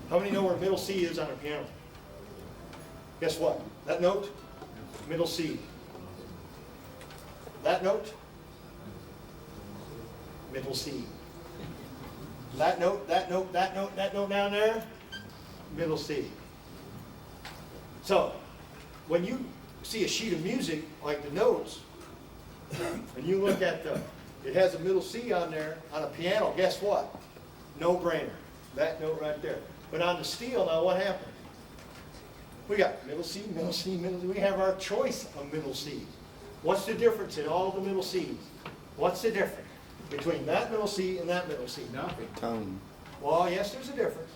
How many know where middle C is on a piano? Guess what? That note, middle C. That note, middle C. That note, that note, that note, that note down there, middle C. So, when you see a sheet of music, like the notes, and you look at it has a middle C on there, on a piano, guess what? No brainer. That note right there. But on the steel, now what happens? We got middle C, middle C, middle C. We have our choice of middle Cs. What's the difference in all the middle Cs? What's the difference between that middle C and that middle C? Nothing. Tone, Well, yes, there's a difference.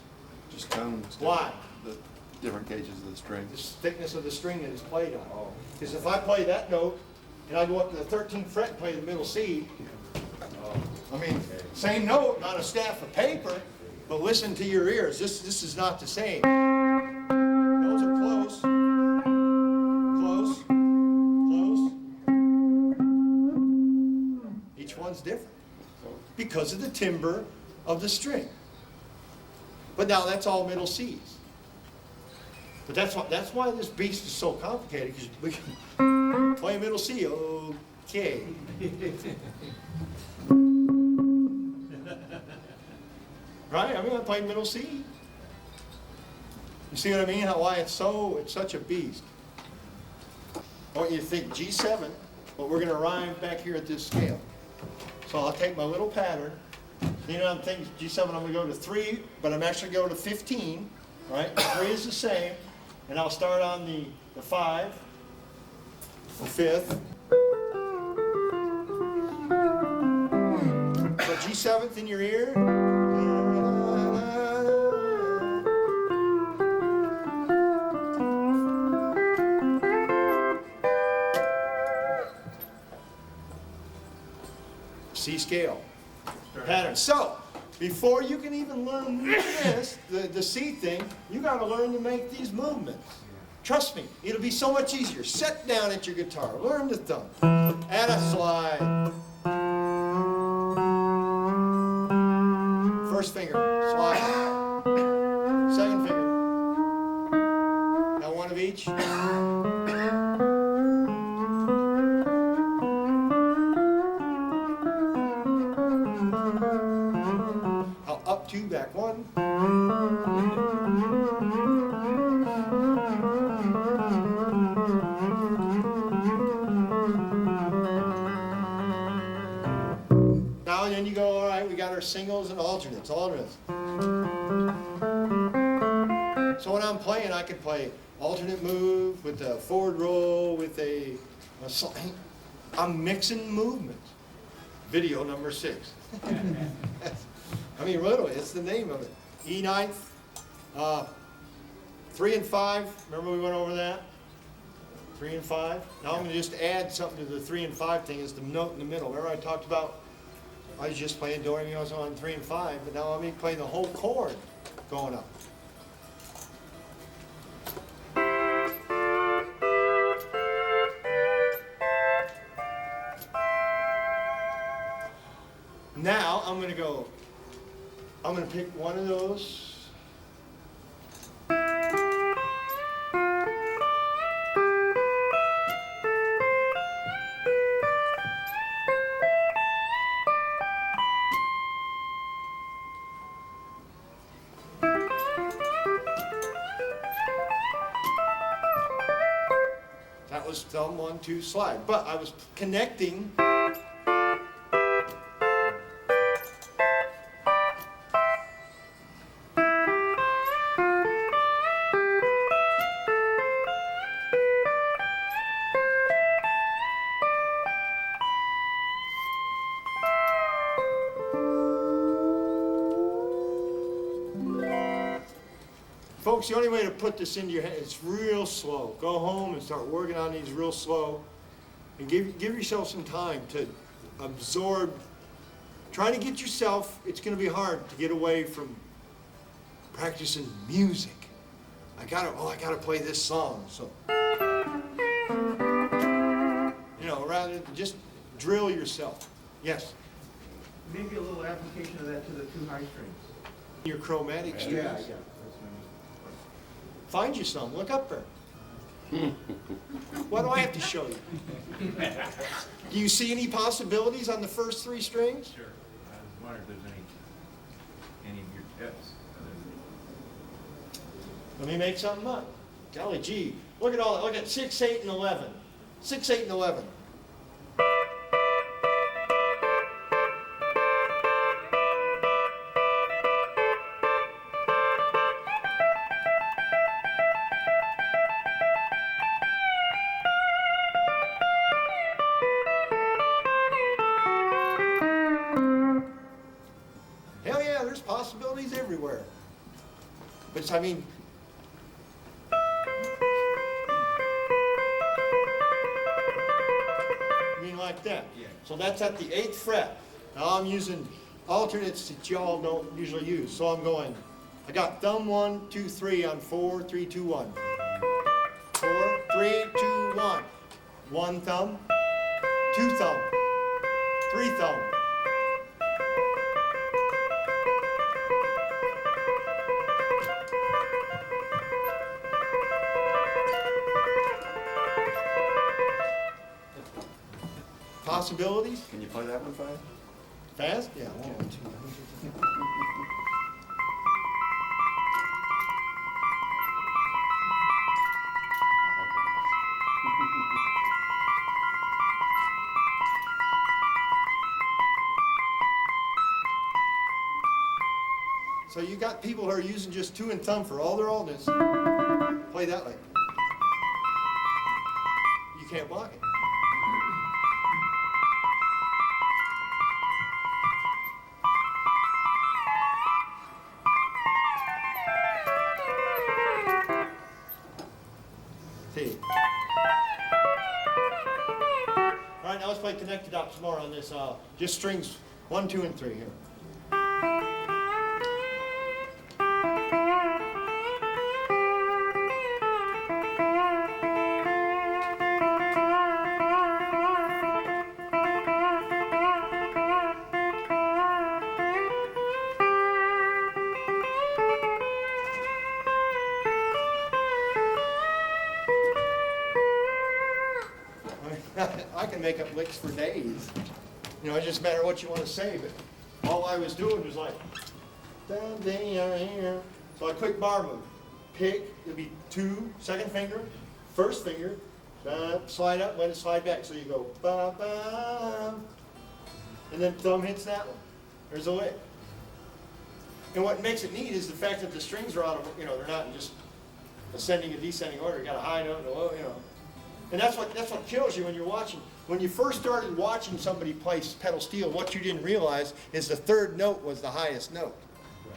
just tones. Why? The different gauges of the string. The thickness of the string that is played on. Because if I play that note, and I go up to the 13th fret and play the middle C, I mean, same note on a staff of paper, but listen to your ears. This is not the same. Those are close, close, close. Each one's different because of the timbre of the string. But now that's all middle C's. But that's why this beast is so complicated, because we can play middle C, okay. Right? I mean, I played middle C. You see what I mean? Why it's such a beast. I want you to think G7, but we're going to rhyme back here at this scale. So I'll take my little pattern. You know, I'm thinking G7, I'm going to go to 3, but I'm actually going to 15. Right? 3 is the same. And I'll start on the 5, the 5th. So G7th in your ear. C scale pattern. So, before you can even learn this, the C thing, you got to learn to make these movements. Trust me, it'll be so much easier. Sit down at your guitar, learn the thumb, add a slide. First finger, slide. Second finger. Now one of each. Up 2, back 1. Now and then you go, all right, we got our singles and alternates. So when I'm playing, I can play alternate move with a forward roll, with a slide. I'm mixing movements. Video number 6. I mean, literally, it's the name of it. E ninth, 3 and 5. Remember we went over that? 3 and 5. Now I'm going to just add something to the 3 and 5 thing. Is the note in the middle. Remember I talked about? I was just playing do re mi I was on 3 and 5, but now I'm playing the whole chord going up. Now I'm going to go. I'm going to pick one of those. That was thumb 1, 2, slide. But I was connecting. Folks, the only way to put this into your head is real slow. Go home and start working on these real slow. And give yourself some time to absorb. Try to get yourself, it's going to be hard to get away from practicing music. I gotta play this song. So, you know, rather than just drill yourself. Yes? Maybe a little application of that to the 2 high strings. Your chromatic strings. Yeah. That's what Find you some. Look up there. What do I have to show you? Do you see any possibilities on the first 3 strings? Sure. I was wondering if there's any of your tips. Let me make something up. Golly gee. Look at all that. Look at 6, 8, and 11. 6, 8, and 11. everywhere. But it's, I mean, like that. Yeah. So that's at the 8th fret. Now I'm using alternates that y'all don't usually use. So I'm going, I got thumb 1, 2, 3 on 4, 3, 2, 1. 4, 3, 2, 1. 1 thumb, 2 thumb, 3 thumb. Possibilities? Can you play that one fast? Fast? Yeah. 1, 2. So you got people who are using just 2 and thumb for all their alternates. Play that like. You can't block it. See. All right, now let's play connected up some more on this. Just strings 1, 2, and 3 here. I can make up licks for days. You know, it just matter what you want to say, but all I was doing was like, down there. So a quick bar move. Pick, it'll be 2, second finger, first finger, slide up, let it slide back. So you go, ba, ba, and then thumb hits that one. There's a lick. And what makes it neat is the fact that the strings are out of, you know, they're not in just ascending and descending order. You got a high note and a low, you know. And that's what kills you when you're watching. When you first started watching somebody play pedal steel, what you didn't realize is the 3rd note was the highest note.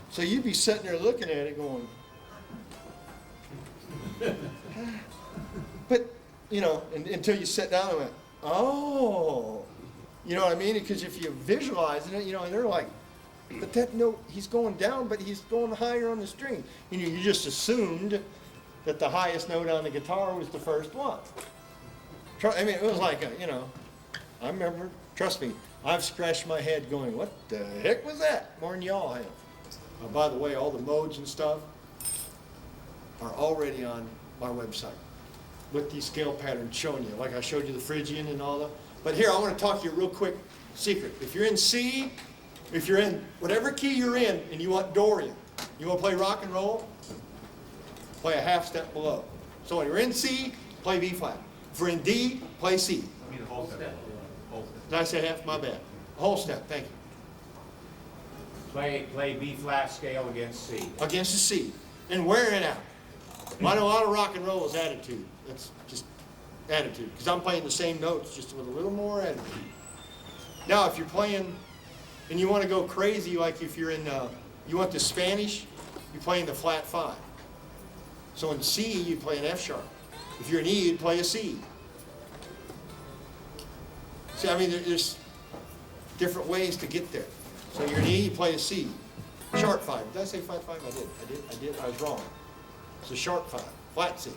So you'd be sitting there looking at it going, but, you know, until you sit down and went, oh, you know what I mean? Because if you visualize it, you know, and they're like, but that note, he's going down, but he's going higher on the string. You just assumed that the highest note on the guitar was the first one. I mean, it was like, you know, I remember, trust me, I've scratched my head going, what the heck was that? More than y'all have. By the way, all the modes and stuff are already on my website with these scale patterns showing you. Like I showed you the Phrygian and all that. But here, I want to talk to you real quick secret. If you're in C, if you're in whatever key you're in and you want Dorian, you want to play rock and roll, play a half step below. So when you're in C, play B flat. If you're in D, play C. I mean, the whole step. Whole step. Did I say half? My bad. A whole step, thank you. Play B flat scale against C. Against the C. And wear it out. I know a lot of rock and roll is attitude. That's just attitude. Because I'm playing the same notes, just with a little more attitude. Now, if you're playing, and you want to go crazy, like if you're in, you want the Spanish, you're playing the flat 5. So in C, you play an F sharp. If you're in E, you'd play a C. See, I mean, there's different ways to get there. So you're in E, you play a C. Sharp 5. Did I say flat 5? I did. I was wrong. It's a sharp 5, flat 6.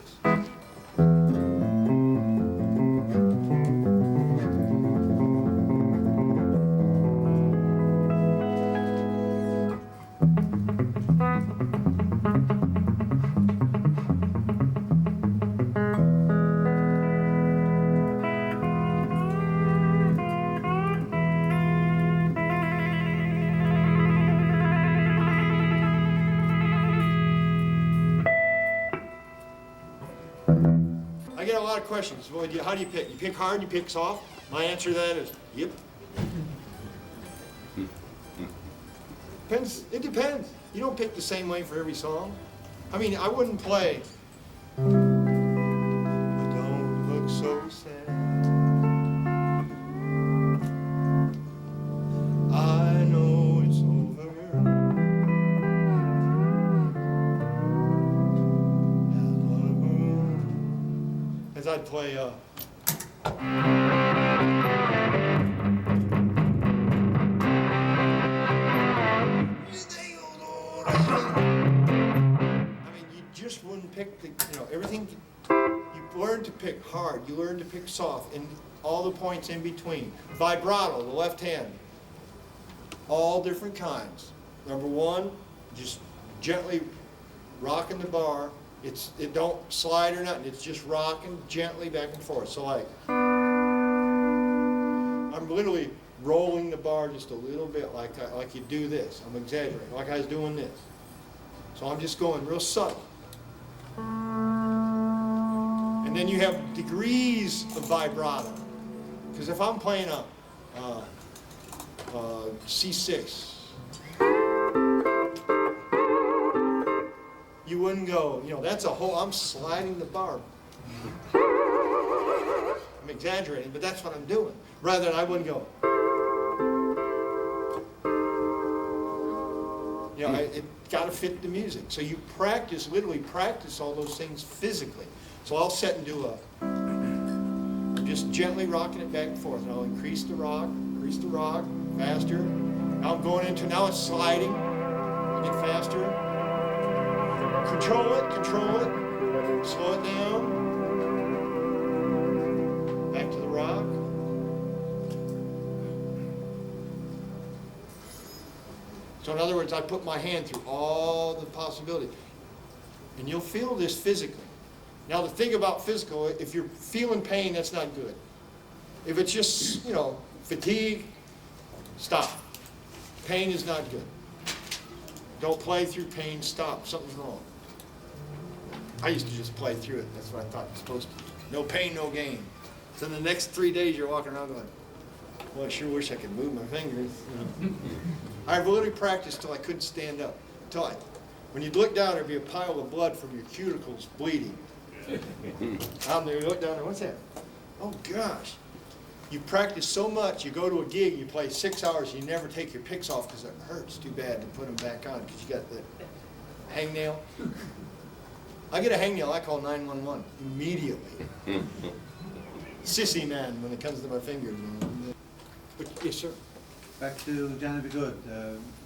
I get a lot of questions. Well, how do you pick? You pick hard, you pick soft? My answer to that is, yep. Depends. It depends. You don't pick the same way for every song. I mean, I wouldn't play, don't look so sad. I know it's over. I'd play, you just wouldn't pick the, everything, you learn to pick hard, you learn to pick soft, and all the points in between. Vibrato, the left hand, all different kinds. Number one, just gently rocking the bar. It don't slide or nothing, it's just rocking gently back and forth. So like, I'm literally rolling the bar just a little bit like you do this. I'm exaggerating, like I was doing this. So I'm just going real subtle. And then you have degrees of vibrato. Because if I'm playing a C6, you wouldn't go, that's a whole, I'm sliding the bar. I'm exaggerating, but that's what I'm doing. Rather than I wouldn't go. It got to fit the music. So you literally practice all those things physically. So I'll sit and do I'm just gently rocking it back and forth. And I'll increase the rock, faster. Now I'm going into, now it's sliding, get faster. Control it, slow it down. Back to the rock. So in other words, I put my hand through all the possibilities. And you'll feel this physically. Now the thing about physical, if you're feeling pain, that's not good. If it's just, fatigue, stop. Pain is not good. Don't play through pain, stop, something's wrong. I used to just play through it, that's what I thought you're supposed to. No pain, no gain. So the next 3 days you're walking around going, well, I sure wish I could move my fingers. I've literally practiced till I couldn't stand up. When you'd look down, there'd be a pile of blood from your cuticles bleeding. Out there, you look down there, what's that? Oh gosh. You practice so much, you go to a gig, you play 6 hours, you never take your picks off because it hurts too bad to put them back on because you got the hangnail. I get a hangnail, I call 911 immediately. Sissy man when it comes to my fingers. But, yes, sir. Back to Johnny Be Good.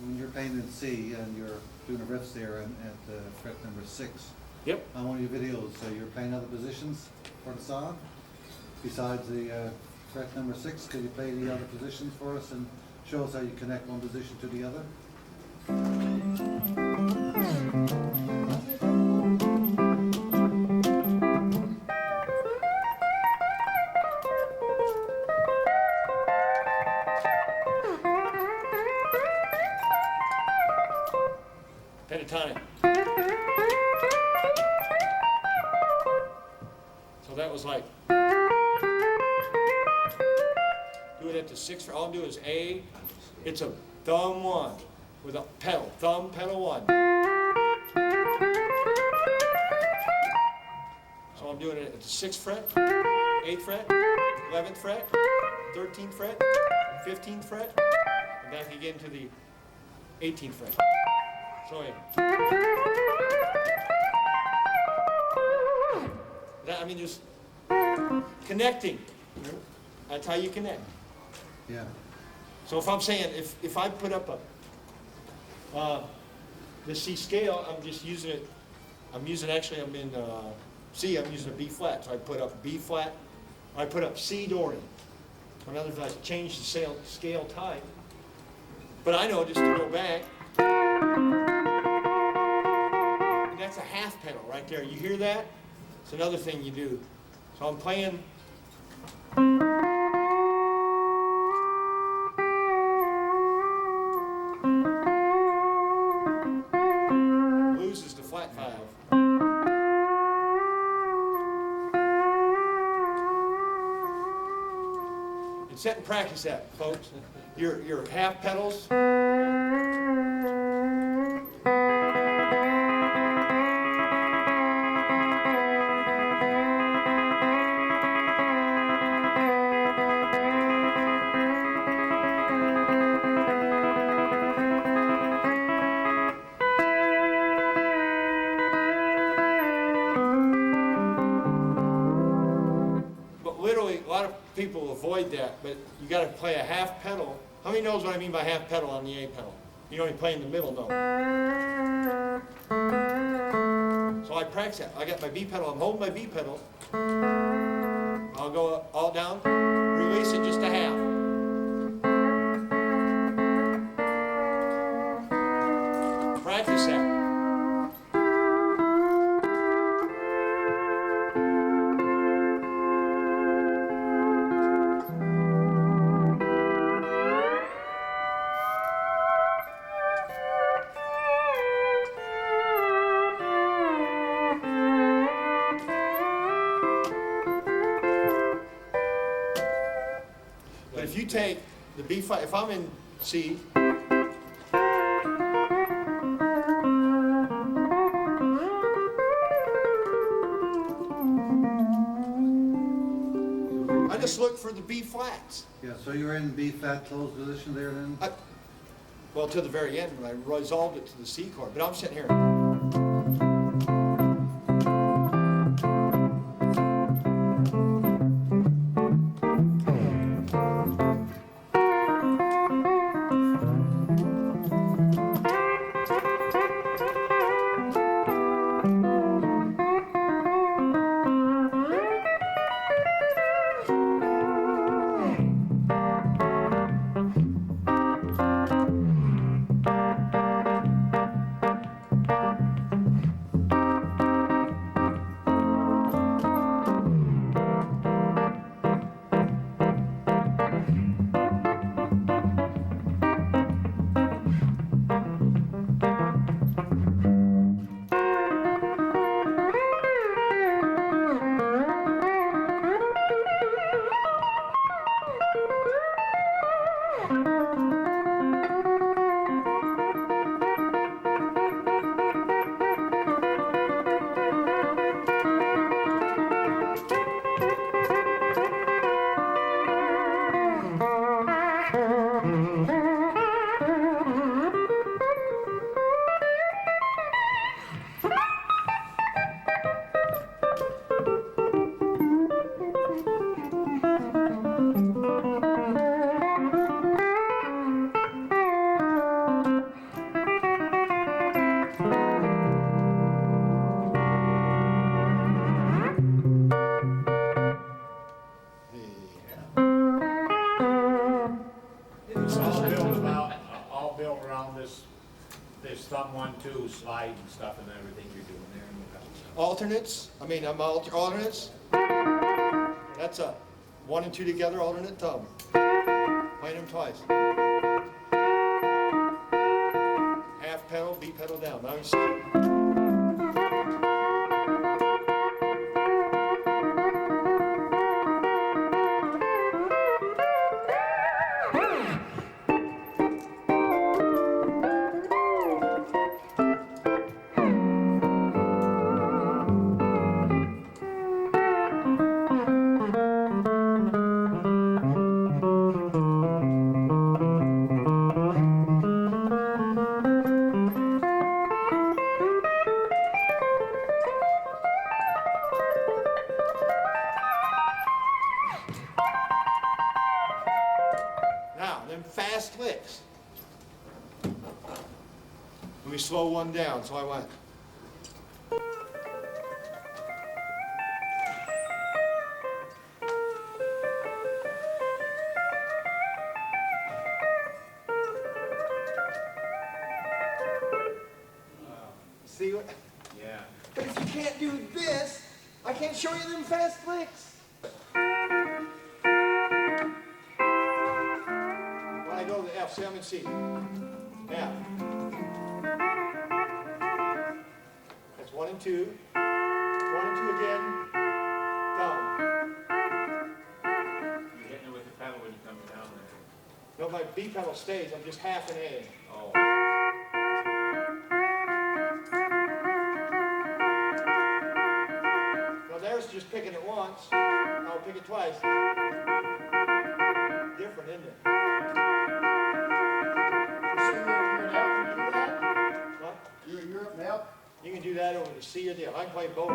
When you're playing in C and you're doing the riffs there at fret number 6. Yep. On one of your videos, you're playing other positions for the song. Besides the fret number 6, could you play the other positions for us and show us how you connect one position to the other? Pentatonic. So that was like, do it at the 6th. All I'm doing is A. It's a thumb 1 with a pedal, thumb pedal 1. So I'm doing it at the 6th fret, 8th fret, 11th fret, 13th fret, 15th fret, and back again to the 18th fret. So yeah. Just connecting. That's how you connect. Yeah. So if I'm saying, if I put up the C scale, I'm just using it. I'm in C. I'm using a B flat. So I put up B flat. I put up C Dorian. So in other words, I change the scale type. But I know just to go back. And that's a half pedal right there. You hear that? It's another thing you do. So I'm playing. Blues is the flat 5. And sit and practice that, folks. Your half pedals. literally, a lot of people avoid that, but you gotta play a half pedal. How many knows what I mean by half pedal on the A pedal? You only play in the middle note. So I practice that. I got my B pedal, I'm holding my B pedal. I'll go all down, release it just a half. Practice that. But if you take the B5, if I'm in C, I just look for the B flats. Yeah, so you're in B flat closed position there then? Well, to the very end when I resolved it to the C chord, but I'm sitting here. It's all built around this thumb 1-2 slide and stuff and everything you're doing there. Alternates, alternates. That's a 1 and 2 together, alternate thumb. Playing them twice. Half pedal, B pedal down. Now you see. Now, them fast licks. Let me slow one down, so I went. See what? Yeah. But if you can't do this, I can't show you them fast licks. When I go to the F, see I'm in C. F. That's 1 and 2. 1 and 2 again. Down. You're hitting it with the pedal when you come down there. No, my B pedal stays. I'm just half an A. Oh. Now there's just picking it once. I'll pick it twice. Different, isn't it? What? You're up now? You can do that over the C or D. I can play both.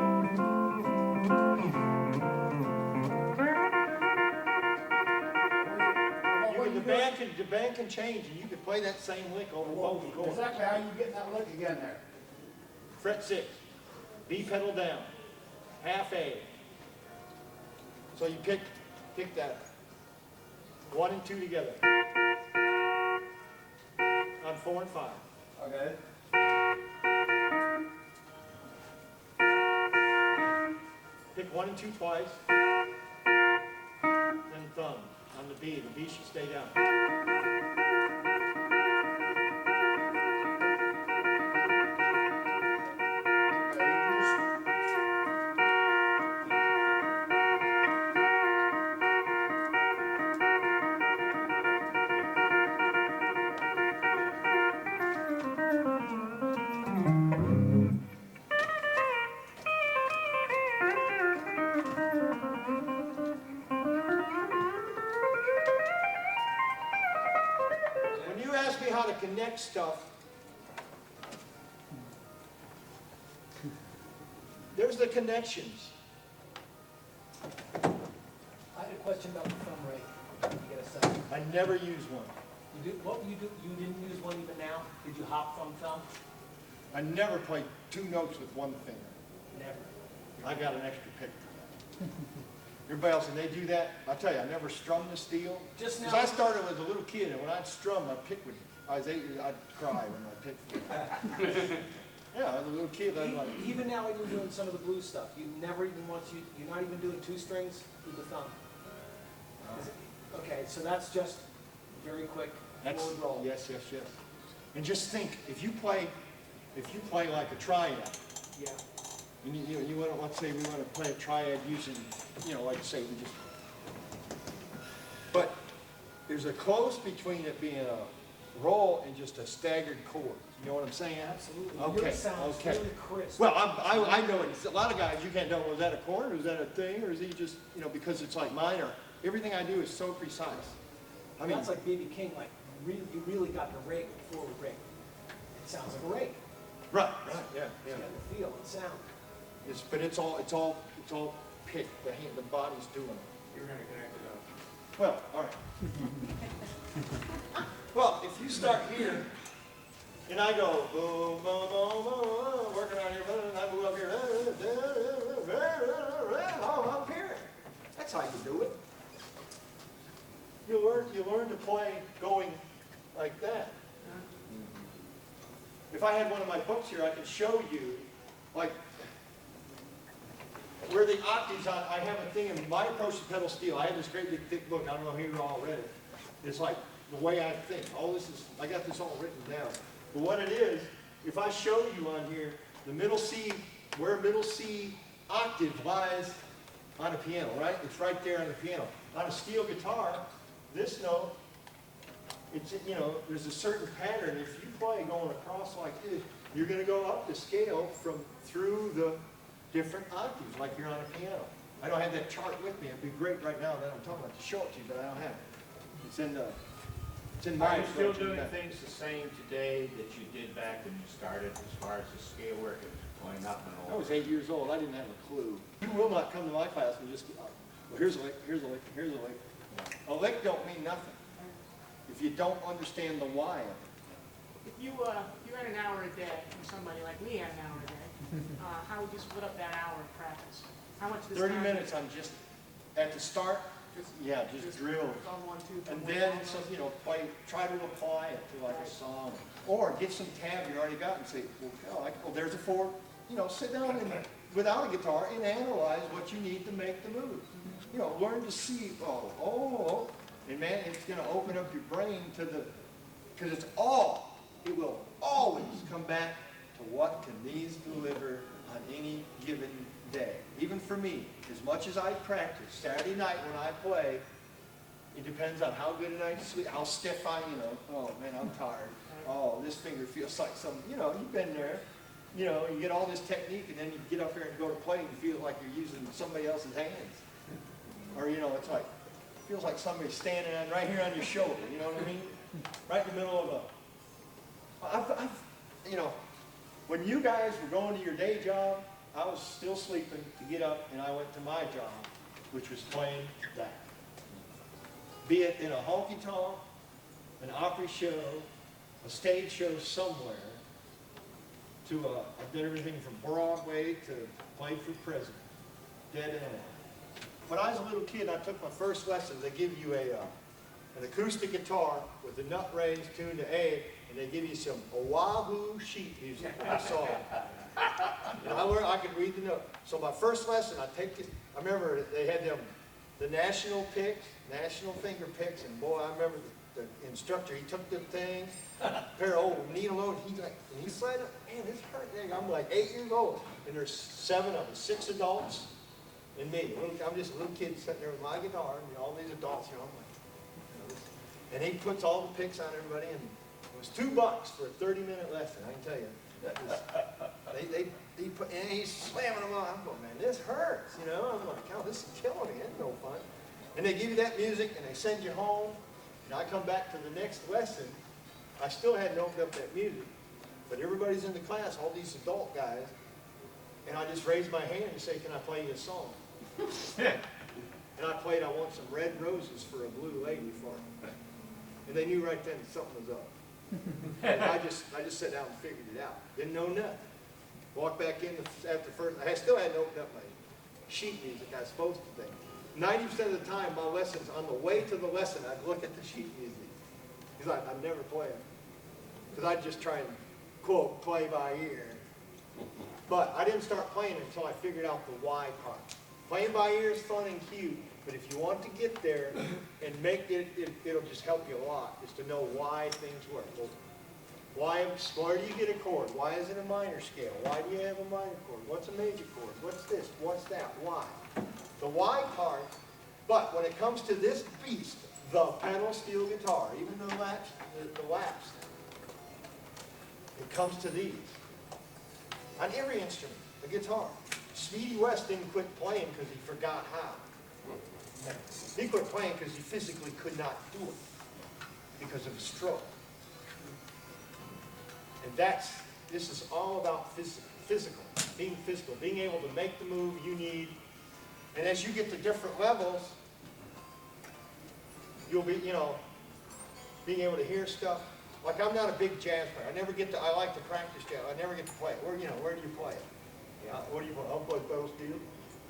the band can change, and you can play that same lick over both chords. Exactly how you get that lick again there. Fret 6, B pedal down, half A. So you pick that 1 and 2 together on 4 and 5. Okay. Pick 1 and 2 twice, then thumb on the B. The B should stay down. When you ask me how to connect stuff, there's the connections. I had a question about the thumb rate. Can you get a second? I never use one. You did, what you do, you didn't use one even now? Did you hop from thumb? I never play 2 notes with 1 finger. Never. I got an extra pick for that. Everybody else, and they do that, I tell you, I never strummed the steel. Just Because now- I started as a little kid, and when I'd strum, I'd pick with, I was 8 years, I'd cry when I picked for it. Yeah, as a little kid, I'd like, Even now when you're doing some of the blues stuff, you never even you're not even doing 2 strings with the thumb? Is it- Okay, so that's just very quick that's, forward roll. yes. And just think, if you play like a triad, Yeah. and you want to, let's say we want to play a triad using, like say we just, but there's a close between it being a roll and just a staggered chord. You know what I'm saying? Absolutely. Okay, Yours sounds okay. really crisp. Well, I know it. A lot of guys, you can't tell, was that a chord, or is that a thing, or is he just, because it's like mine, or everything I do is so precise. I mean, That's like B.B. King, like you really got the rake, the forward rake. It sounds like a rake. right, yeah. It's got the feel and sound. But it's all picked. The body's doing it. You're gonna connect it up. Well, all right. Well, if you start here, and I go boom, boom, boom, boom, working on here, and I move up here, I'm here. That's how you do it. You learn to play going like that. If I had one of my books here, I could show you, like, where the octaves on, I have a thing in my approach to pedal steel. I have this great big thick book. I don't know if you all read it. It's like the way I think. All this is, I got this all written down. But what it is, if I show you on here, the middle C, where middle C octave lies on a piano, right? It's right there on the piano. On a steel guitar, this note, it's, there's a certain pattern. If you play going across like this, you're going to go up the scale through the different octaves, like you're on a piano. I don't have that chart with me. It'd be great right now that I'm talking about to show it to you, but I don't have it. It's in my Are you still instruction doing manual. things the same today that you did back when you started as far as the scale work and going up and I over? was 8 years old. I didn't have a clue. You will not come to my class and just, well, here's a lick, here's a lick, here's a lick. A lick don't mean nothing if you don't understand the why of it. If you had an hour a day, and somebody like me had an hour a day, how would you split up that hour of practice? How much this 30 time? minutes on just, at the start, just drill. On 1, 2, 3, And then, try to apply it to like a song. Or get some tab you already got and say, well, there's a 4, sit down and, without a guitar and analyze what you need to make the move. Learn to see, and man, it's going to open up your brain to because it will always come back to what can these deliver on any given day. Even for me, as much as I practice, Saturday night when I play, it depends on how good a night's sleep, how stiff oh man, I'm tired. Oh, this finger feels like you've been there. You get all this technique and then you get up here and go to play and you feel like you're using somebody else's hands. Or, it's like, it feels like somebody's standing right here on your shoulder, you know what I mean? Right in the middle of when you guys were going to your day job, I was still sleeping to get up and I went to my job, which was playing that. Be it in a honky-tonk, an opera show, a stage show somewhere, to I've done everything from Broadway to played for president, dead end. When I was a little kid, I took my first lesson. They give you an acoustic guitar with the nut range tuned to A, and they give you some Oahu sheet music for the song. And I could read the note. So my first lesson, I remember they had the national picks, national finger picks, and boy, I remember the instructor, he took the thing, pair of old needle load, and he slid it, man, this hurt. I'm like 8 years old, and there's 7 of us, 6 adults, and me. I'm just a little kid sitting there with my guitar, and all these adults, I'm like, and he puts all the picks on everybody, and it was $2 for a 30-minute lesson, I can tell you. That was, and he's slamming them on. I'm going, man, this hurts, I'm like, oh, this is killing me. It's no fun. And they give you that music, and they send you home. And I come back to the next lesson. I still hadn't opened up that music, but everybody's in the class, all these adult guys, and I just raised my hand and say, can I play you a song? And I played, I Want Some Red Roses for a Blue Lady for them. And they knew right then something was up. And I just sat down and figured it out. Didn't know nothing. Walked back in after first. I still hadn't opened up my sheet music I was supposed to think. 90% of the time, my lessons, on the way to the lesson, I'd look at the sheet music. Because I'd never play it. Because I'd just try and, quote, play by ear. But I didn't start playing until I figured out the why part. Playing by ear is fun and cute, but if you want to get there and make it'll just help you a lot, is to know why things work. Well, where do you get a chord? Why is it a minor scale? Why do you have a minor chord? What's a major chord? What's this? What's that? Why? The why part, but when it comes to this beast, the pedal steel guitar, even the laps, it comes to these. On every instrument, the guitar. Speedy West didn't quit playing because he forgot how. He quit playing because he physically could not do it because of a stroke. And this is all about physical, being able to make the move you need. And as you get to different levels, you'll be, being able to hear stuff. Like I'm not a big jazz player. I like to practice jazz. I never get to play it. Where do you play it? What do you play? I'll play pedal steel.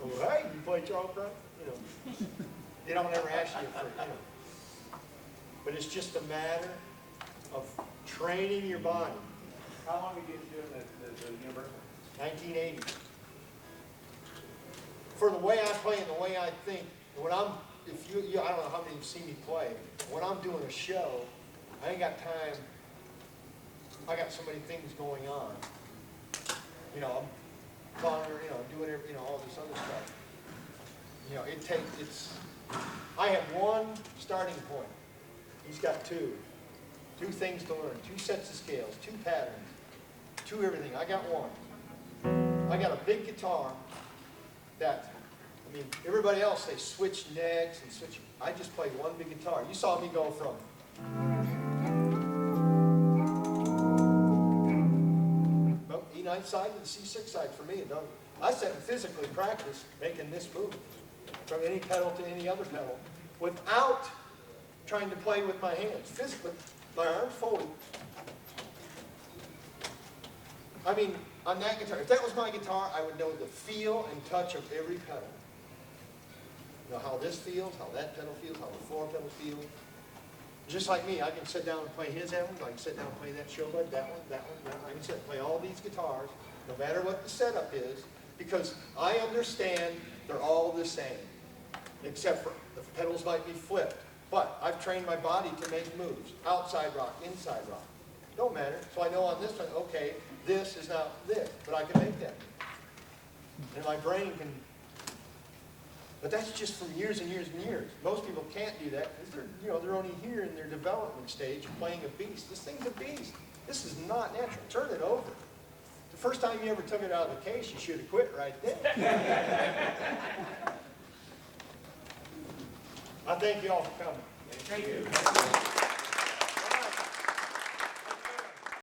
Oh, hey, you play Charles Wright? They don't ever ask you for, But it's just a matter of training your body. How long have you been doing the universal? 1980. For the way I play and the way I think, when I don't know how many of you see me play, when I'm doing a show, I ain't got time. I got so many things going on. I'm calling her, doing all this other stuff. I have one starting point. He's got two things to learn, 2 sets of scales, 2 patterns, 2 everything. I got one. I got a big guitar that, everybody else, they switch necks and switch. I just play one big guitar. You saw me go from E9 side to the C6 side for me. I sat and physically practice making this move from any pedal to any other pedal without trying to play with my hands. Physically, my arms folded. On that guitar, if that was my guitar, I would know the feel and touch of every pedal. How this feels, how that pedal feels, how the floor pedal feels. Just like me, I can sit down and play his album, I can sit down and play that show bud, that one. I can sit and play all these guitars, no matter what the setup is, because I understand they're all the same, except for the pedals might be flipped. But I've trained my body to make moves, outside rock, inside rock. Don't matter. So I know on this one, okay, this is not this, but I can make that. And my brain can. But that's just from years and years and years. Most people can't do that because they're only here in their development stage playing a beast. This thing's a beast. This is not natural. Turn it over. The first time you ever took it out of the case, you should have quit right there. I thank you all for coming. Thank you.